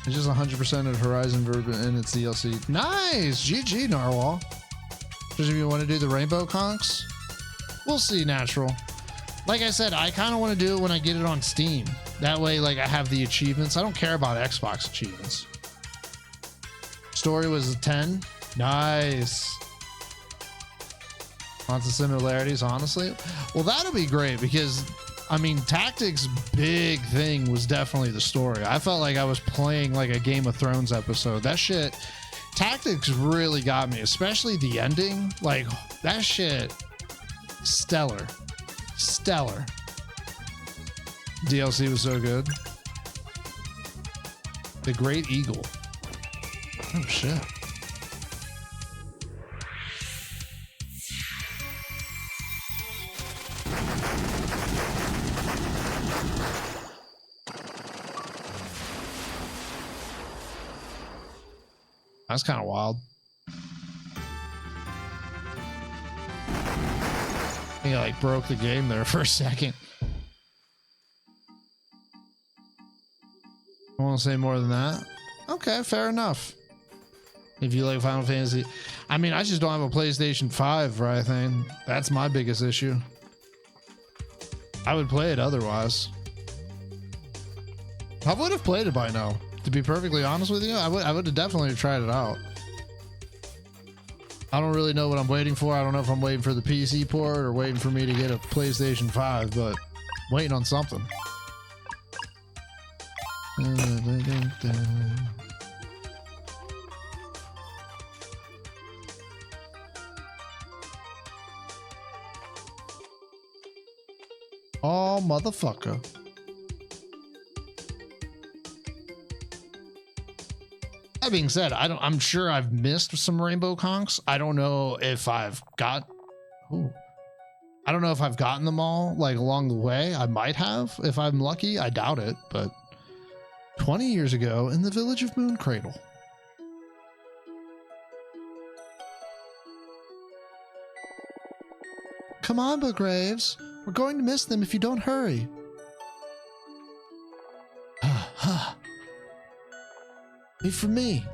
A: It's just 100% of Horizon Verb and its DLC. Nice! GG, Narwhal. Just if you want to do the rainbow conks, we'll see, Natural. Like I said, I kind of want to do it when I get it on Steam. That way, like, I have the achievements. I don't care about Xbox achievements. Story was a 10. Nice. Lots of similarities, honestly. Well, that'll be great because, I mean, Tactics' big thing was definitely the story. I felt like I was playing like a Game of Thrones episode. That shit, Tactics really got me, especially the ending. Like, that shit, stellar. Stellar. DLC was so good. The Great Eagle. Oh, shit. That's kind of wild. He like broke the game there for a second. I won't say more than that. Okay, fair enough. If you like Final Fantasy, I mean, I just don't have a PlayStation 5, right? Thing. That's my biggest issue. I would play it otherwise. I would have played it by now. To be perfectly honest with you, I would have definitely tried it out. I don't really know what I'm waiting for. I don't know if I'm waiting for the PC port or waiting for me to get a PlayStation 5, but I'm waiting on something. Oh, motherfucker. That being said, I'm sure I've missed some rainbow conchs. I don't know if I've gotten them all like along the way. I might have if I'm lucky. I doubt it, but 20 years ago in the village of Moon Cradle. Come on, Graves. We're going to miss them if you don't hurry. Wait for me.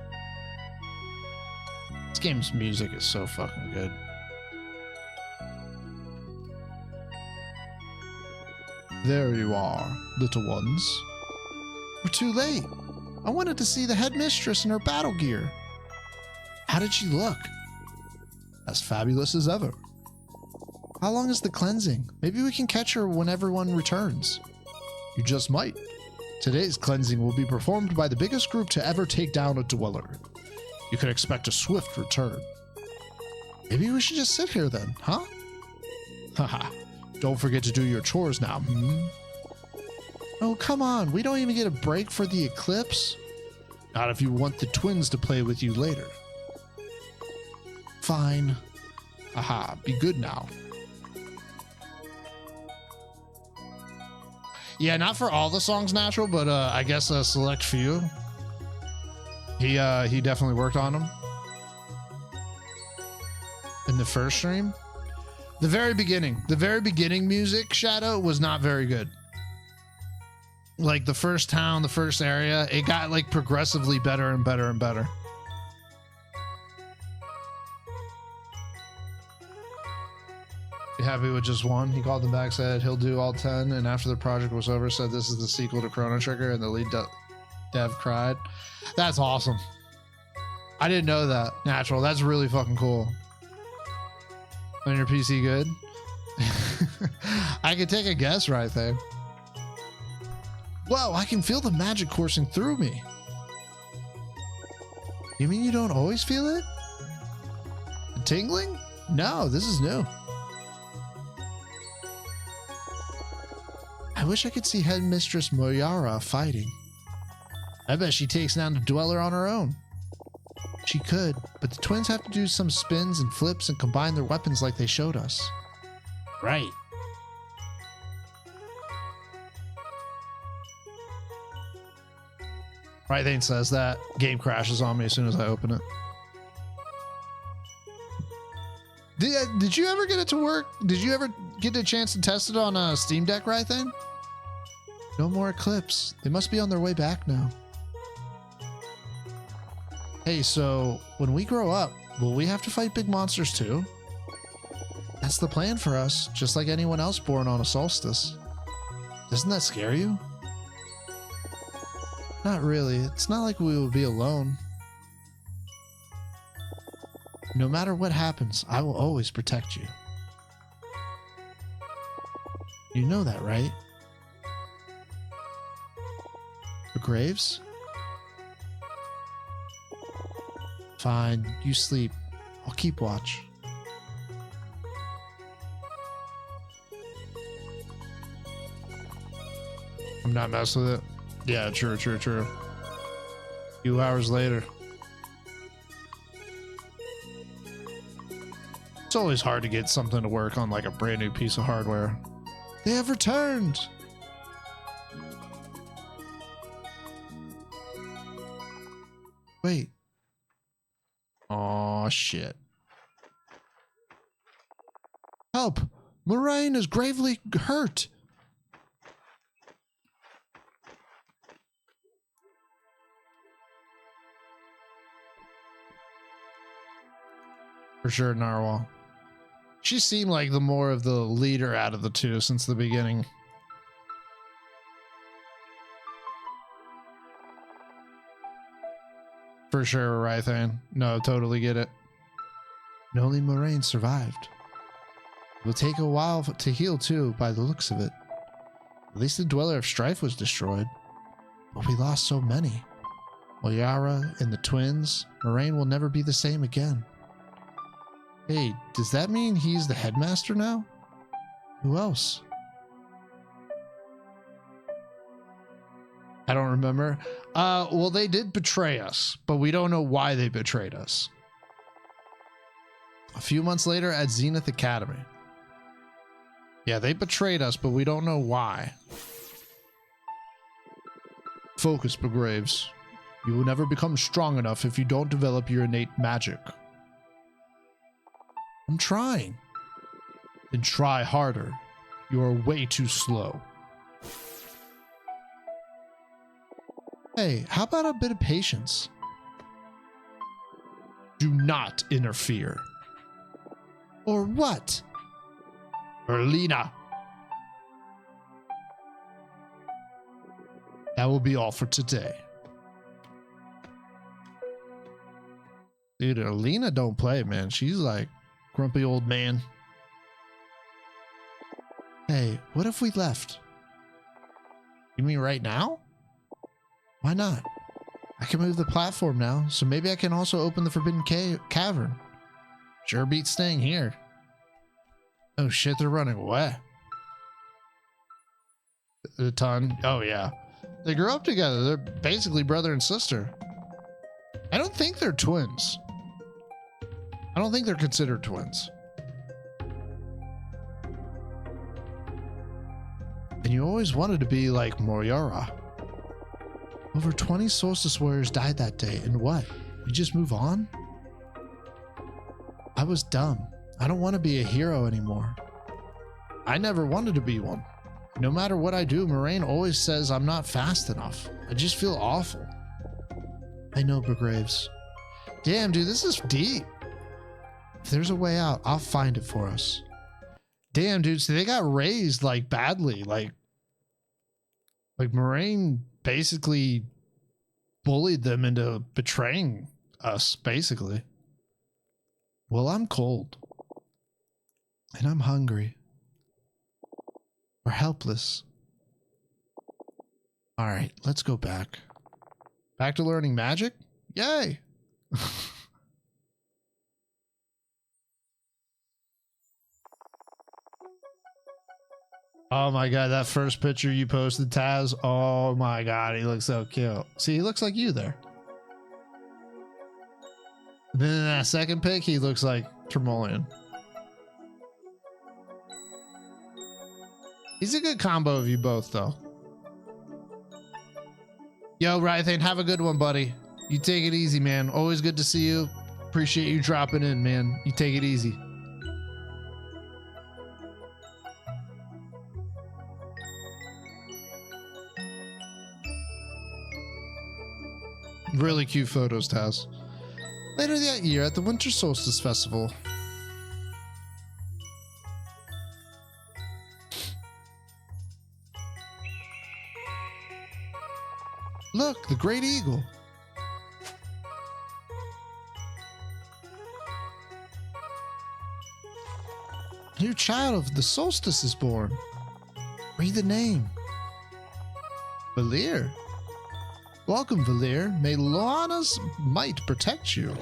A: This game's music is so fucking good. There you are, little ones. We're too late. I wanted to see the headmistress in her battle gear. How did she look? As fabulous as ever. How long is the cleansing? Maybe we can catch her when everyone returns. You just might. Today's cleansing will be performed by the biggest group to ever take down a dweller. You can expect a swift return. Maybe we should just sit here then, huh? Haha. Don't forget to do your chores now, Oh, come on. We don't even get a break for the eclipse. Not if you want the twins to play with you later. Fine. Haha, be good now. Yeah, not for all the songs, Natural, but I guess a select few. He definitely worked on them. In the first stream. The very beginning music, Shadow, was not very good. Like the first town, the first area, it got like progressively better and better and better. You happy with just one? He called them back, said he'll do all 10, and after the project was over, said this is the sequel to Chrono Trigger, and the lead dev cried. That's awesome. I didn't know that. Natural. That's really fucking cool. On your PC good? I could take a guess right there. Whoa, I can feel the magic coursing through me. You mean you don't always feel it? Tingling? No, this is new. I wish I could see Headmistress Moyara fighting. I bet she takes down the Dweller on her own. She could, but the twins have to do some spins and flips and combine their weapons like they showed us. Right. Right thing says that. Game crashes on me as soon as I open it. Did you ever get it to work? Did you ever get a chance to test it on a Steam Deck, right thing? No more Eclipse. They must be on their way back now. Hey, so when we grow up, will we have to fight big monsters too? That's the plan for us, just like anyone else born on a solstice. Doesn't that scare you? Not really. It's not like we will be alone. No matter what happens, I will always protect you. You know that, right? For Graves? Fine, you sleep. I'll keep watch. I'm not messing with it. Yeah, true. A few hours later. It's always hard to get something to work on like a brand new piece of hardware. They have returned! Wait. Aw, shit. Help! Moraine is gravely hurt! For sure, Narwhal. She seemed like the more of the leader out of the two since the beginning. For sure, Rythan. No, totally get it. And only Moraine survived. It will take a while to heal too, by the looks of it. At least the Dweller of Strife was destroyed. But we lost so many. Moyara and the twins. Moraine will never be the same again. Hey, does that mean he's the headmaster now? Who else? I don't remember. Well, they did betray us, but we don't know why they betrayed us. A few months later at Zenith Academy. Yeah, they betrayed us, but we don't know why. Focus, Begraves. You will never become strong enough if you don't develop your innate magic. I'm trying. Then try harder. You are way too slow. Hey, how about a bit of patience? Do not interfere. Or what? Erlina. That will be all for today. Dude, Erlina don't play, man. She's like grumpy old man. Hey, what if we left? You mean right now? Why not? I can move the platform now, so maybe I can also open the Forbidden Cavern. Sure beats staying here. Oh shit, they're running away. A ton. Oh yeah. They grew up together. They're basically brother and sister. I don't think they're twins. I don't think they're considered twins. And you always wanted to be like Moyara. Over 20 Solstice Warriors died that day, and what? You just move on? I was dumb. I don't want to be a hero anymore. I never wanted to be one. No matter what I do, Moraine always says I'm not fast enough. I just feel awful. I know, Begraves. Damn, dude, this is deep. If there's a way out, I'll find it for us. Damn, dude, so they got raised like badly. Like Moraine basically bullied them into betraying us, basically. Well, I'm cold. And I'm hungry. We're helpless. All right, let's go back. Back to learning magic? Yay! Oh my god, that first picture you posted, Taz. Oh my god, he looks so cute. See, he looks like you there. And then in that second pic, he looks like Tremolian. He's a good combo of you both, though. Yo, Rythan, have a good one, buddy. You take it easy, man. Always good to see you. Appreciate you dropping in, man. You take it easy. Really cute photos, Taz. Later that year at the Winter Solstice Festival. Look, the Great Eagle. A new child of the solstice is born. Read the name. Valir. Welcome, Valir. May Loana's might protect you.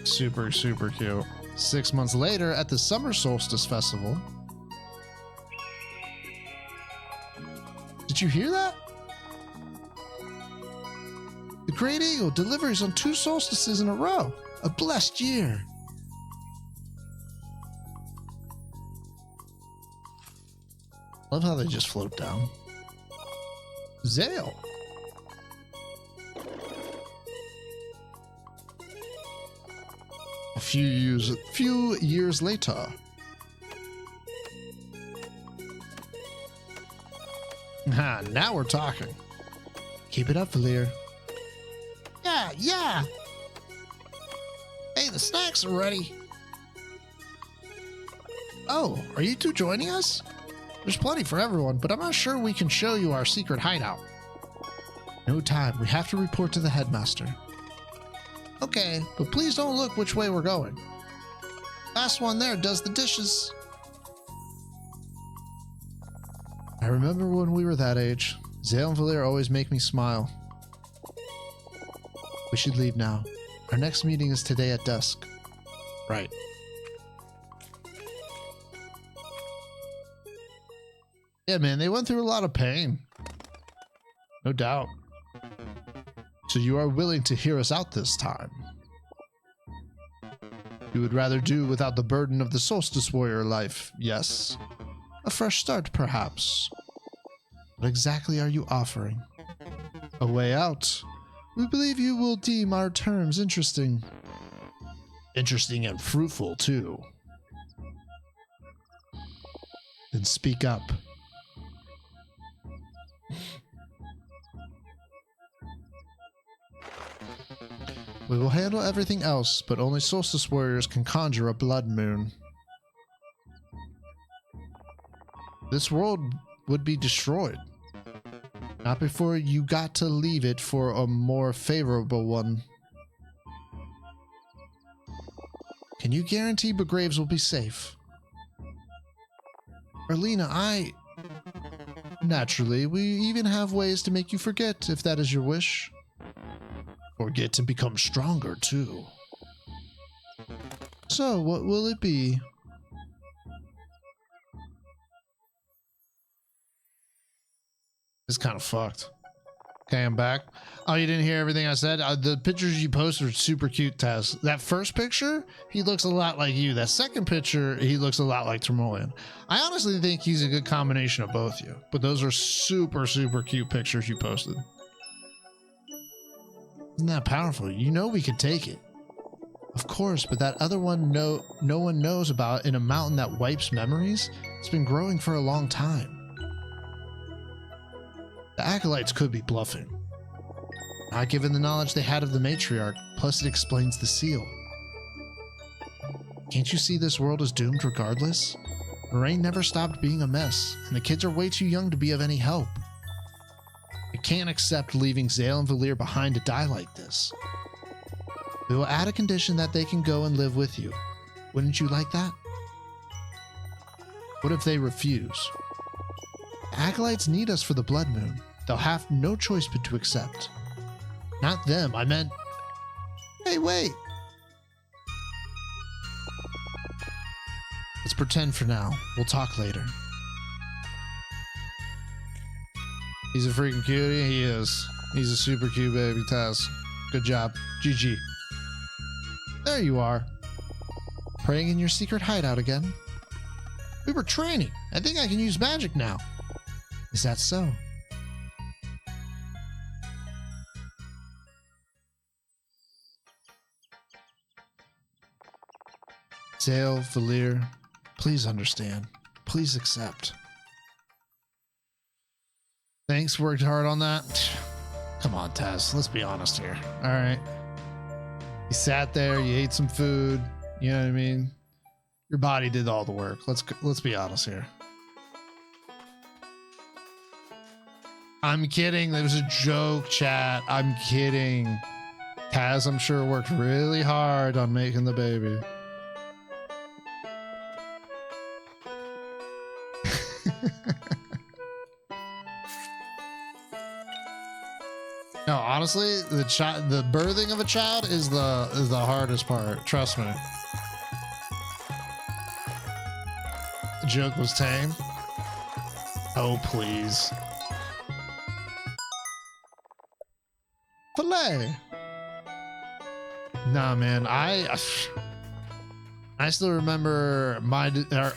A: Super, super cute. 6 months later at the Summer Solstice Festival. Did you hear that? The Great Eagle delivers on 2 solstices in a row. A blessed year. Love how they just float down. Zale. A few years later. Now we're talking. Keep it up, Valir. Yeah. Hey, the snacks are ready. Oh, are you two joining us? There's plenty for everyone, but I'm not sure we can show you our secret hideout. No time. We have to report to the headmaster. Okay, but please don't look which way we're going. Last one there does the dishes. I remember when we were that age. Zale and Valir always make me smile. We should leave now. Our next meeting is today at dusk. Right. Yeah, man, they went through a lot of pain. No doubt. So you are willing to hear us out this time? You would rather do without the burden of the Solstice Warrior life, yes? A fresh start, perhaps. What exactly are you offering? A way out. We believe you will deem our terms interesting. Interesting and fruitful, too. Then speak up. We will handle everything else, but only Solstice Warriors can conjure a blood moon. This world would be destroyed. Not before you got to leave it for a more favorable one. Can you guarantee Begraves will be safe? Erlina, Naturally, we even have ways to make you forget, if that is your wish. Forget to become stronger, too. So, what will it be? It's kind of fucked. Okay, I'm back. Oh, you didn't hear everything I said? The pictures you posted are super cute, Taz. That first picture, he looks a lot like you. That second picture, he looks a lot like Tremolian. I honestly think he's a good combination of both you. But those are super, super cute pictures you posted. Isn't that powerful? You know we could take it. Of course, but that other one no one knows about in a mountain that wipes memories? It's been growing for a long time. The Acolytes could be bluffing. Not given the knowledge they had of the matriarch, plus it explains the seal. Can't you see this world is doomed regardless? Moraine never stopped being a mess, and the kids are way too young to be of any help. I can't accept leaving Zale and Valir behind to die like this. We will add a condition that they can go and live with you. Wouldn't you like that? What if they refuse? The Acolytes need us for the Blood Moon. They'll have no choice but to accept. Not them, I meant... Hey, wait! Let's pretend for now. We'll talk later. He's a freaking cutie. He is. He's a super cute baby, Taz. Good job. GG. There you are. Praying in your secret hideout again. We were training. I think I can use magic now. Is that so? Zale, Valir, please understand. Please accept. Thanks, worked hard on that. Come on, Taz, let's be honest here. All right. You sat there, you ate some food, you know what I mean? Your body did all the work. Let's be honest here. I'm kidding. That was a joke, chat. I'm kidding. Taz, I'm sure, worked really hard on making the baby. No, honestly, the birthing of a child is the hardest part. Trust me. The joke was tame. Oh, please. Filet. Nah, man. I still remember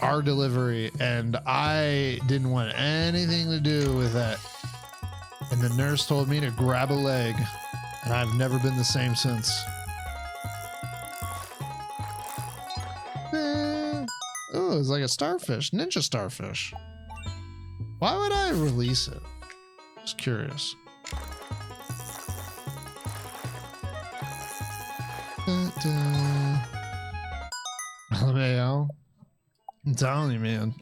A: our delivery, and I didn't want anything to do with it. And the nurse told me to grab a leg, and I've never been the same since. Oh, it's like a starfish, ninja starfish. Why would I release it? Just curious. LMAO. I'm telling you, man.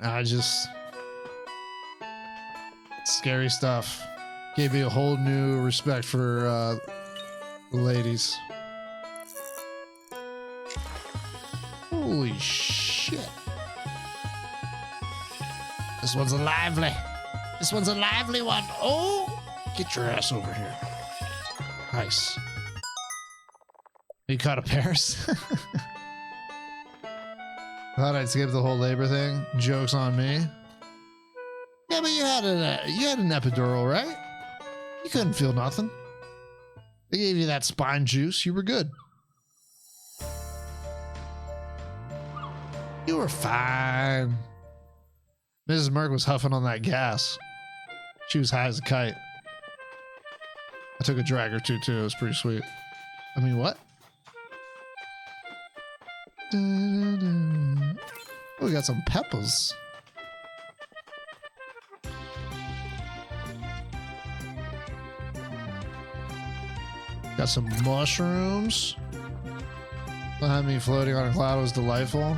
A: Scary stuff. Gave me a whole new respect for the ladies. Holy shit. This one's a lively. This one's a lively one. Oh, get your ass over here. Nice. You caught a Paris? Thought I'd skip the whole labor thing. Joke's on me. Yeah, but you had an epidural, right? You couldn't feel nothing. They gave you that spine juice. You were good. You were fine. Mrs. Merck was huffing on that gas. She was high as a kite. I took a drag or two too. It was pretty sweet. I mean, what? Oh, we got some peppers. Got some mushrooms. Behind me floating on a cloud was delightful.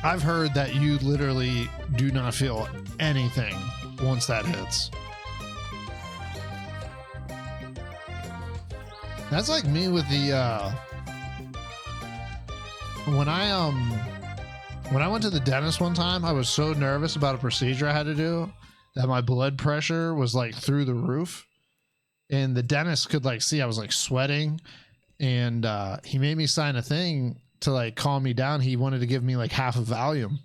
A: I've heard that you literally do not feel anything once that hits. That's like me with the when I went to the dentist one time, I was so nervous about a procedure I had to do that my blood pressure was like through the roof, and the dentist could like see I was like sweating, and he made me sign a thing to like calm me down. He wanted to give me like half a Valium.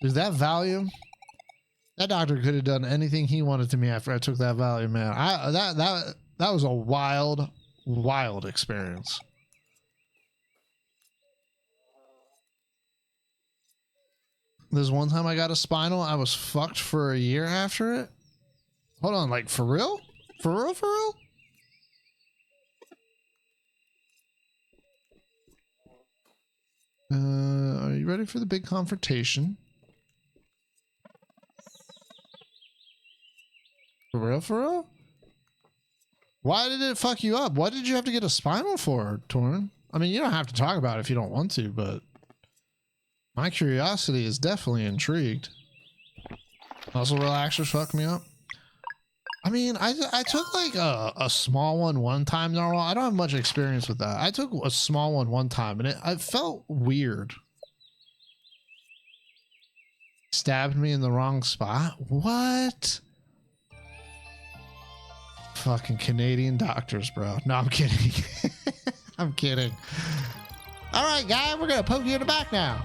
A: Is that Valium? That doctor could have done anything he wanted to me after I took that Valium, man. That was a wild experience. There's one time I got a spinal, I was fucked for a year after it. Hold on, like for real? For real? For real? Are you ready for the big confrontation? For real? For real? Why did it fuck you up? What did you have to get a spinal for, Torn? I mean, you don't have to talk about it if you don't want to, but my curiosity is definitely intrigued. Muscle relaxers fuck me up. I mean, I took like a small one time normal. I don't have much experience with that. I took a small one time and it felt weird. Stabbed me in the wrong spot? What? Fucking Canadian doctors, bro. No, I'm kidding. I'm kidding. All right, guy, we're gonna poke you in the back now.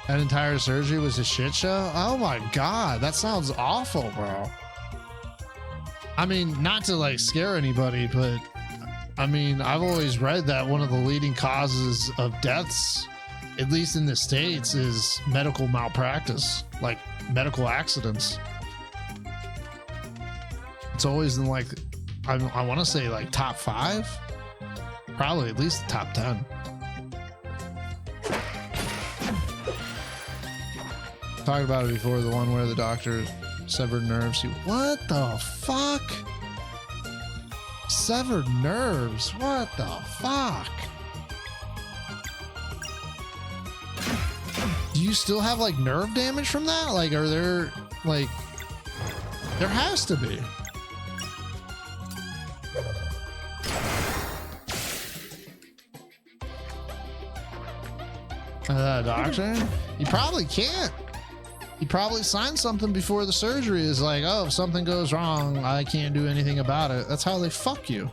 A: That entire surgery was a shit show? Oh my god, that sounds awful, bro. I mean, not to like scare anybody, but I mean, I've always read that one of the leading causes of deaths, at least in the States, is medical malpractice, like medical accidents. It's always in like, I want to say like top 5, probably at least the top 10. Talked about it before, the one where the doctor severed nerves. What the fuck? Severed nerves? What the fuck? Do you still have like nerve damage from that? Like, are there like, there has to be. Doctor? You probably can't. He probably signed something before the surgery is like, oh, if something goes wrong, I can't do anything about it. That's how they fuck you.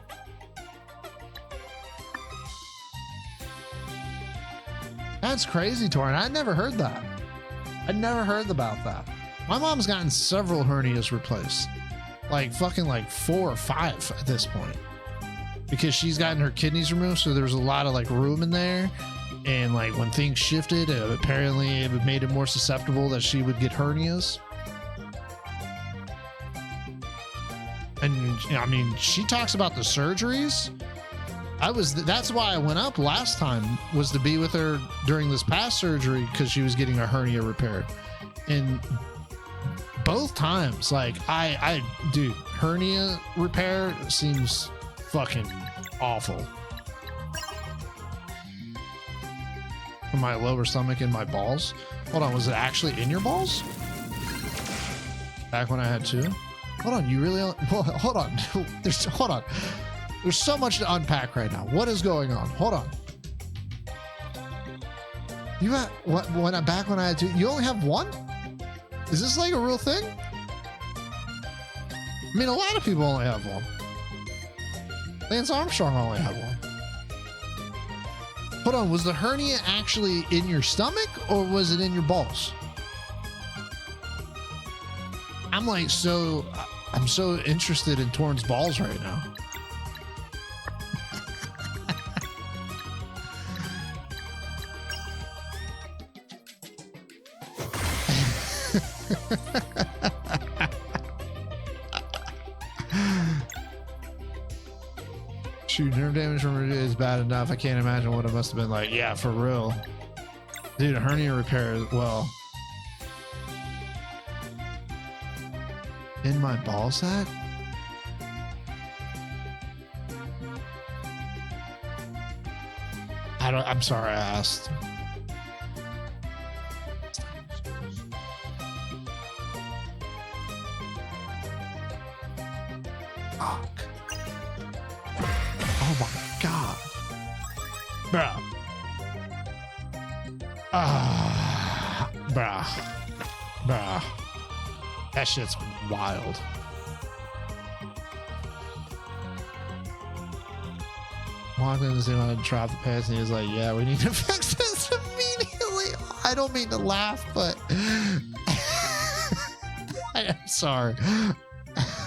A: That's crazy, Torrin. I never heard that. I never heard about that. My mom's gotten several hernias replaced. Like fucking like 4 or 5 at this point. Because she's gotten her kidneys removed, so there's a lot of like room in there. And like when things shifted, apparently it made it more susceptible that she would get hernias. And you know, I mean, she talks about the surgeries. That's why I went up last time, was to be with her during this past surgery, because she was getting her hernia repaired. And both times, like dude, hernia repair seems fucking awful. My lower stomach and my balls. Hold on, was it actually in your balls? Back when I had two? Hold on, you really? Hold on. Hold on. There's so much to unpack right now. What is going on? Hold on. You had what? Back when I had two, you only have one? Is this like a real thing? I mean, a lot of people only have one. Lance Armstrong only had one. Hold on, was the hernia actually in your stomach or was it in your balls? I'm so interested in Torn's balls right now. Shoot, nerve damage from it is bad enough. I can't imagine what it must have been like. Yeah, for real. Dude, a hernia repair as well. In my ball sack? I'm sorry I asked. Fuck. Oh my god. Bruh. Bruh. Bruh. That shit's wild. Walked in to see when I dropped the pants and he was like, yeah, we need to fix this immediately. I don't mean to laugh, but I'm sorry.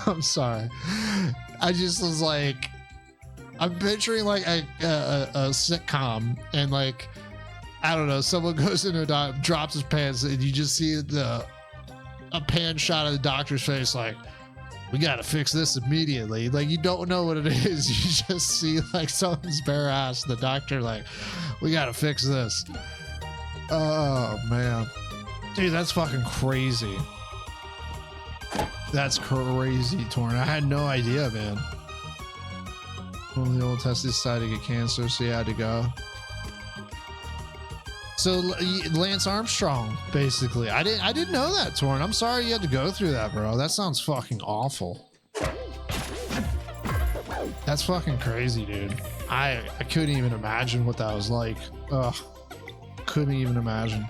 A: I'm sorry. I just was like, I'm picturing like a sitcom and like, I don't know, someone goes into a doctor, drops his pants and you just see a pan shot of the doctor's face like, we got to fix this immediately. Like, you don't know what it is. You just see like someone's bare ass. The doctor like, we got to fix this. Oh man, dude, that's fucking crazy. That's crazy, Torn. I had no idea, man. One of the old testes decided to get cancer, so he had to go. So Lance Armstrong, basically. I didn't know that, Torn. I'm sorry you had to go through that, bro. That sounds fucking awful. That's fucking crazy, dude. I couldn't even imagine what that was like. Ugh. Couldn't even imagine.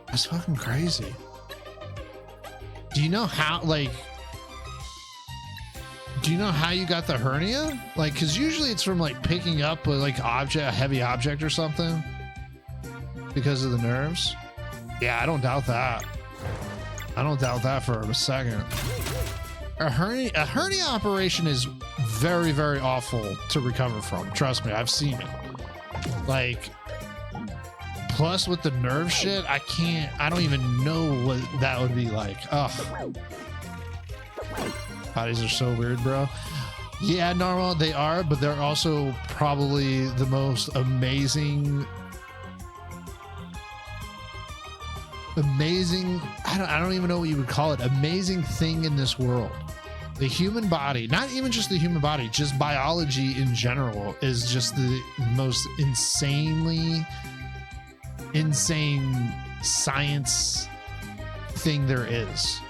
A: That's fucking crazy. Do you know how, like, do you know how you got the hernia? Like, because usually it's from like picking up a heavy object or something. Because of the nerves? Yeah, I don't doubt that. I don't doubt that for a second. A hernia operation is very, very awful to recover from. Trust me, I've seen it. Like, plus with the nerve shit, I don't even know what that would be like. Ugh. Bodies are so weird, bro. Yeah, normal, they are, but they're also probably the most amazing, I don't even know what you would call it, amazing thing in this world. The human body, not even just the human body, just biology in general is just the most insane science thing there is.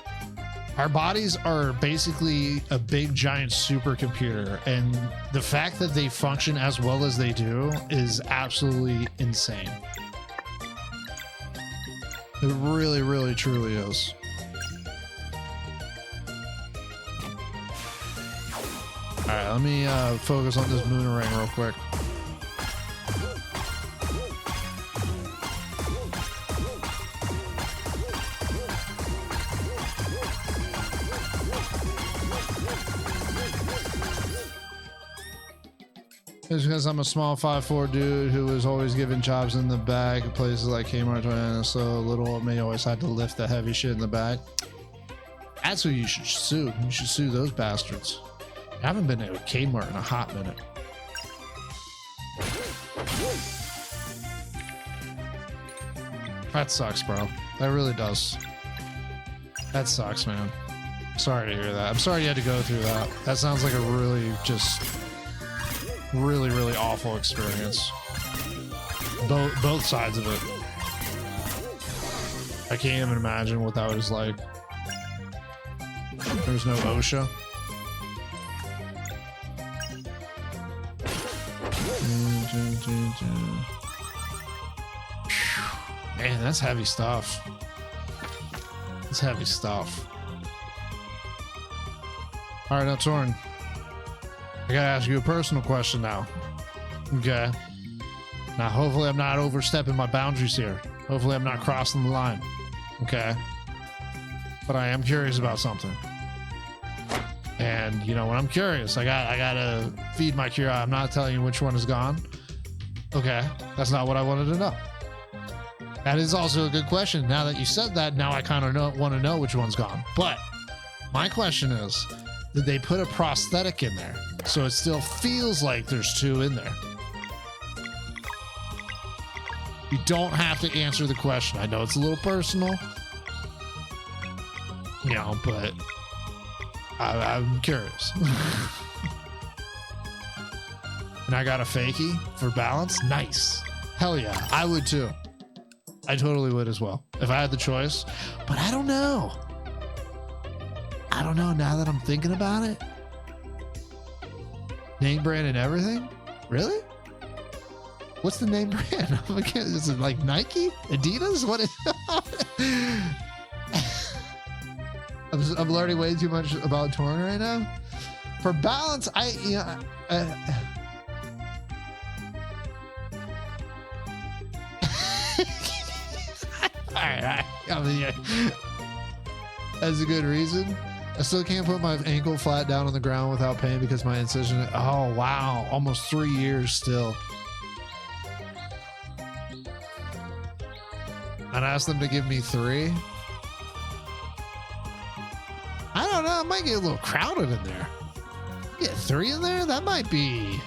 A: Our bodies are basically a big giant supercomputer, and the fact that they function as well as they do is absolutely insane. It really, really, truly is. All right, let me focus on this moon ring real quick. It's because I'm a small 5'4" dude who was always given jobs in the back at places like Kmart, and so little old me always had to lift the heavy shit in the back. That's who you should sue. You should sue those bastards. I haven't been to Kmart in a hot minute. That sucks, bro. That really does. That sucks, man. Sorry to hear that. I'm sorry you had to go through that. That sounds like a really just Really, really awful experience. Both sides of it. I can't even imagine what that was like. There's no OSHA. Man, that's heavy stuff. That's heavy stuff. All right, now Torn, I gotta ask you a personal question now. Okay. Now, hopefully I'm not overstepping my boundaries here. Hopefully I'm not crossing the line. Okay. But I am curious about something. And you know, when I'm curious, I gotta feed my curiosity. I'm not telling you which one is gone. Okay. That's not what I wanted to know. That is also a good question. Now that you said that, now I kind of want to know which one's gone. But my question is, did they put a prosthetic in there so it still feels like there's two in there? You don't have to answer the question. I know it's a little personal, you know, but I'm curious. And I got a fakie for balance. Nice. Hell yeah. I would too. I totally would as well if I had the choice, but I don't know. I don't know now that I'm thinking about it. Name brand and everything? Really? What's the name brand? Is it like Nike? Adidas? What is I'm learning way too much about Torn right now. For balance, all right. I mean, that's a good reason. I still can't put my ankle flat down on the ground without pain because my incision. Oh, wow. Almost 3 years still. I'd ask them to give me 3. I don't know. It might get a little crowded in there. Get 3 in there? That might be.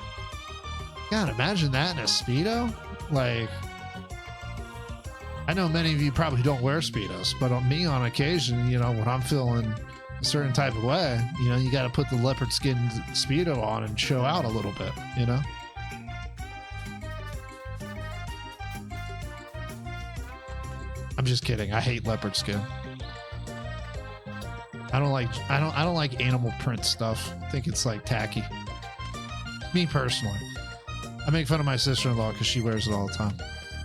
A: God, imagine that in a Speedo. Like, I know many of you probably don't wear Speedos, but on me, on occasion, you know, when I'm feeling a certain type of way, you know, you got to put the leopard skin Speedo on and show out a little bit, you know? I'm just kidding. I hate leopard skin. I don't like animal print stuff. I think it's like tacky. Me personally. I make fun of my sister-in-law because she wears it all the time.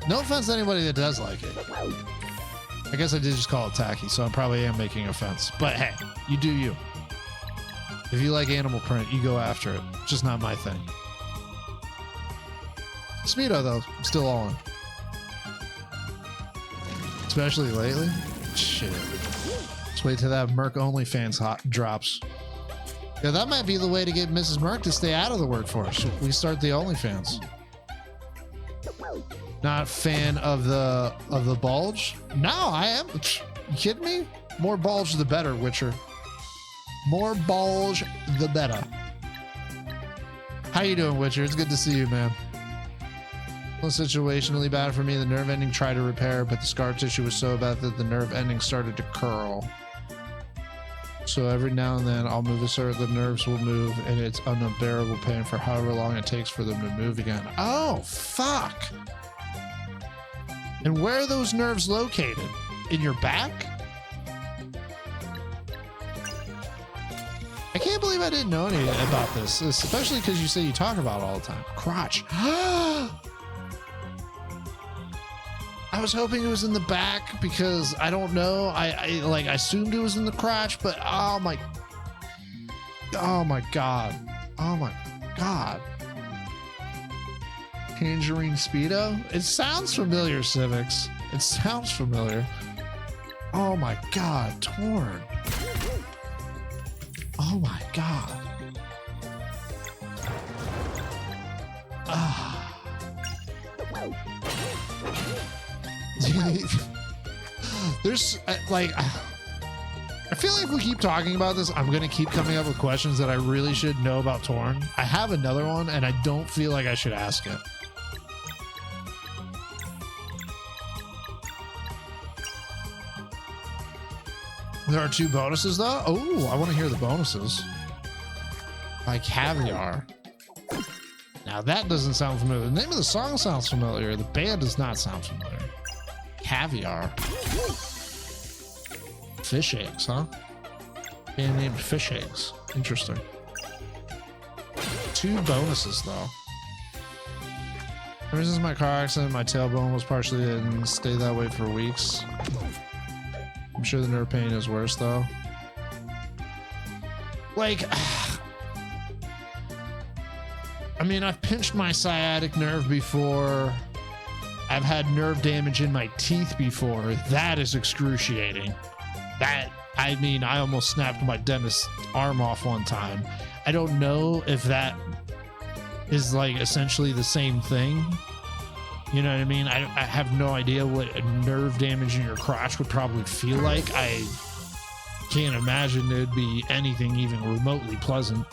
A: No offense to anybody that does like it. I guess I did just call it tacky, so I probably am making offense. But hey, you do you. If you like animal print, you go after it. It's just not my thing. Speedo, though, I'm still all in. Especially lately. Shit. Just wait till that Merc OnlyFans drops. Yeah, that might be the way to get Mrs. Merc to stay out of the workforce. We start the OnlyFans. Not fan of the bulge? No, I am. You kidding me? More bulge the better, Witcher. More bulge the better. How you doing, Witcher? It's good to see you, man. Well, situation really bad for me. The nerve ending tried to repair, but the scar tissue was so bad that the nerve ending started to curl. So every now and then I'll move a certain, the nerves will move, and it's an unbearable pain for however long it takes for them to move again. Oh, fuck. And where are those nerves located? In your back? I can't believe I didn't know anything about this, especially because you say you talk about it all the time. Crotch. I was hoping it was in the back because I don't know. I assumed it was in the crotch, but oh my God. Oh my God. Tangerine Speedo? It sounds familiar, Civics. It sounds familiar. Oh my God, Torn. Oh my God. Ah. There's like, I feel like if we keep talking about this, I'm gonna keep coming up with questions that I really should know about Torn. I have another one and I don't feel like I should ask it. There are 2 bonuses though. Oh, I want to hear the bonuses. Like caviar. Now that doesn't sound familiar. The name of the song sounds familiar. The band does not sound familiar. Caviar. Fish eggs, huh? Band named Fish Eggs. Interesting. 2 bonuses though. Ever since my car accident, my tailbone was partially hit and stayed that way for weeks. I'm sure the nerve pain is worse though. Like, I mean, I've pinched my sciatic nerve before. I've had nerve damage in my teeth before. That is excruciating. I mean, I almost snapped my dentist's arm off one time. I don't know if that is like essentially the same thing. You know what I mean? I have no idea what a nerve damage in your crotch would probably feel like. I can't imagine it'd be anything even remotely pleasant.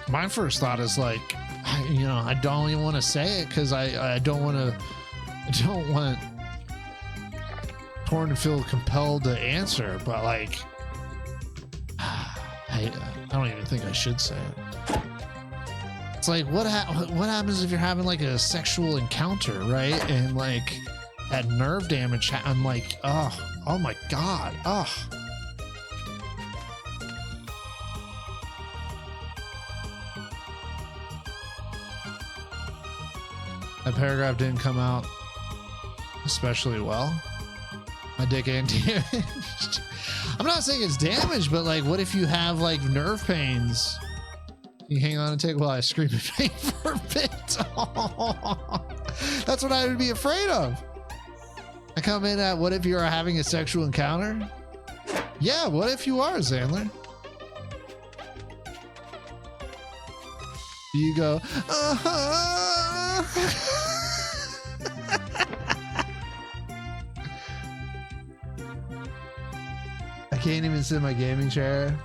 A: My first thought is like, I don't even want to say it because I don't want Torn to feel compelled to answer, but like, I don't even think I should say it. It's like, what happens if you're having like a sexual encounter, right? And like that nerve damage, I'm like, oh my God, That paragraph didn't come out especially well. My dick ain't damaged. I'm not saying it's damaged, but like, what if you have like nerve pains? You hang on and take while I scream in pain for a bit. That's what I would be afraid of. I come in at, what if you are having a sexual encounter? Yeah, what if you are, Xandler? You go, I can't even sit in my gaming chair.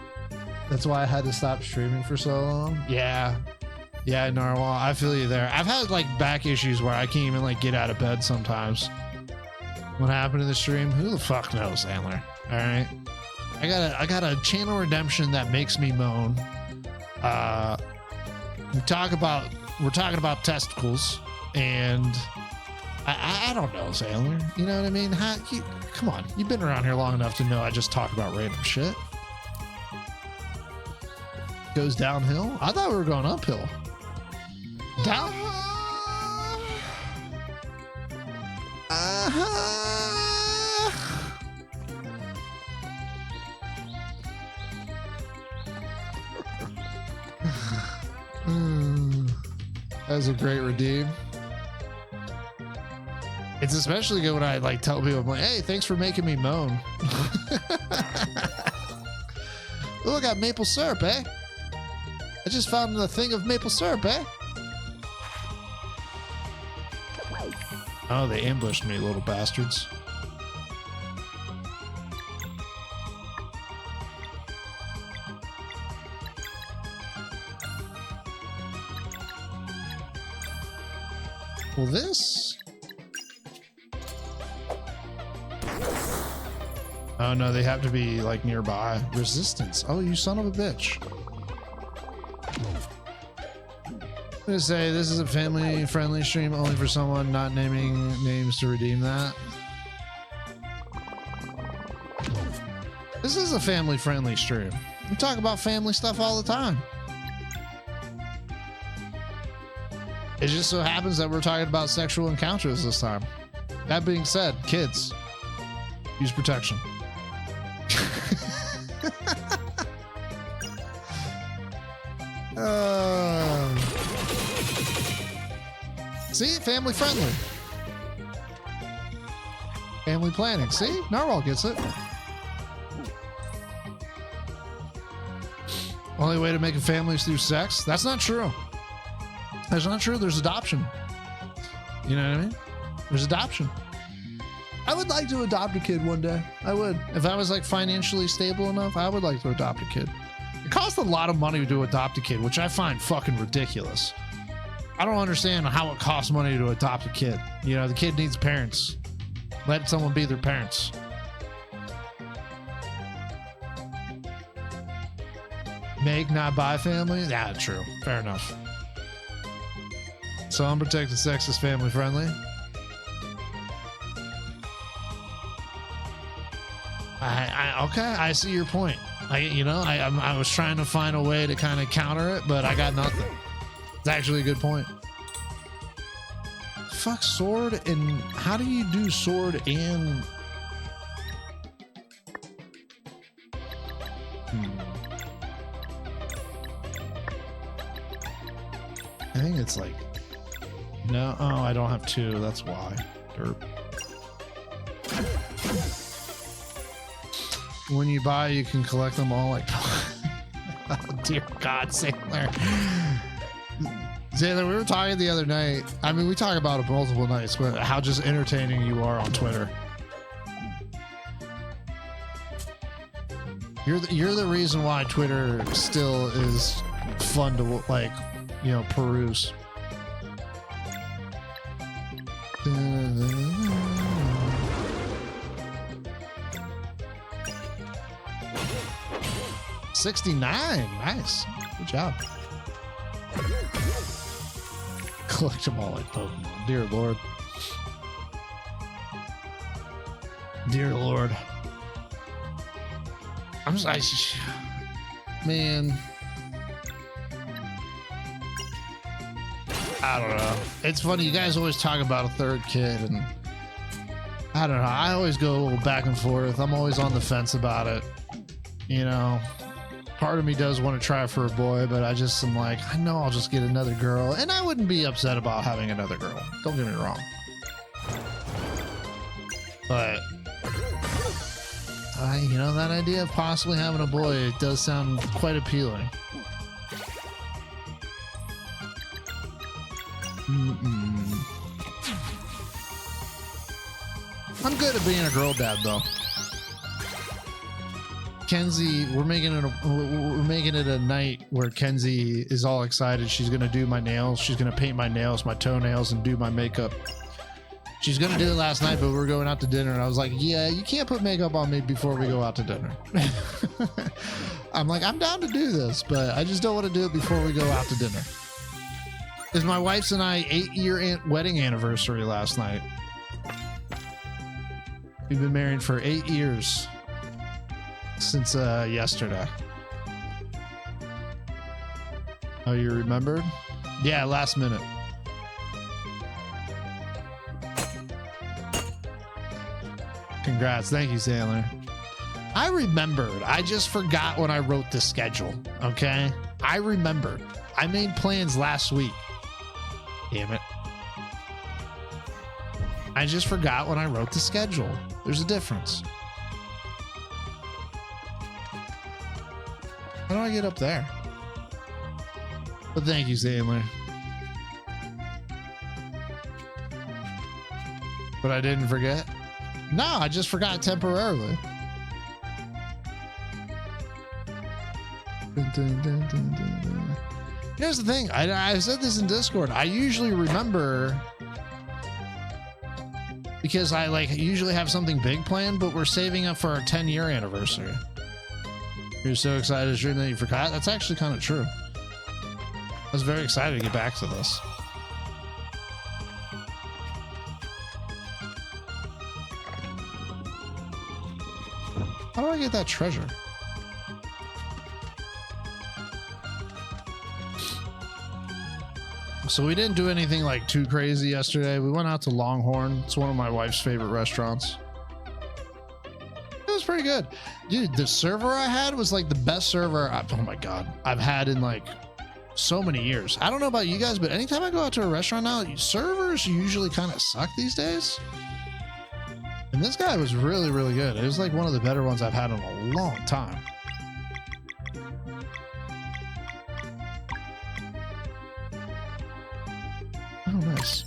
A: That's why I had to stop streaming for so long. Yeah, Narwhal, I feel you there. I've had like back issues where I can't even like get out of bed sometimes. What happened in the stream? Who the fuck knows, Andler? All right, I got a channel redemption that makes me moan. We're talking about testicles, and I don't know, Xandler. You know what I mean? Come on, you've been around here long enough to know I just talk about random shit. Goes downhill? I thought we were going uphill. Down? That was a great redeem. It's especially good when I like tell people, I'm like, hey, thanks for making me moan. Oh, I got maple syrup, eh? I just found a thing of maple syrup, eh? Oh, they ambushed me, little bastards. Well, this... Oh, no, they have to be, like, nearby. Resistance. Oh, you son of a bitch. I'm gonna say this is a family-friendly stream only for someone not naming names to redeem that. This is a family-friendly stream. We talk about family stuff all the time. It just so happens that we're talking about sexual encounters this time. That being said, kids, use protection. See, family friendly. Family planning. See, Narwhal gets it. Only way to make a family is through sex? That's not true. That's not true. There's adoption. You know what I mean? There's adoption. I would like to adopt a kid one day. I would. If I was like financially stable enough, I would like to adopt a kid. It costs a lot of money to adopt a kid, which I find fucking ridiculous. I don't understand how it costs money to adopt a kid. You know, the kid needs parents. Let someone be their parents. Make, not buy family? Yeah, true. Fair enough. So unprotected sex is family friendly. Okay, I see your point. I was trying to find a way to kind of counter it, but I got nothing. It's actually a good point. Fuck sword, and how do you do sword and... I think it's like... No, oh, I don't have two, that's why. Derp. When you buy, you can collect them all like... Oh, dear God, Sailor. Sailor, we were talking the other night. I mean, we talk about it multiple nights, but how just entertaining you are on Twitter. You're the reason why Twitter still is fun to, like, you know, peruse. 69, nice, good job. Collect them all like Pokemon. Dear Lord. Dear Lord. Man. I don't know. It's funny, you guys always talk about a third kid, and I don't know. I always go back and forth. I'm always on the fence about it. You know, part of me does want to try for a boy, but I just am like, I know I'll just get another girl, and I wouldn't be upset about having another girl. Don't get me wrong. But you know, that idea of possibly having a boy, it does sound quite appealing. I'm good at being a girl dad, though. Kenzie, we're making it a night where Kenzie is all excited. She's gonna do my nails. She's gonna paint my nails, my toenails, and do my makeup. She's gonna do it last night, but we're going out to dinner, and I was like, "Yeah, you can't put makeup on me before we go out to dinner." I'm like, I'm down to do this, but I just don't want to do it before we go out to dinner. It's my wife's and I 8-year wedding anniversary last night. We've been married for 8 years since yesterday. Oh, you remembered? Yeah, last minute. Congrats. Thank you, Sailor. I remembered. I just forgot when I wrote the schedule. Okay? I remembered. I made plans last week. Damn it. I just forgot when I wrote the schedule. There's a difference. How do I get up there? But thank you, Sailor. But I didn't forget. No, I just forgot temporarily. Here's the thing. I said this in Discord. I usually remember because I usually have something big planned, but we're saving up for our 10-year anniversary. You're so excited to stream that you forgot? That's actually kind of true. I was very excited to get back to this. How do I get that treasure? So we didn't do anything like too crazy yesterday. We went out to Longhorn. It's one of my wife's favorite restaurants. It was pretty good. Dude, the server I had was like the best server, oh my God, I've had in like so many years. I don't know about you guys, but anytime I go out to a restaurant now, servers usually kind of suck these days. And this guy was really, really good. It was like one of the better ones I've had in a long time. Oh, nice.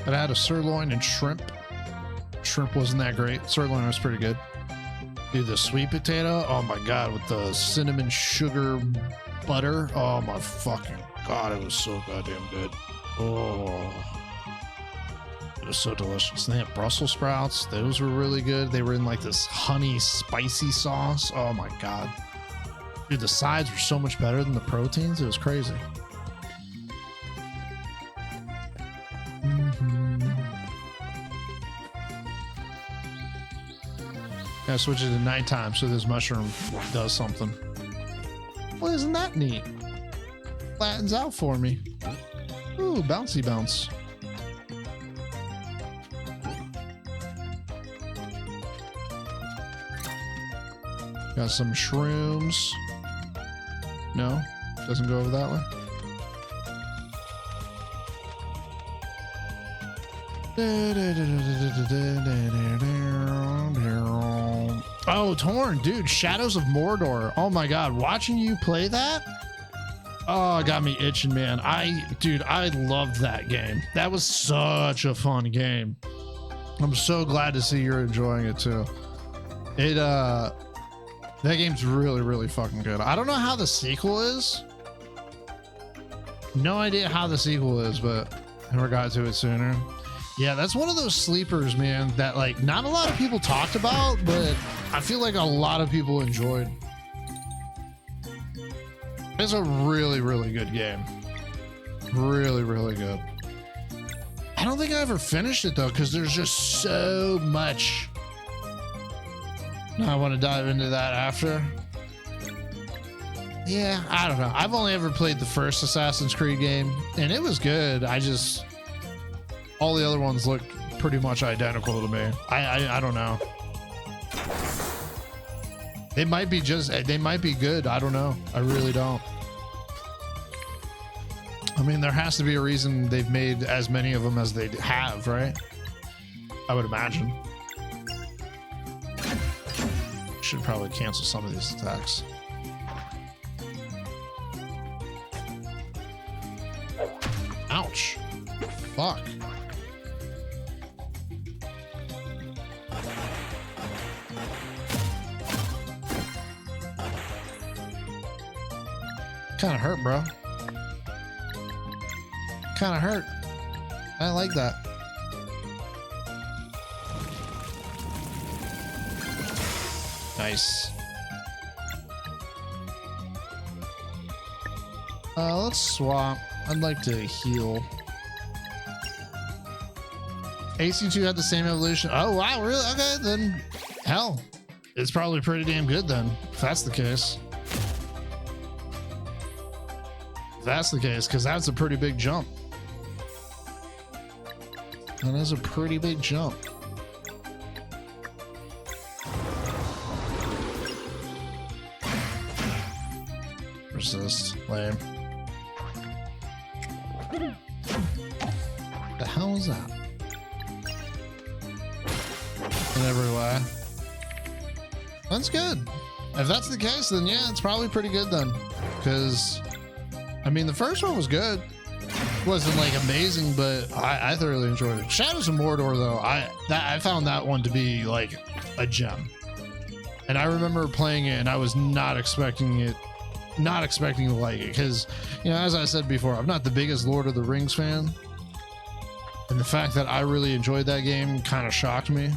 A: But I had a sirloin and shrimp. Shrimp wasn't that great. Sirloin was pretty good. Dude, the sweet potato, oh my God, with the cinnamon sugar butter. Oh my fucking God, it was so goddamn good. Oh. was so delicious. They had Brussels sprouts. Those were really good. They were in like this honey spicy sauce. Oh my God. Dude, the sides were so much better than the proteins. It was crazy. Gotta switch it to nighttime so this mushroom does something. Well, isn't that neat? Flattens out for me. Ooh, bouncy bounce. Got some shrooms. No, doesn't go over that way. Oh, Torn, dude, Shadows of Mordor. Oh my God, watching you play that, oh, it got me itching, man. Dude, I loved that game. That was such a fun game. I'm so glad to see you're enjoying it too. That game's really, really fucking good. I don't know how the sequel is. No idea how the sequel is, but I never got to it sooner. Yeah, that's one of those sleepers, man, that like not a lot of people talked about, but I feel like a lot of people enjoyed. It's a really, really good game. Really, really good. I don't think I ever finished it though, because there's just so much. I want to dive into that after. Yeah, I don't know. I've only ever played the first Assassin's Creed game, and it was good. All the other ones look pretty much identical to me. I don't know. They might be good. I don't know. I really don't. I mean, there has to be a reason they've made as many of them as they have, right? I would imagine. Should probably cancel some of these attacks. Ouch. Fuck. Kind of hurt, bro. Kind of hurt. I didn't like that. Nice. Let's swap. I'd like to heal. AC2 had the same evolution. Oh, wow, really? Okay, then hell, it's probably pretty damn good then, if that's the case. If that's the case, because that's a pretty big jump. That is a pretty big jump. Resist. Lame. What the hell is that? In every way. That's good. If that's the case, then yeah, it's probably pretty good then. Because, I mean, the first one was good. It wasn't like amazing, but I thoroughly enjoyed it. Shadows of Mordor, though, I found that one to be like a gem. And I remember playing it, and I was not expecting to like it, because, you know, as I said before, I'm not the biggest Lord of the Rings fan, and the fact that I really enjoyed that game kind of shocked me.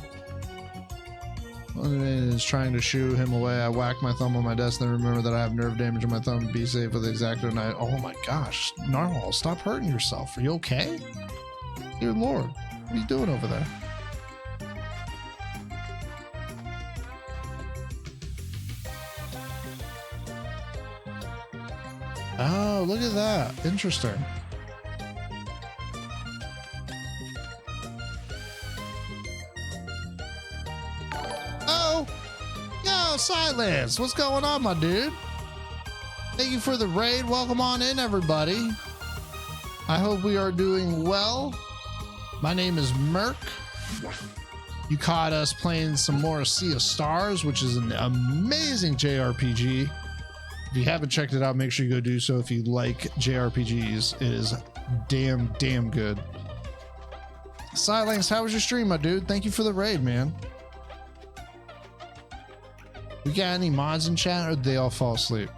A: One man is trying to shoo him away. I whack my thumb on my desk, then remember that I have nerve damage on my thumb. Be safe with the Exacto knife. Oh my gosh, Narwhal, stop hurting yourself. Are you okay? Dear Lord, what are you doing over there? Oh, look at that. Interesting. Oh, yo, Silence. What's going on, my dude? Thank you for the raid. Welcome on in, everybody. I hope we are doing well. My name is Merc. You caught us playing some more Sea of Stars, which is an amazing JRPG. If you haven't checked it out, make sure you go do so. If you like JRPGs, it is damn good. Silence, how was your stream, my dude? Thank you for the raid, man. We got any mods in chat, or did they all fall asleep?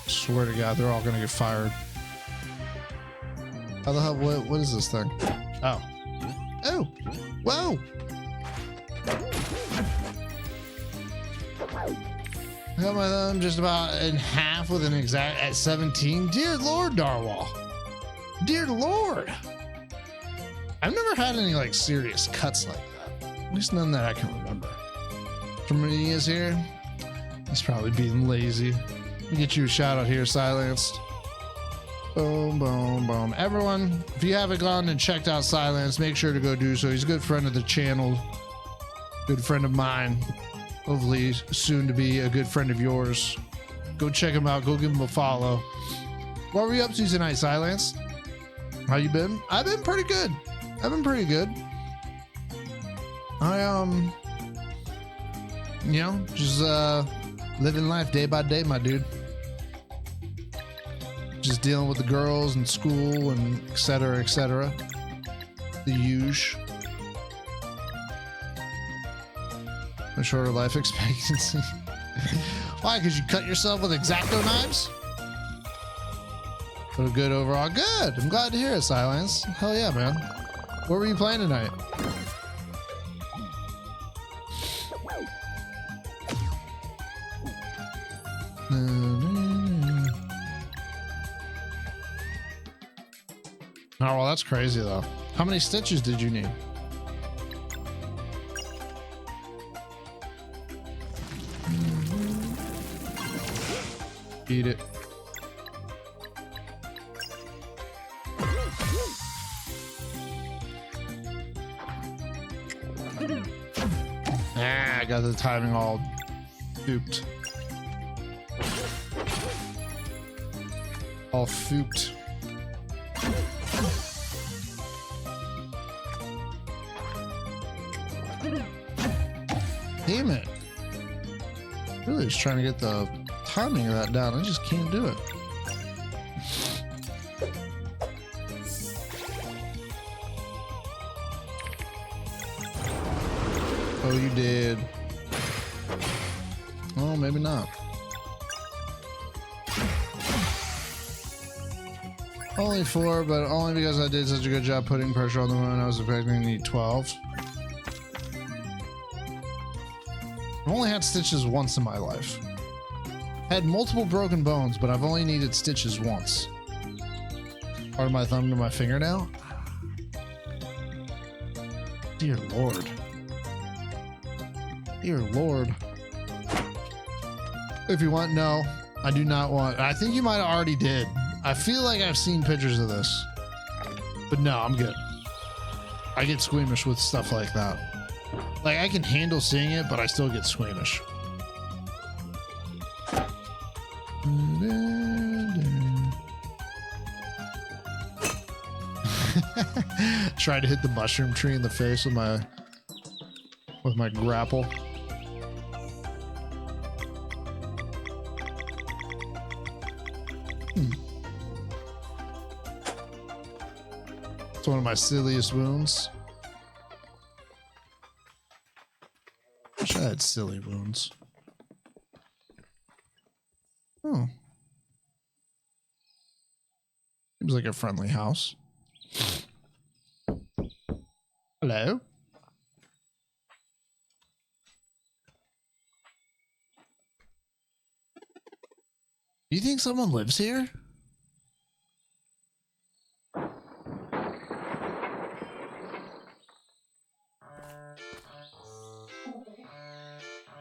A: Swear to God, they're all gonna get fired. How the hell? What is this thing? Oh. Oh. Whoa. I got my thumb just about in half with an exact at 17. Dear Lord, Darwall. Dear Lord. I've never had any like serious cuts like that. At least none that I can remember. Germany is here. He's probably being lazy. Let me get you a shout out here, Silenced. Boom, boom, boom. Everyone, if you haven't gone and checked out Silence, make sure to go do so. He's a good friend of the channel. Good friend of mine. Hopefully soon to be a good friend of yours. Go check him out. Go give him a follow. What were you up to tonight, Silence? How you been? I've been pretty good. I've been pretty good. You know, just living life day by day, my dude. Just dealing with the girls and school and et cetera, et cetera. The huge. A shorter life expectancy. Why? Because you cut yourself with X-Acto knives? But a good overall. Good. I'm glad to hear it, Silence. Hell yeah, man. What were you playing tonight? Oh, well, that's crazy, though. How many stitches did you need? Eat it. Ah, I got the timing all fooped. All fooped. Damn it. Really just trying to get the timing of that down. I just can't do it. Oh, you did. Oh, maybe not. Only 4, but only because I did such a good job putting pressure on the wound. I was expecting to need 12. I've only had stitches once in my life. Had multiple broken bones, but I've only needed stitches once. Part of my thumb to my fingernail. Dear Lord. Dear Lord. If you want, no, I do not want. I think you might have already did. I feel like I've seen pictures of this, but no, I'm good. I get squeamish with stuff like that. Like, I can handle seeing it, but I still get squeamish. Tried to hit the mushroom tree in the face with my grapple. It's one of my silliest wounds. Wish I had silly wounds. Oh. Seems like a friendly house. Hello? Do you think someone lives here?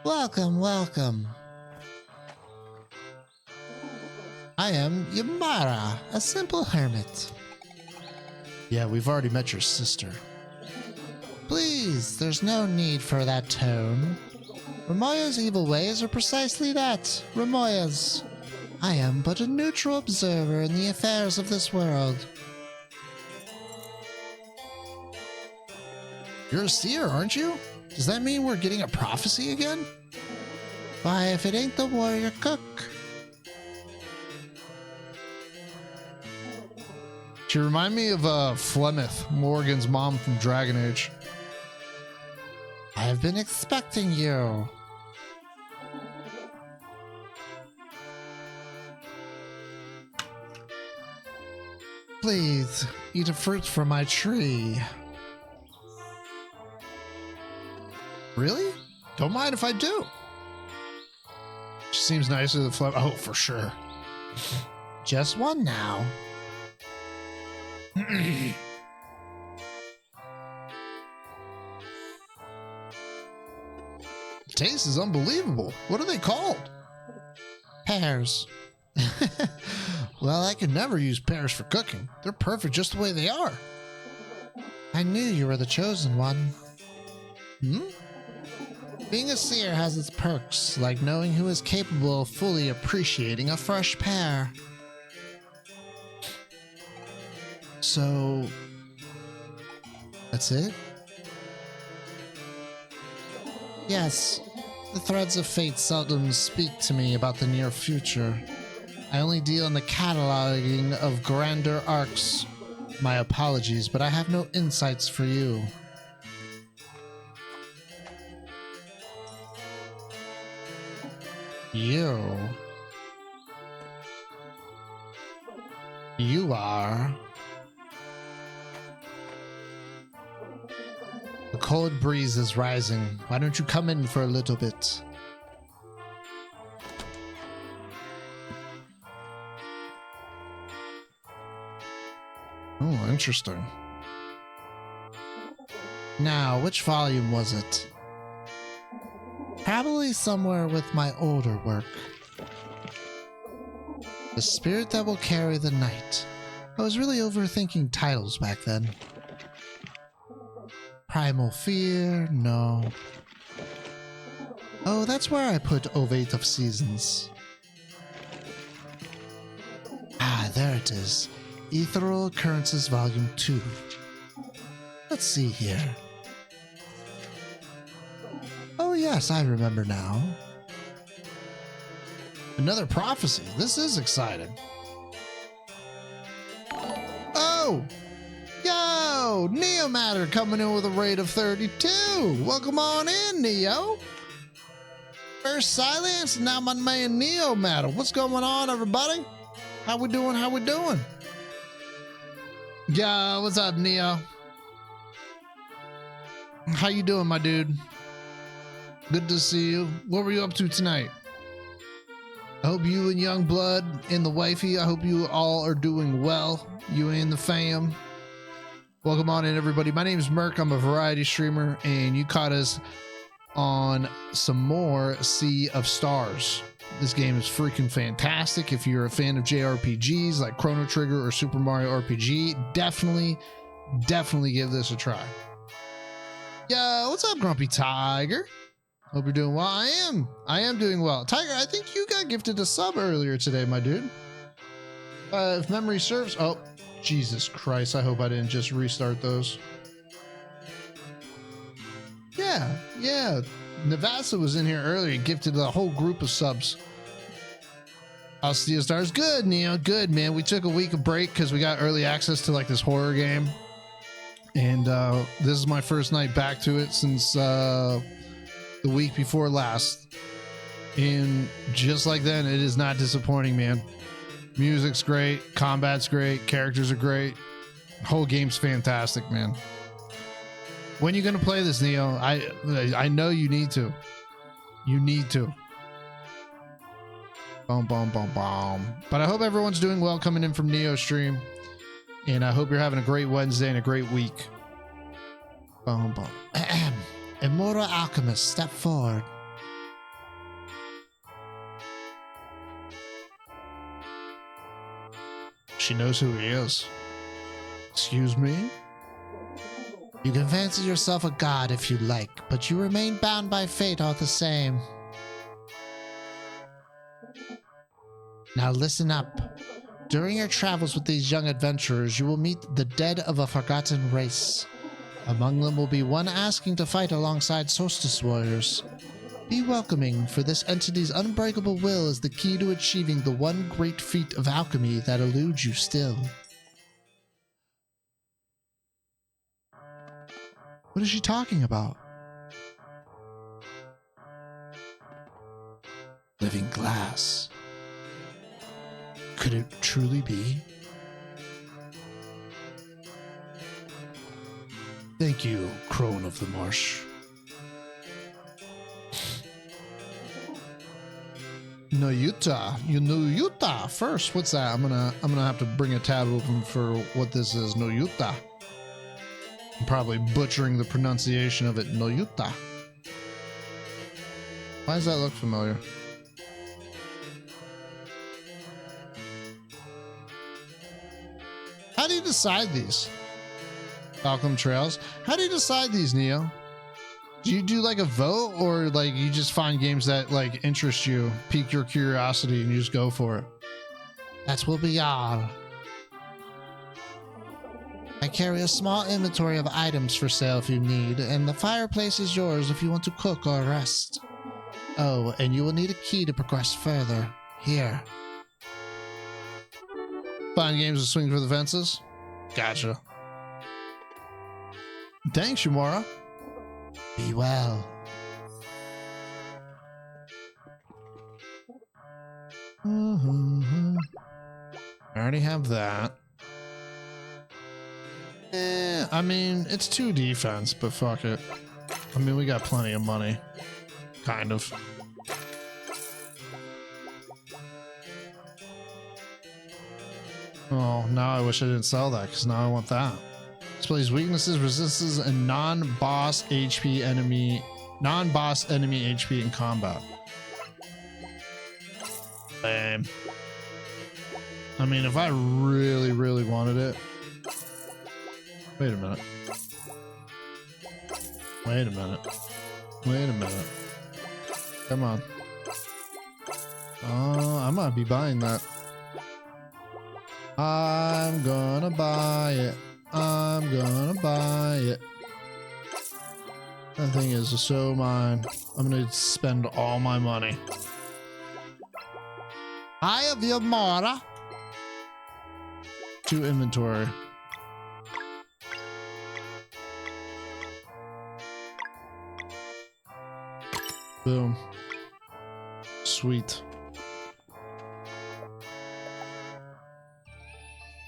A: Welcome, welcome. I am Yamara, a simple hermit. Yeah, we've already met your sister. Please, there's no need for that tone. Ramoya's evil ways are precisely that, Ramoya's. I am but a neutral observer in the affairs of this world. You're a seer, aren't you? Does that mean we're getting a prophecy again? Why, if it ain't the warrior cook. She remind me of Flemeth, Morgan's mom from Dragon Age. I've been expecting you. Please, eat a fruit from my tree. Really? Don't mind if I do. She seems nicer than Flem. Oh, for sure. Just one now. Taste is unbelievable. What are they called? Pears. Well, I could never use pears for cooking. They're perfect just the way they are. I knew you were the chosen one. Hmm? Being a seer has its perks, like knowing who is capable of fully appreciating a fresh pear. So, that's it? Yes, the threads of fate seldom speak to me about the near future. I only deal in the cataloging of grander arcs. My apologies, but I have no insights for you. You are... The cold breeze is rising. Why don't you come in for a little bit? Oh, interesting. Now, which volume was it? Probably somewhere with my older work. The Spirit That Will Carry the Night. I was really overthinking titles back then. Primal Fear? No. Oh, that's where I put Ovate of Seasons. Ah, there it is. Ethereal Occurrences Volume 2. Let's see here. Oh yes, I remember now. Another prophecy. This is exciting. Oh! Yo! Neo Matter coming in with a rate of 32. Welcome on in, Neo. First Silence, now my man Neo Matter. What's going on, everybody? How we doing? How we doing? Yo, what's up, Neo? How you doing, my dude? Good to see you. What were you up to tonight? I hope you and Youngblood and the wifey, I hope you all are doing well. You and the fam. Welcome on in, everybody. My name is Merc. I'm a variety streamer, and you caught us on some more Sea of Stars. This game is freaking fantastic. If you're a fan of JRPGs like Chrono Trigger or Super Mario RPG, definitely give this a try. Yo, what's up, Grumpy Tiger? Hope you're doing well. I am doing well. Tiger, I think you got gifted a sub earlier today, my dude. If memory serves. Oh, Jesus Christ. I hope I didn't just restart those. Yeah. Navasa was in here earlier. He gifted a whole group of subs. How's Sea of Stars? Good, Neo. Good, man. We took a week of break because we got early access to like this horror game. And this is my first night back to it since the week before last. And just like then, it is not disappointing, man. Music's great. Combat's great. Characters are great. Whole game's fantastic, man. When are you going to play this, Neo? I know you need to. You need to. Boom, boom, boom, boom. But I hope everyone's doing well coming in from Neo stream. And I hope you're having a great Wednesday and a great week. Boom, boom. Immortal Alchemist, step forward. She knows who he is. Excuse me? You can fancy yourself a god if you like, but you remain bound by fate all the same. Now listen up. During your travels with these young adventurers, you will meet the dead of a forgotten race. Among them will be one asking to fight alongside Solstice Warriors. Be welcoming, for this entity's unbreakable will is the key to achieving the one great feat of alchemy that eludes you still. What is she talking about? Living glass. Could it truly be? Thank you, crone of the marsh. Noyuta, you know Utah first. What's that? I'm gonna have to bring a tab open for what this is. Noyuta. I'm probably butchering the pronunciation of it. Noyuta. Why does that look familiar? How do you decide these? Falcon Trails. How do you decide these, Neo? Do you do like a vote, or like you just find games that like interest you, pique your curiosity, and you just go for it? That's what we are. I carry a small inventory of items for sale if you need, and the fireplace is yours if you want to cook or rest. Oh, and you will need a key to progress further. Here. Find games to swing for the fences? Gotcha. Thanks, Shamora. Be well. I already have that. I mean, it's 2 defense, but fuck it. I mean, we got plenty of money. Kind of. Oh, now I wish I didn't sell that, because now I want that. Displays weaknesses, resistances, and non-boss enemy HP in combat. Lame. I mean, if I really, really wanted it. Wait a minute. Wait a minute. Wait a minute. Come on. Oh, I might be buying that. I'm gonna buy it. I'm gonna buy it. That thing is so mine. I'm gonna spend all my money. I have your Mara. To inventory. Boom. Sweet.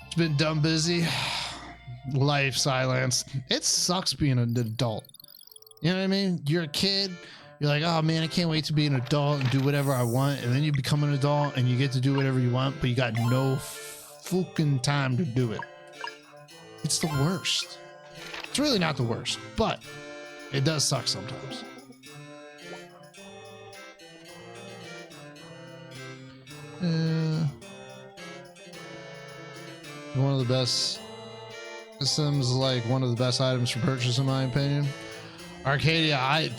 A: It's been dumb busy. Life silence. It sucks being an adult. You know what I mean? You're a kid. You're like, oh man, I can't wait to be an adult and do whatever I want. And then you become an adult and you get to do whatever you want, but you got no fucking time to do it. It's the worst. It's really not the worst, but it does suck sometimes. One of the best. This Sims like one of the best items for purchase in my opinion. Arcadia, I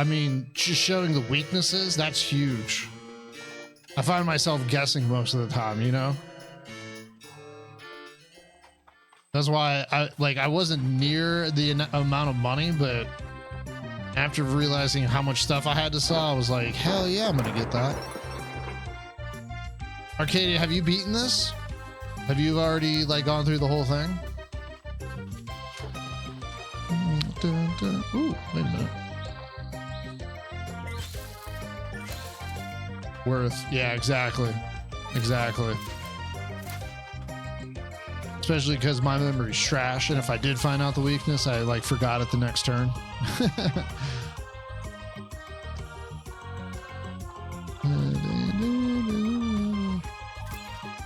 A: mean, just showing the weaknesses, that's huge. I find myself guessing most of the time, you know? That's why I wasn't near the amount of money, but after realizing how much stuff I had to sell, I was like, hell yeah, I'm gonna get that. Arcadia, have you beaten this? Have you already like gone through the whole thing? Ooh, wait a minute. Worth. Yeah, exactly. Exactly. Especially because my memory's trash, and if I did find out the weakness, I like forgot it the next turn.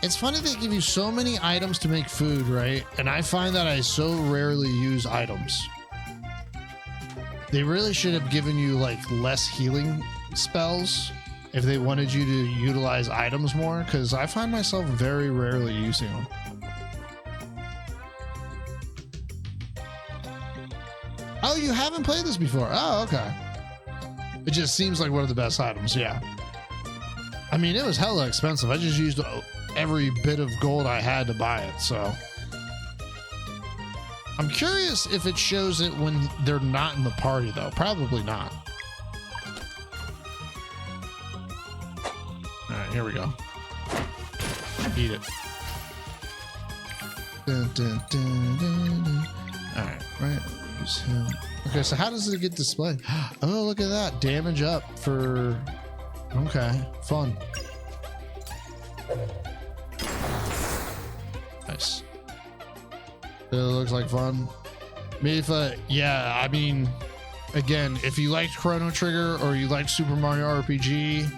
A: It's funny they give you so many items to make food, right? And I find that I so rarely use items. They really should have given you like less healing spells if they wanted you to utilize items more, because I find myself very rarely using them. Oh, you haven't played this before? Oh, okay. It just seems like one of the best items, yeah. I mean, it was hella expensive. I just used every bit of gold I had to buy it, so. I'm curious if it shows it when they're not in the party, though. Probably not. All right, here we go. Eat it. Dun, dun, dun, dun, dun. All right, right. Use him. Okay, so how does it get displayed? Oh, look at that. Damage up for... Okay, fun. Nice. It looks like fun. Mifa, yeah, I mean, again, if you liked Chrono Trigger or you liked Super Mario RPG,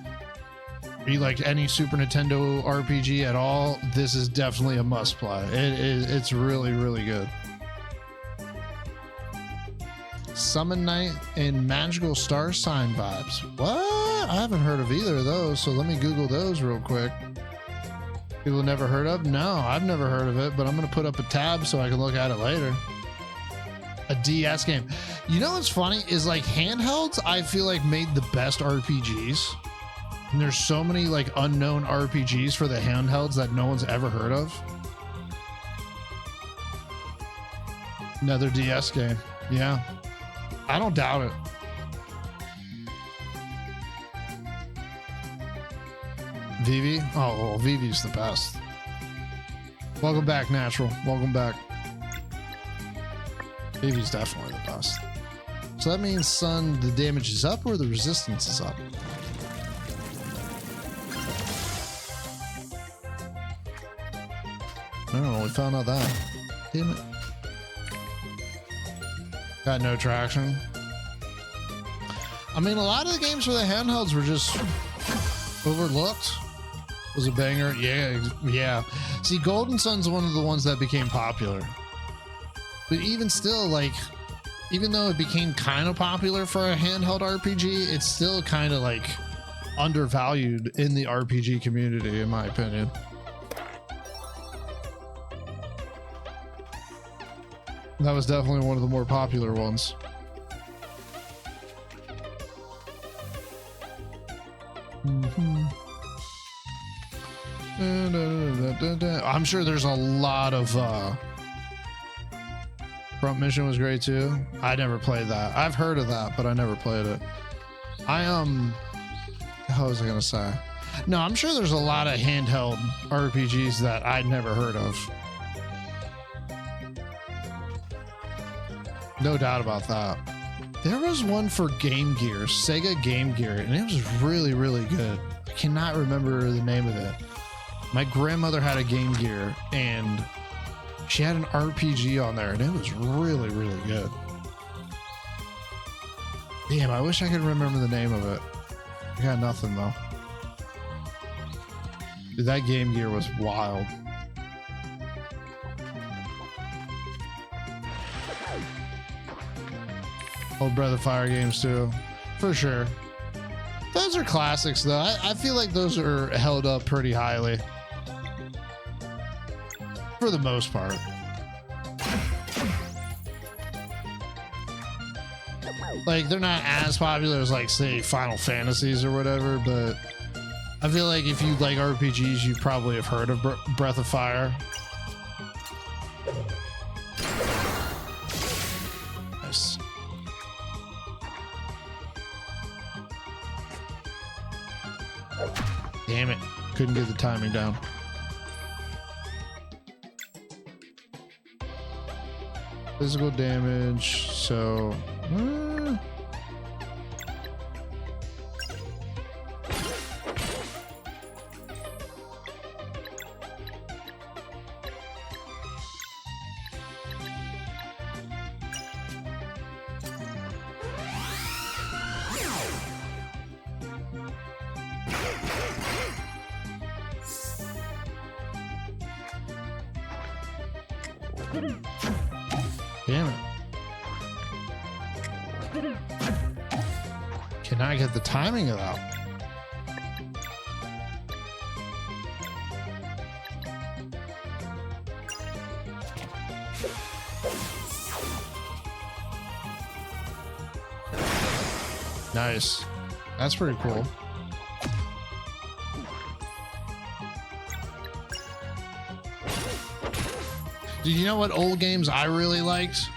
A: or you liked any Super Nintendo RPG at all, this is definitely a must play. It's really, really good. Summon Night and Magical Star Sign vibes. What? I haven't heard of either of those, so let me Google those real quick. People never heard of? No, I've never heard of it, but I'm gonna put up a tab so I can look at it later. A DS game. You know what's funny is like handhelds, I feel like made the best RPGs. And there's so many like unknown RPGs for the handhelds that no one's ever heard of. Another DS game. Yeah. I don't doubt it. Vivi? Oh, well, Vivi's the best. Welcome back, Natural. Welcome back. Vivi's definitely the best. So that means, son, the damage is up or the resistance is up? I don't know. We found out that. Damn it. Got no traction. I mean, a lot of the games for the handhelds were just overlooked. Was a banger. Yeah. See, Golden Sun's one of the ones that became popular. But even still, like, even though it became kind of popular for a handheld RPG, it's still kind of like undervalued in the RPG community, in my opinion. That was definitely one of the more popular ones. I'm sure there's a lot of Front Mission was great too. I never played that. I've heard of that, but I never played it. How was I gonna say? No, I'm sure there's a lot of handheld RPGs that I'd never heard of. No doubt about that. There was one for Game Gear, Sega Game Gear, and it was really, really good. I cannot remember the name of it. My grandmother had a Game Gear, and she had an RPG on there, and it was really, really good. Damn, I wish I could remember the name of it. I got nothing, though. Dude, that Game Gear was wild. Old Breath of Fire games too, for sure. Those are classics though. I feel like those are held up pretty highly for the most part. Like, they're not as popular as, like, say Final Fantasies or whatever, but I feel like if you like RPGs, you probably have heard of Breath of Fire. Nice. Damn it. Couldn't get the timing down. Physical damage, so... Damn it. Can I get the timing of that? Nice. That's pretty cool. Do you know what old games I really liked?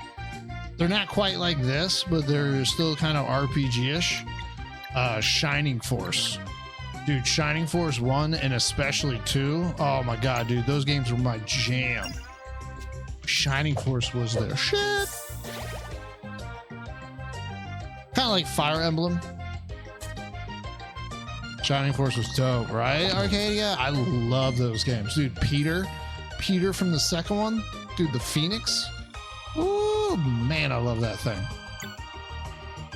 A: They're not quite like this, but they're still kind of RPG-ish. Shining Force. Dude, Shining Force 1 and especially 2. Oh my god, dude. Those games were my jam. Shining Force was their shit. Kind of like Fire Emblem. Shining Force was dope, right, Arcadia? I love those games. Dude, Peter from the second one. Dude, the Phoenix. Ooh, Gold, man, I love that thing.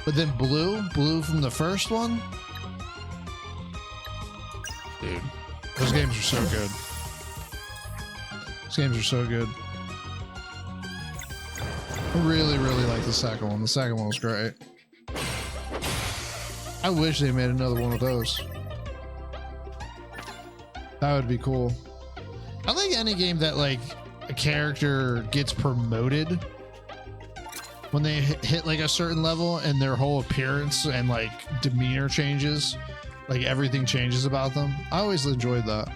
A: But then blue from the first one, dude, those games are so good. Those games are so good. I really like the second one. The second one was great. I wish they made another one of those. That would be cool. I like any game that like a character gets promoted when they hit like a certain level and their whole appearance and like demeanor changes, like everything changes about them. I always enjoyed that.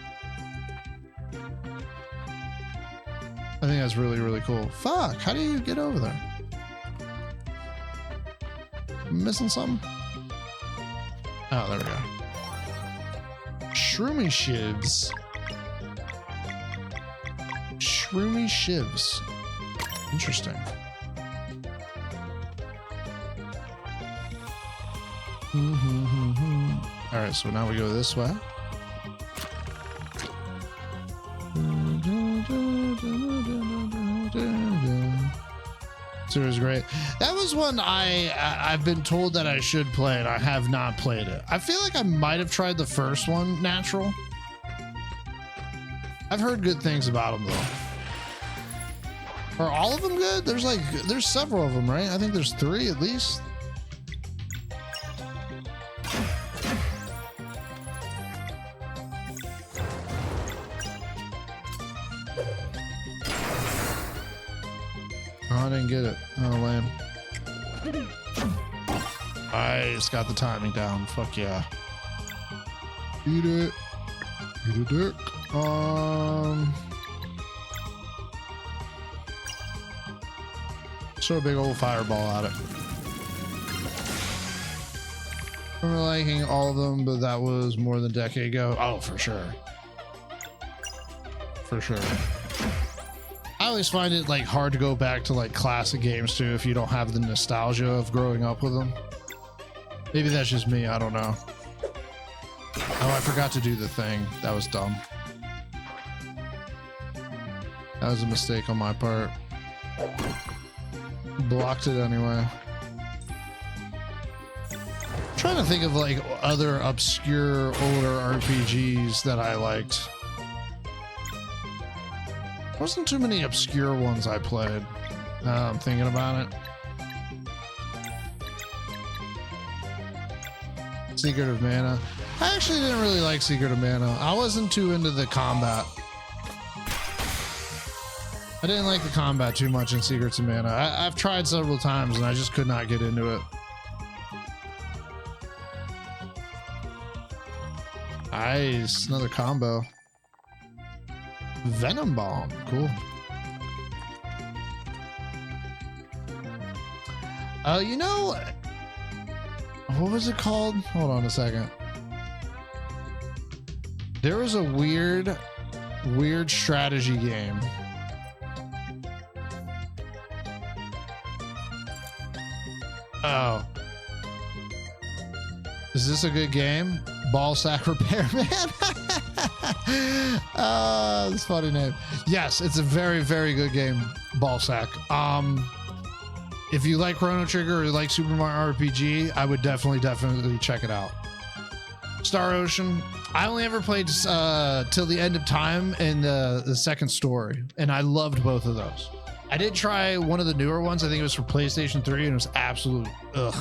A: I think that's really cool. Fuck, how do you get over there? I'm missing something? Oh, there we go. Shroomy shivs. Shroomy shivs. Interesting. All right, so now we go this way. So it was great. That was one I've been told that I should play, and I have not played it. I feel like I might have tried the first one, Natural. I've heard good things about them though. Are all of them good? There's several of them, right? I think there's 3 at least. Oh, I didn't get it. Oh, lame. Nice, got the timing down. Fuck yeah. Eat it. Eat a dick. Throw a big old fireball at it. I'm liking all of them, but that was more than a decade ago. Oh, for sure. For sure. I always find it like hard to go back to like classic games too if you don't have the nostalgia of growing up with them. Maybe that's just me, I don't know. Oh, I forgot to do the thing. That was dumb. That was a mistake on my part. Blocked it anyway. I'm trying to think of like other obscure older RPGs that I liked. Wasn't too many obscure ones I played. Now I'm thinking about it. Secret of Mana. I actually didn't really like Secret of Mana. I wasn't too into the combat. I didn't like the combat too much in Secrets of Mana. I've tried several times and I just could not get into it. Nice, another combo. Venom Bomb, cool. You know, what was it called? Hold on a second. There was a weird strategy game. Oh. Is this a good game? Ball Sack Repairman? That's a funny name. Yes, it's a very good game, Ball Sack. If you like Chrono Trigger or like Super Mario RPG, I would definitely check it out. Star Ocean. I only ever played till the end of time and the second story, and I loved both of those. I did try one of the newer ones. I think it was for PlayStation 3, and it was absolute ugh.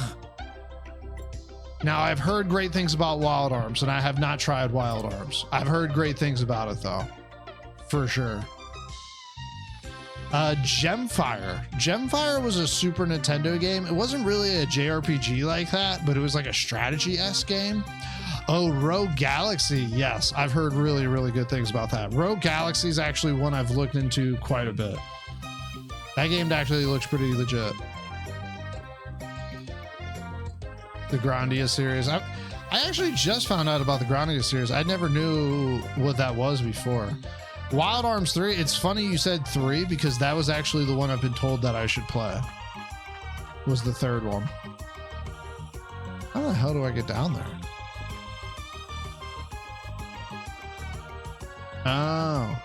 A: Now, I've heard great things about Wild Arms, and I have not tried Wild Arms. I've heard great things about it, though. For sure. Gemfire. Gemfire was a Super Nintendo game. It wasn't really a JRPG like that, but it was like a strategy-esque game. Oh, Rogue Galaxy. Yes, I've heard really good things about that. Rogue Galaxy is actually one I've looked into quite a bit. That game actually looks pretty legit. The Grandia series. I actually just found out about the Grandia series. I never knew what that was before. Wild Arms 3. It's funny you said 3 because that was actually the one I've been told that I should play. Was the third one. How the hell do I get down there? Oh.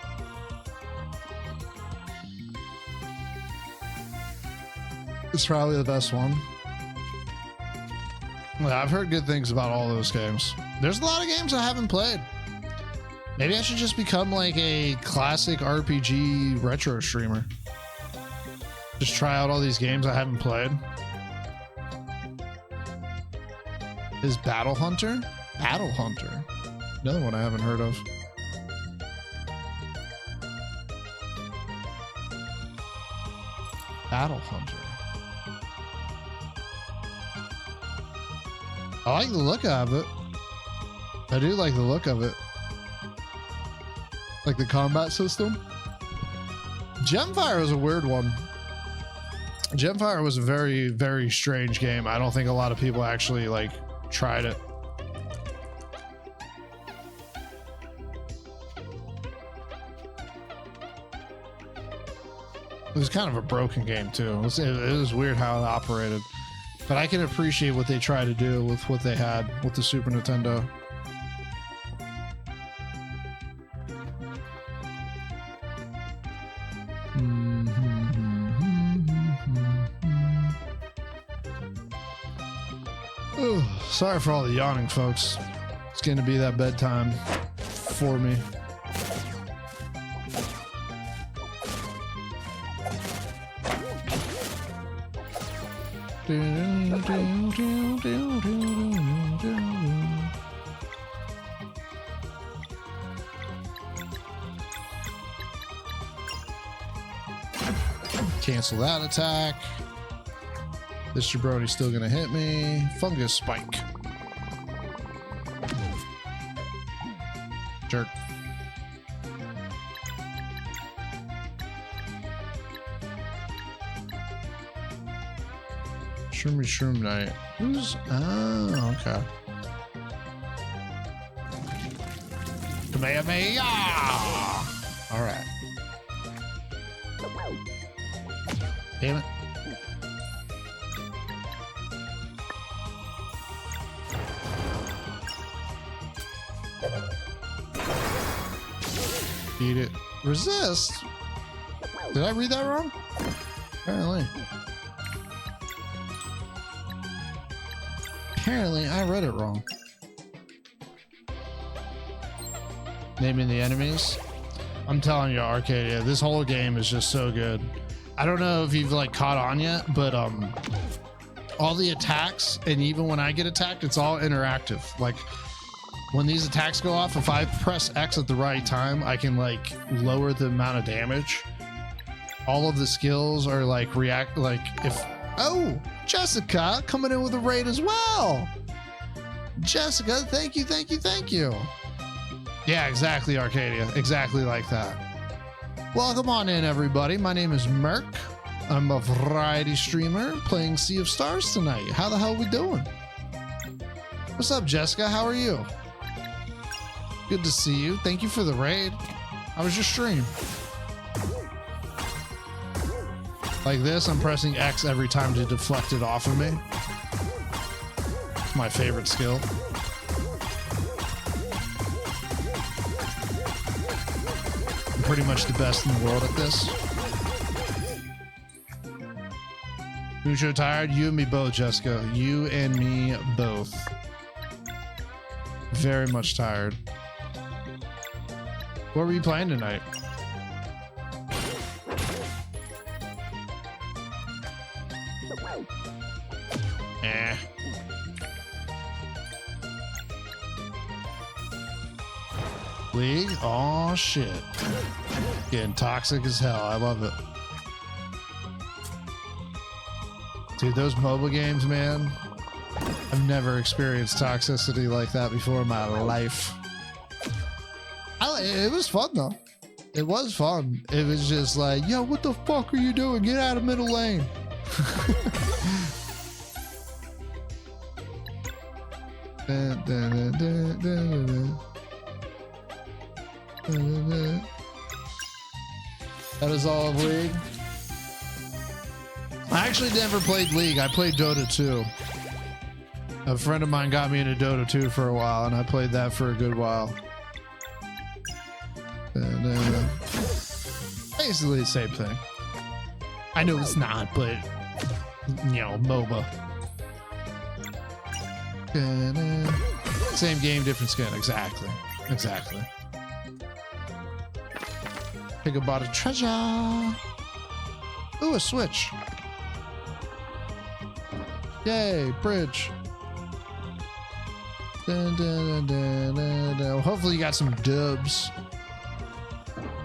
A: It's probably the best one. Yeah, I've heard good things about all those games. There's a lot of games I haven't played. Maybe I should just become like a classic RPG retro streamer. Just try out all these games I haven't played. Is Battle Hunter? Battle Hunter. Another one I haven't heard of. Battle Hunter. I like the look of it. I do like the look of it. Like the combat system. Gemfire was a weird one. Gemfire was a very, very strange game. I don't think a lot of people actually like tried it. It was kind of a broken game too. It was weird how it operated, but I can appreciate what they tried to do with what they had with the Super Nintendo. Ooh, sorry for all the yawning, folks. It's going to be that bedtime for me. Cancel that attack. This jabroni's still gonna hit me. Fungus spike. Jerk. Shroomy Shroom Knight. Who's... Oh, okay. Kamehameha! Alright. Damn it. Beat it. Resist? Did I read that wrong? Apparently. Apparently, I read it wrong. Naming the enemies. I'm telling you, Arcadia, this whole game is just so good. I don't know if you've like caught on yet, but all the attacks, and even when I get attacked, it's all interactive. Like when these attacks go off, if I press X at the right time, I can like lower the amount of damage. All of the skills are like react, like if... Oh, Jessica coming in with a raid as well. Jessica, thank you, thank you, thank you. Yeah, exactly, Arcadia. Exactly like that. Welcome on in, everybody. My name is Merc. I'm a variety streamer playing Sea of Stars tonight. How the hell are we doing? What's up, Jessica? How are you? Good to see you. Thank you for the raid. How was your stream? Like this, I'm pressing X every time to deflect it off of me. It's my favorite skill. I'm pretty much the best in the world at this. Mucho tired? You and me both, Jessica. You and me both. Very much tired. What were you playing tonight? Eh. League? Oh shit. Getting toxic as hell. I love it. Dude, those mobile games, man. I've never experienced toxicity like that before in my life. It was fun though. It was fun. It was just like, yo, what the fuck are you doing? Get out of middle lane. That is all of League. I actually never played League. I played Dota 2. A friend of mine got me into Dota 2 for a while, and I played that for a good while. Basically the same thing. I know it's not, but MOBA. Same game, different skin. Exactly. Exactly. Pick a bot of treasure. Ooh, a switch. Yay, bridge. Dun, dun, dun, dun, dun, dun. Hopefully you got some dubs.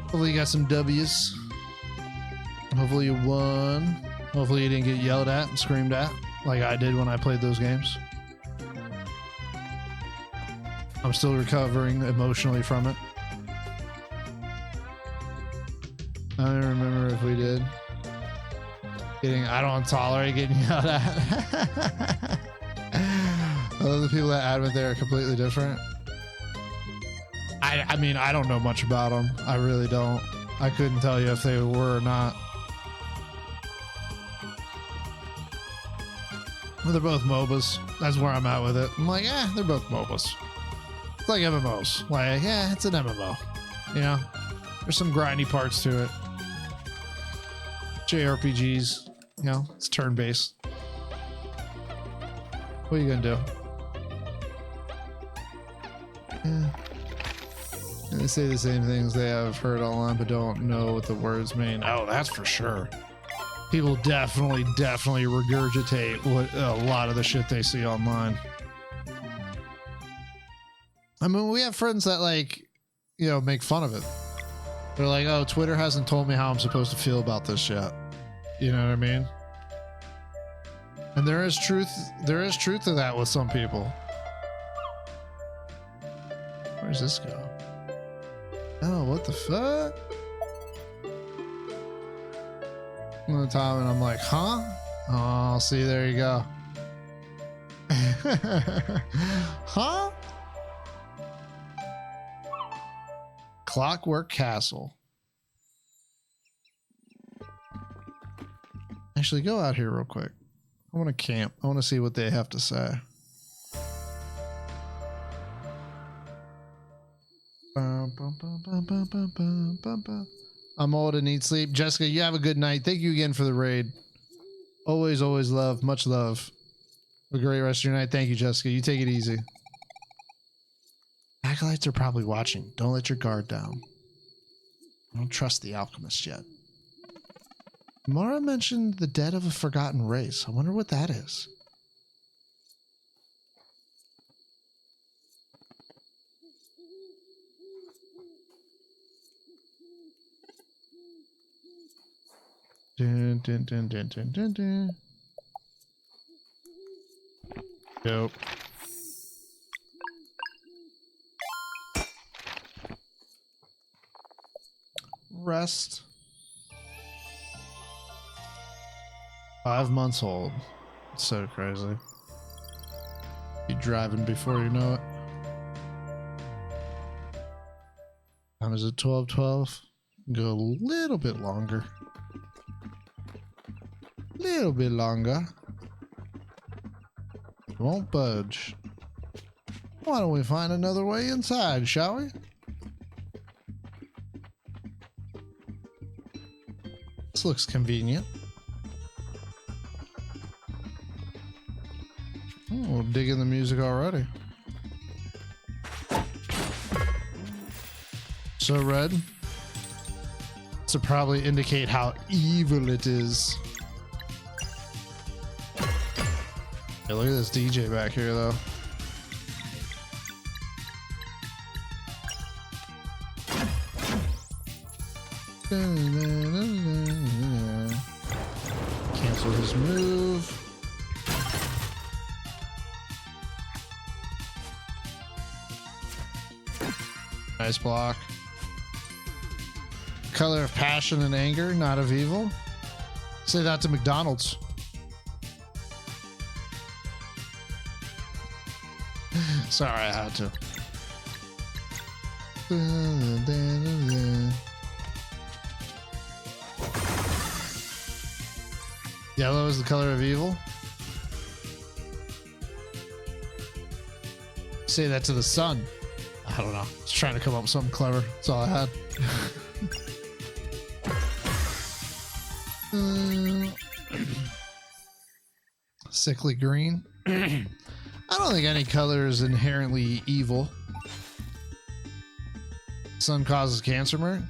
A: Hopefully you got some W's. Hopefully you won. Hopefully you didn't get yelled at and screamed at like I did when I played those games. I'm still recovering emotionally from it. I don't remember if we did. I don't tolerate getting yelled at. Other people that admit they're completely different. I mean, I don't know much about them. I really don't. I couldn't tell you if they were or not. Well, they're both MOBAs. That's where I'm at with it. I'm like, they're both MOBAs. It's like MMOs. Like, yeah, it's an MMO. You know, there's some grindy parts to it. JRPGs, you know, it's turn-based. What are you gonna do? Yeah. And they say the same things they have heard online but don't know what the words mean. Oh, that's for sure. People definitely regurgitate what a lot of the shit they see online. I mean, we have friends that, like, you know, make fun of it. They're like, oh, Twitter hasn't told me how I'm supposed to feel about this yet. You know what I mean? And there is truth to that with some people. Where's this go? Oh, what the fuck? On the top, and I'm like, huh? Oh, see, there you go. Huh? Clockwork Castle. Actually, go out here real quick. I want to camp. I want to see what they have to say. I'm old and need sleep. Jessica, you have a good night. Thank you again for the raid. Always love. Much love. Have a great rest of your night. Thank you, Jessica. You take it easy. Acolytes are probably watching. Don't let your guard down. I don't trust the alchemist yet. Mara mentioned the dead of a forgotten race. I wonder what that is. Dun, dun, dun, dun, dun, dun, dun. Nope. Rest. 5 months old. It's so crazy. Be driving before you know it. Time is it 12:12? Go a little bit longer. Little bit longer. Won't budge. Why don't we find another way inside, shall we? This looks convenient. Oh, digging the music already. So red. To probably indicate how evil it is. Hey, look at this DJ back here, though. Cancel his move. Nice block. Color of passion and anger, not of evil. Say that to McDonald's. Sorry, I had to. Yellow is the color of evil. Say that to the sun. I don't know. I was trying to come up with something clever. That's all I had. Sickly green. I don't think any color is inherently evil. Sun causes cancer, Mert.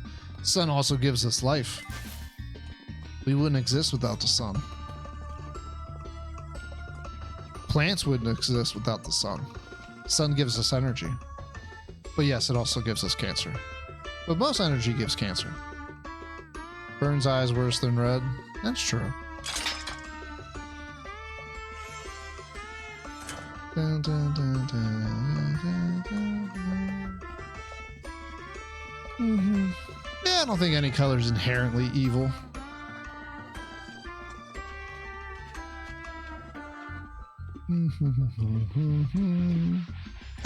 A: Sun also gives us life. We wouldn't exist without the sun. Plants wouldn't exist without the sun. Sun gives us energy. But yes, it also gives us cancer. But most energy gives cancer. Burns eyes worse than red. That's true. Dun, dun, dun, dun, dun, dun, dun. Mm-hmm. Yeah, I don't think any color is inherently evil. I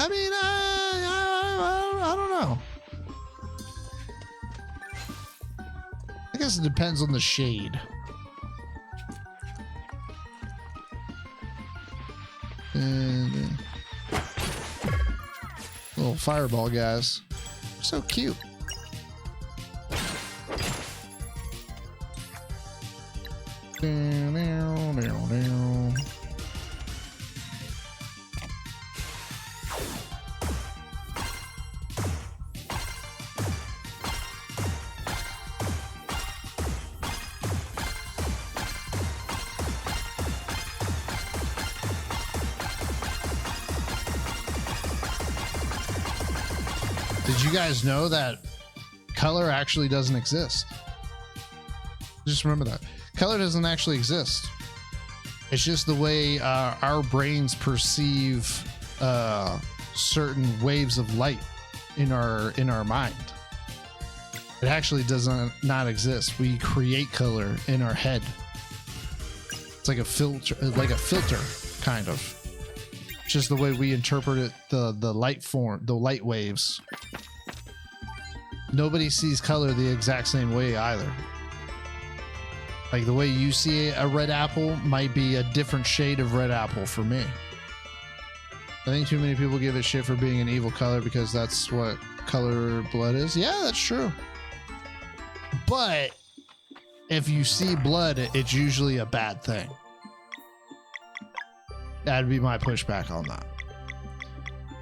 A: mean, I don't know. I guess it depends on the shade. And little fireball guys, so cute. Did you guys know that color actually doesn't exist? Just remember that. Color doesn't actually exist. It's just the way our brains perceive certain waves of light in our mind. It actually does not exist. We create color in our head. It's like a filter, kind of. It's just the way we interpret it, the light form, the light waves. Nobody sees color the exact same way either. Like the way you see a red apple might be a different shade of red apple for me. I think too many people give it shit for being an evil color because that's what color blood is. Yeah, that's true. But if you see blood, it's usually a bad thing. That'd be my pushback on that.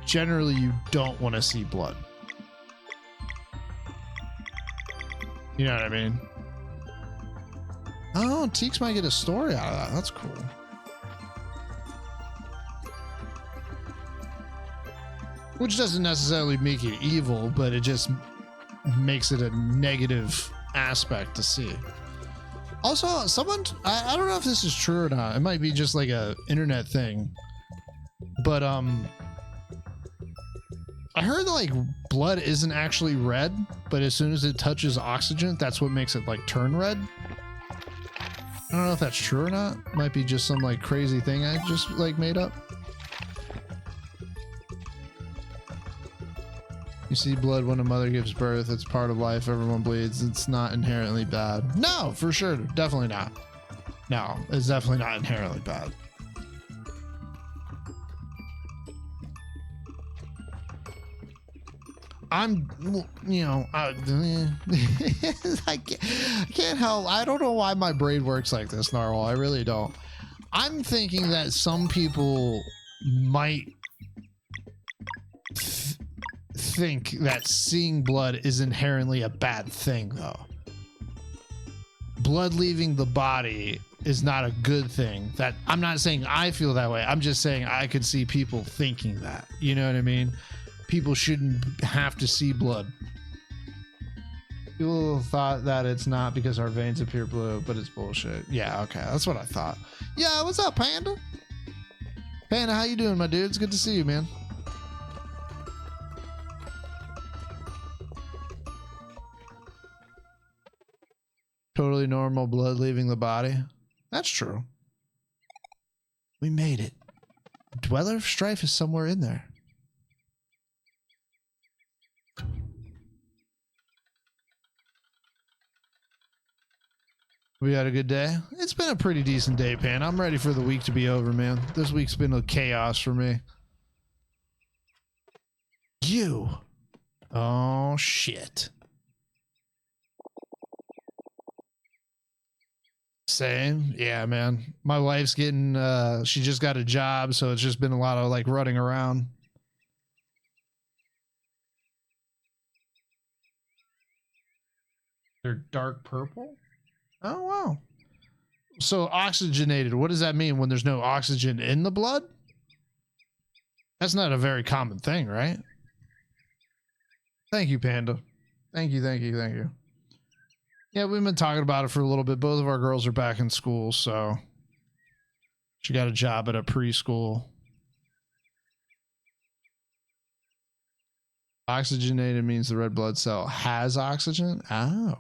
A: Generally, you don't want to see blood. You know what I mean? Oh, Teeks might get a story out of that. That's cool. Which doesn't necessarily make it evil, but it just makes it a negative aspect to see. Also, I don't know if this is true or not. It might be just like a internet thing. But I heard that like blood isn't actually red, but as soon as it touches oxygen, that's what makes it like turn red. I don't know if that's true or not. Might be just some like crazy thing I just like made up. You see blood when a mother gives birth. It's part of life. Everyone bleeds. It's not inherently bad. No, for sure. Definitely not. No, it's definitely not inherently bad. I'm, you know, I can't help. I don't know why my brain works like this, Narwhal. I really don't. I'm thinking that some people might think that seeing blood is inherently a bad thing, though. Blood leaving the body is not a good thing. That I'm not saying I feel that way. I'm just saying I could see people thinking that. You know what I mean? People shouldn't have to see blood. People thought that it's not because our veins appear blue, but it's bullshit. Yeah, okay, that's what I thought. Yeah, what's up, Panda? Panda, how you doing, my dude? It's good to see you, man. Totally normal blood leaving the body. That's true. We made it. Dweller of Strife is somewhere in there. We had a good day. It's been a pretty decent day, Pan. I'm ready for the week to be over, man. This week's been a chaos for me. You. Oh, shit. Same. Yeah, man. My wife's getting, she just got a job, so it's just been a lot of like running around. They're dark purple? Oh, wow. So oxygenated, what does that mean when there's no oxygen in the blood? That's not a very common thing, right? Thank you, Panda. Thank you, thank you, thank you. Yeah, we've been talking about it for a little bit. Both of our girls are back in school, so she got a job at a preschool. Oxygenated means the red blood cell has oxygen. Oh.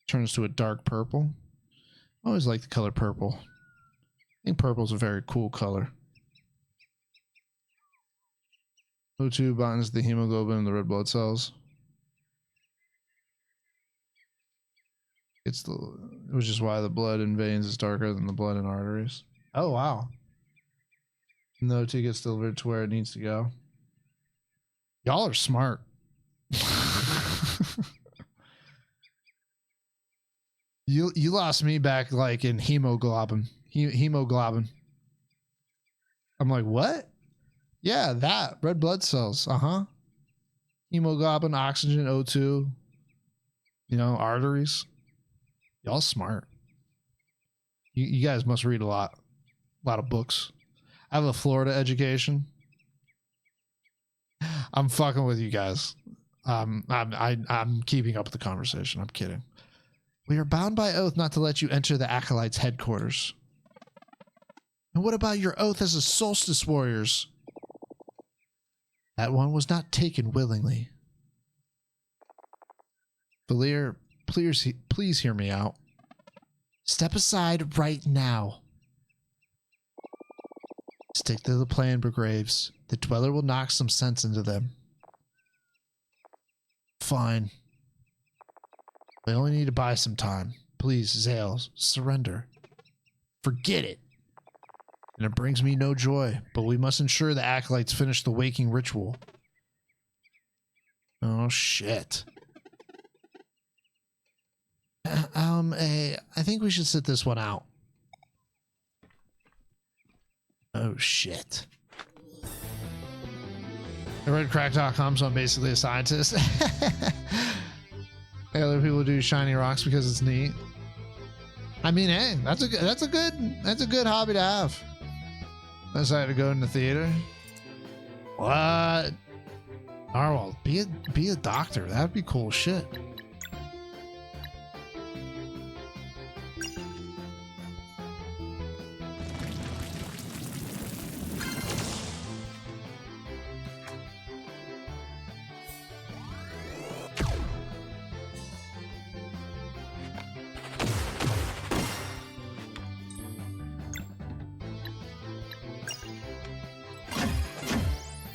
A: Turns to a dark purple. I always like the color purple. I think purple's a very cool color. O2 binds the hemoglobin in the red blood cells. Which is why the blood in veins is darker than the blood in arteries. Oh, wow. And the O2 gets delivered to where it needs to go. Y'all are smart. You lost me back like in hemoglobin. Hemoglobin. I'm like, what? Yeah, that. Red blood cells. Uh-huh. Hemoglobin, oxygen, O2. You know, arteries. Y'all smart. You guys must read a lot of books. I have a Florida education. I'm fucking with you guys. I'm keeping up with the conversation. I'm kidding. We are bound by oath not to let you enter the Acolytes' headquarters. And what about your oath as a solstice warriors? That one was not taken willingly. Valir, please hear me out. Step aside right now. Stick to the plan, Bragraves. The Dweller will knock some sense into them. Fine. We only need to buy some time. Please, Zales, surrender. Forget it. And it brings me no joy, but we must ensure the Acolytes finish the waking ritual. Oh, shit. I think we should sit this one out. Oh, shit. I read crack.com, so I'm basically a scientist. Other people do shiny rocks because it's neat. I mean, hey, that's a good hobby to have. I decided to go in the theater. What? Narwhal, be a doctor. That'd be cool shit.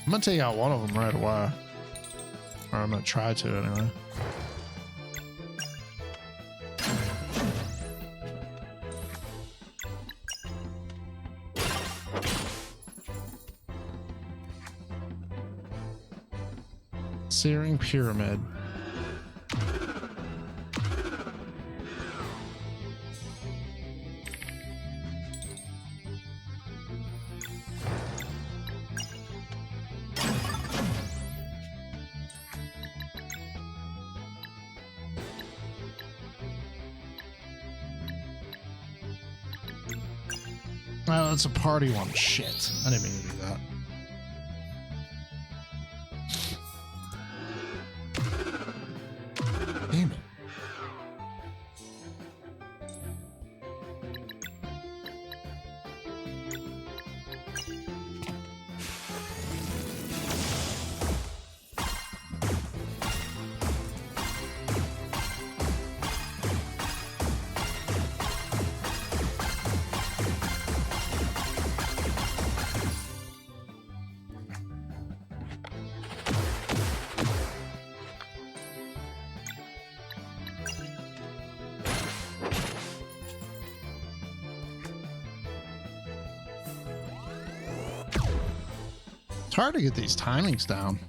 A: I'm gonna take out one of them right away. Or I'm gonna try to anyway. Searing Pyramid. Oh, it's a party one. Shit. I didn't mean to do that. Damn it. It's hard to get these timings down.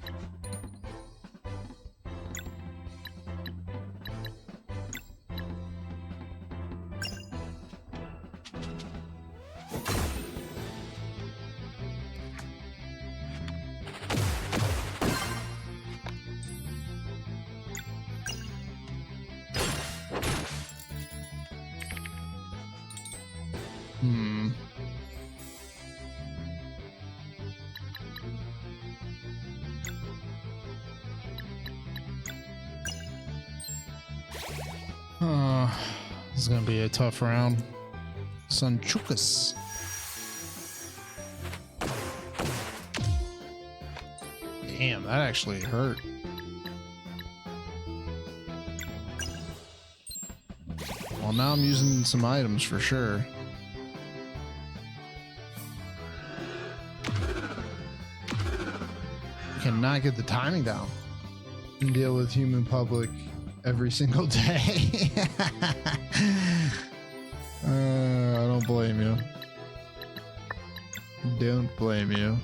A: This is gonna be a tough round. Sunchukas. Damn, that actually hurt. Well, now I'm using some items for sure. Cannot get the timing down. And deal with human public every single day. I don't blame you. Don't blame you.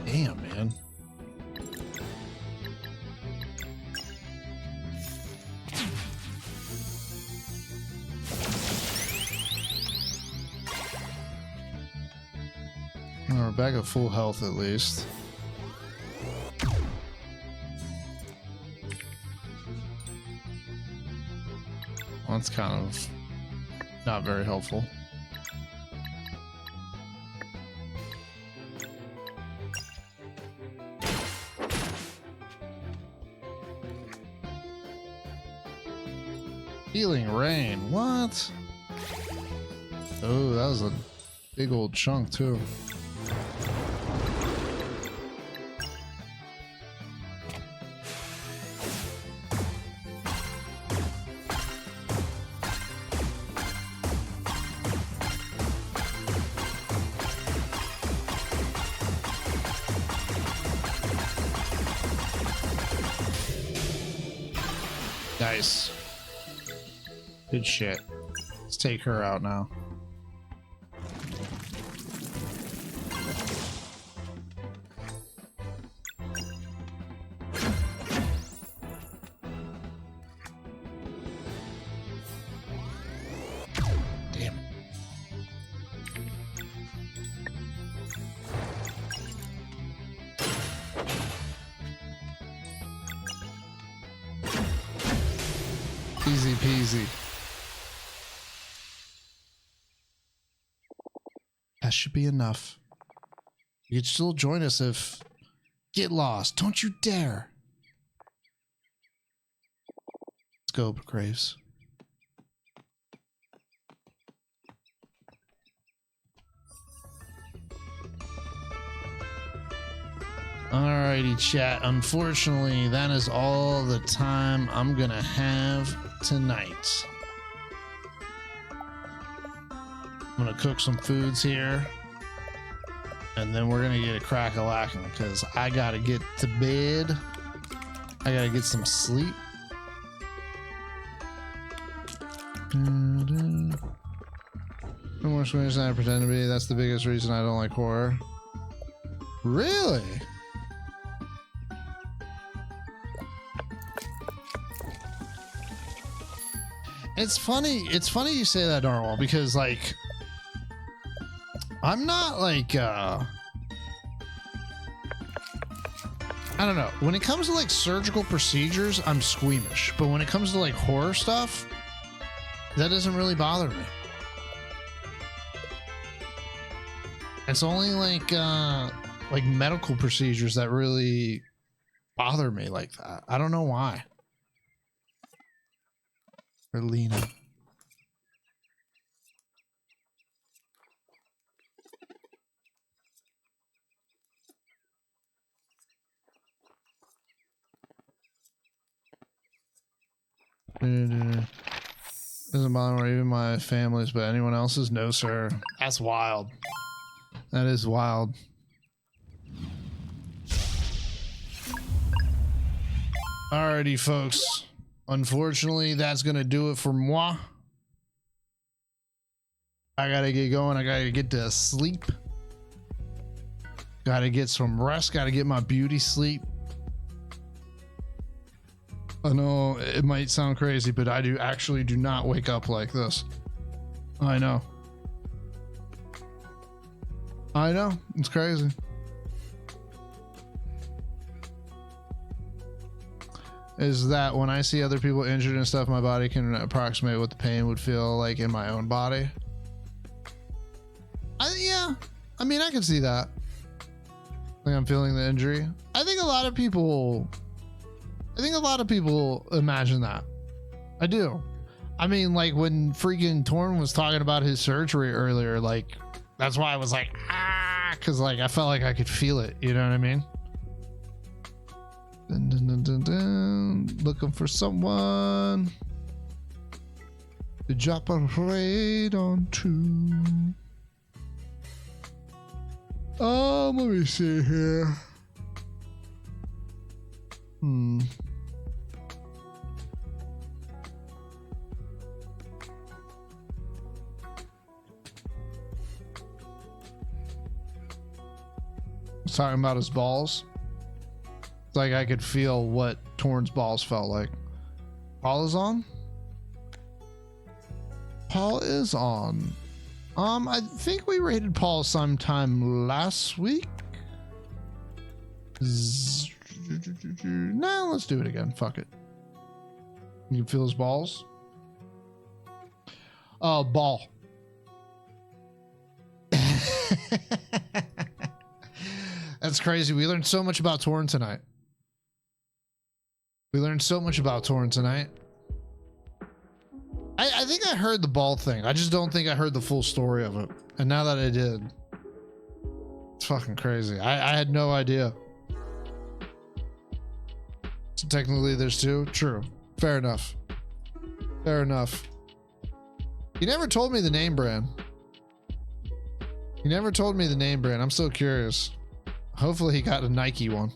A: Damn, man. We're back at full health at least. Well, that's kind of not very helpful. Healing rain, what? Oh, that was a big old chunk too. Nice. Good shit. Let's take her out now. Damn it. Easy peasy. That should be enough. You can still join us if... Get lost. Don't you dare. Let's go, Graves. Alrighty, chat. Unfortunately, that is all the time I'm gonna have tonight. I'm gonna cook some foods here, and then we're gonna get a crack-a-lacking because I gotta get to bed. I gotta get some sleep. No more swimmers than I pretend to be. That's the biggest reason I don't like horror. Really? It's funny you say that, Darwell, because like I'm not like I don't know. When it comes to like surgical procedures, I'm squeamish, but when it comes to like horror stuff, that doesn't really bother me. It's only like medical procedures that really bother me like that. I don't know why. Lena. Doesn't bother even my family's, but anyone else's? No, sir. That's wild. That is wild. Alrighty, folks. Unfortunately, that's gonna do it for moi. I gotta get going. I gotta get to sleep. Gotta get some rest. Gotta get my beauty sleep. I know it might sound crazy, but I actually do not wake up like this. I know. I know. It's crazy. is that when I see other people injured and stuff, my body can approximate what the pain would feel like in my own body. Yeah, I mean, I can see that. Like I'm feeling the injury. I think a lot of people imagine that. I do. I mean, like when freaking Torn was talking about his surgery earlier, like that's why I was like, because like I felt like I could feel it. You know what I mean? Dun, dun, dun, dun, dun. Looking for someone to drop a raid onto. Let me see here. He's talking about his balls. It's like I could feel what Torn's balls felt like. Paul is on? Paul is on. I think we rated Paul sometime last week. No, let's do it again. Fuck it. You can feel his balls. Oh, ball. That's crazy. We learned so much about Torn tonight. I think I heard the ball thing. I just don't think I heard the full story of it. And now that I did, it's fucking crazy. I had no idea. So technically there's two? True. Fair enough. You never told me the name brand. I'm so curious. Hopefully he got a Nike one.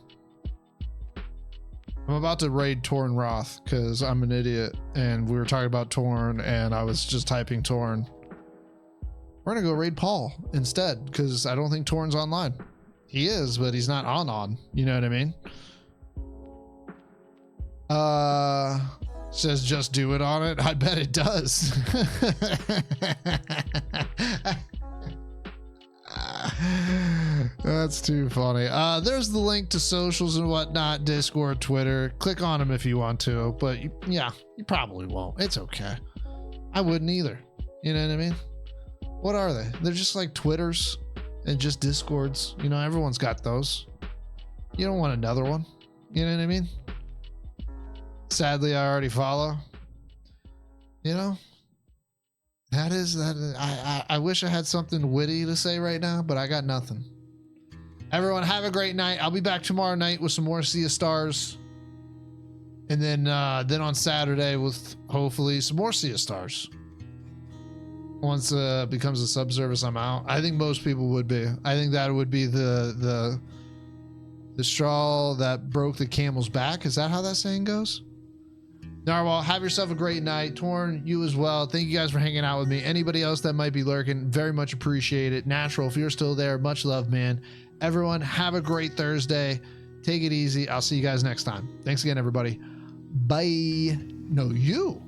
A: I'm about to raid Torn Roth because I'm an idiot and we were talking about Torn and I was just typing Torn. We're gonna go raid Paul instead because I don't think Torn's online. He is, but he's not on. You know what I mean? Says just do it on it. I bet it does. That's too funny. There's the link to socials and whatnot, Discord, Twitter. Click on them if you want to, but you probably won't. It's okay. I wouldn't either. You know what I mean? What are they? They're just like Twitters and just Discords. You know, everyone's got those. You don't want another one. You know what I mean? Sadly, I already follow. You know? I wish I had something witty to say right now, but I got nothing. Everyone have a great night. I'll be back tomorrow night with some more Sea of Stars. And then on Saturday with hopefully some more Sea of Stars. Once it becomes a subservice, I'm out. I think most people would be. I think that would be the straw that broke the camel's back. Is that how that saying goes? Narwhal, have yourself a great night. Torn, you as well. Thank you guys for hanging out with me. Anybody else that might be lurking, very much appreciate it. Natural, if you're still there, much love, man. Everyone, have a great Thursday. Take it easy. I'll see you guys next time. Thanks again, everybody. Bye. No, you.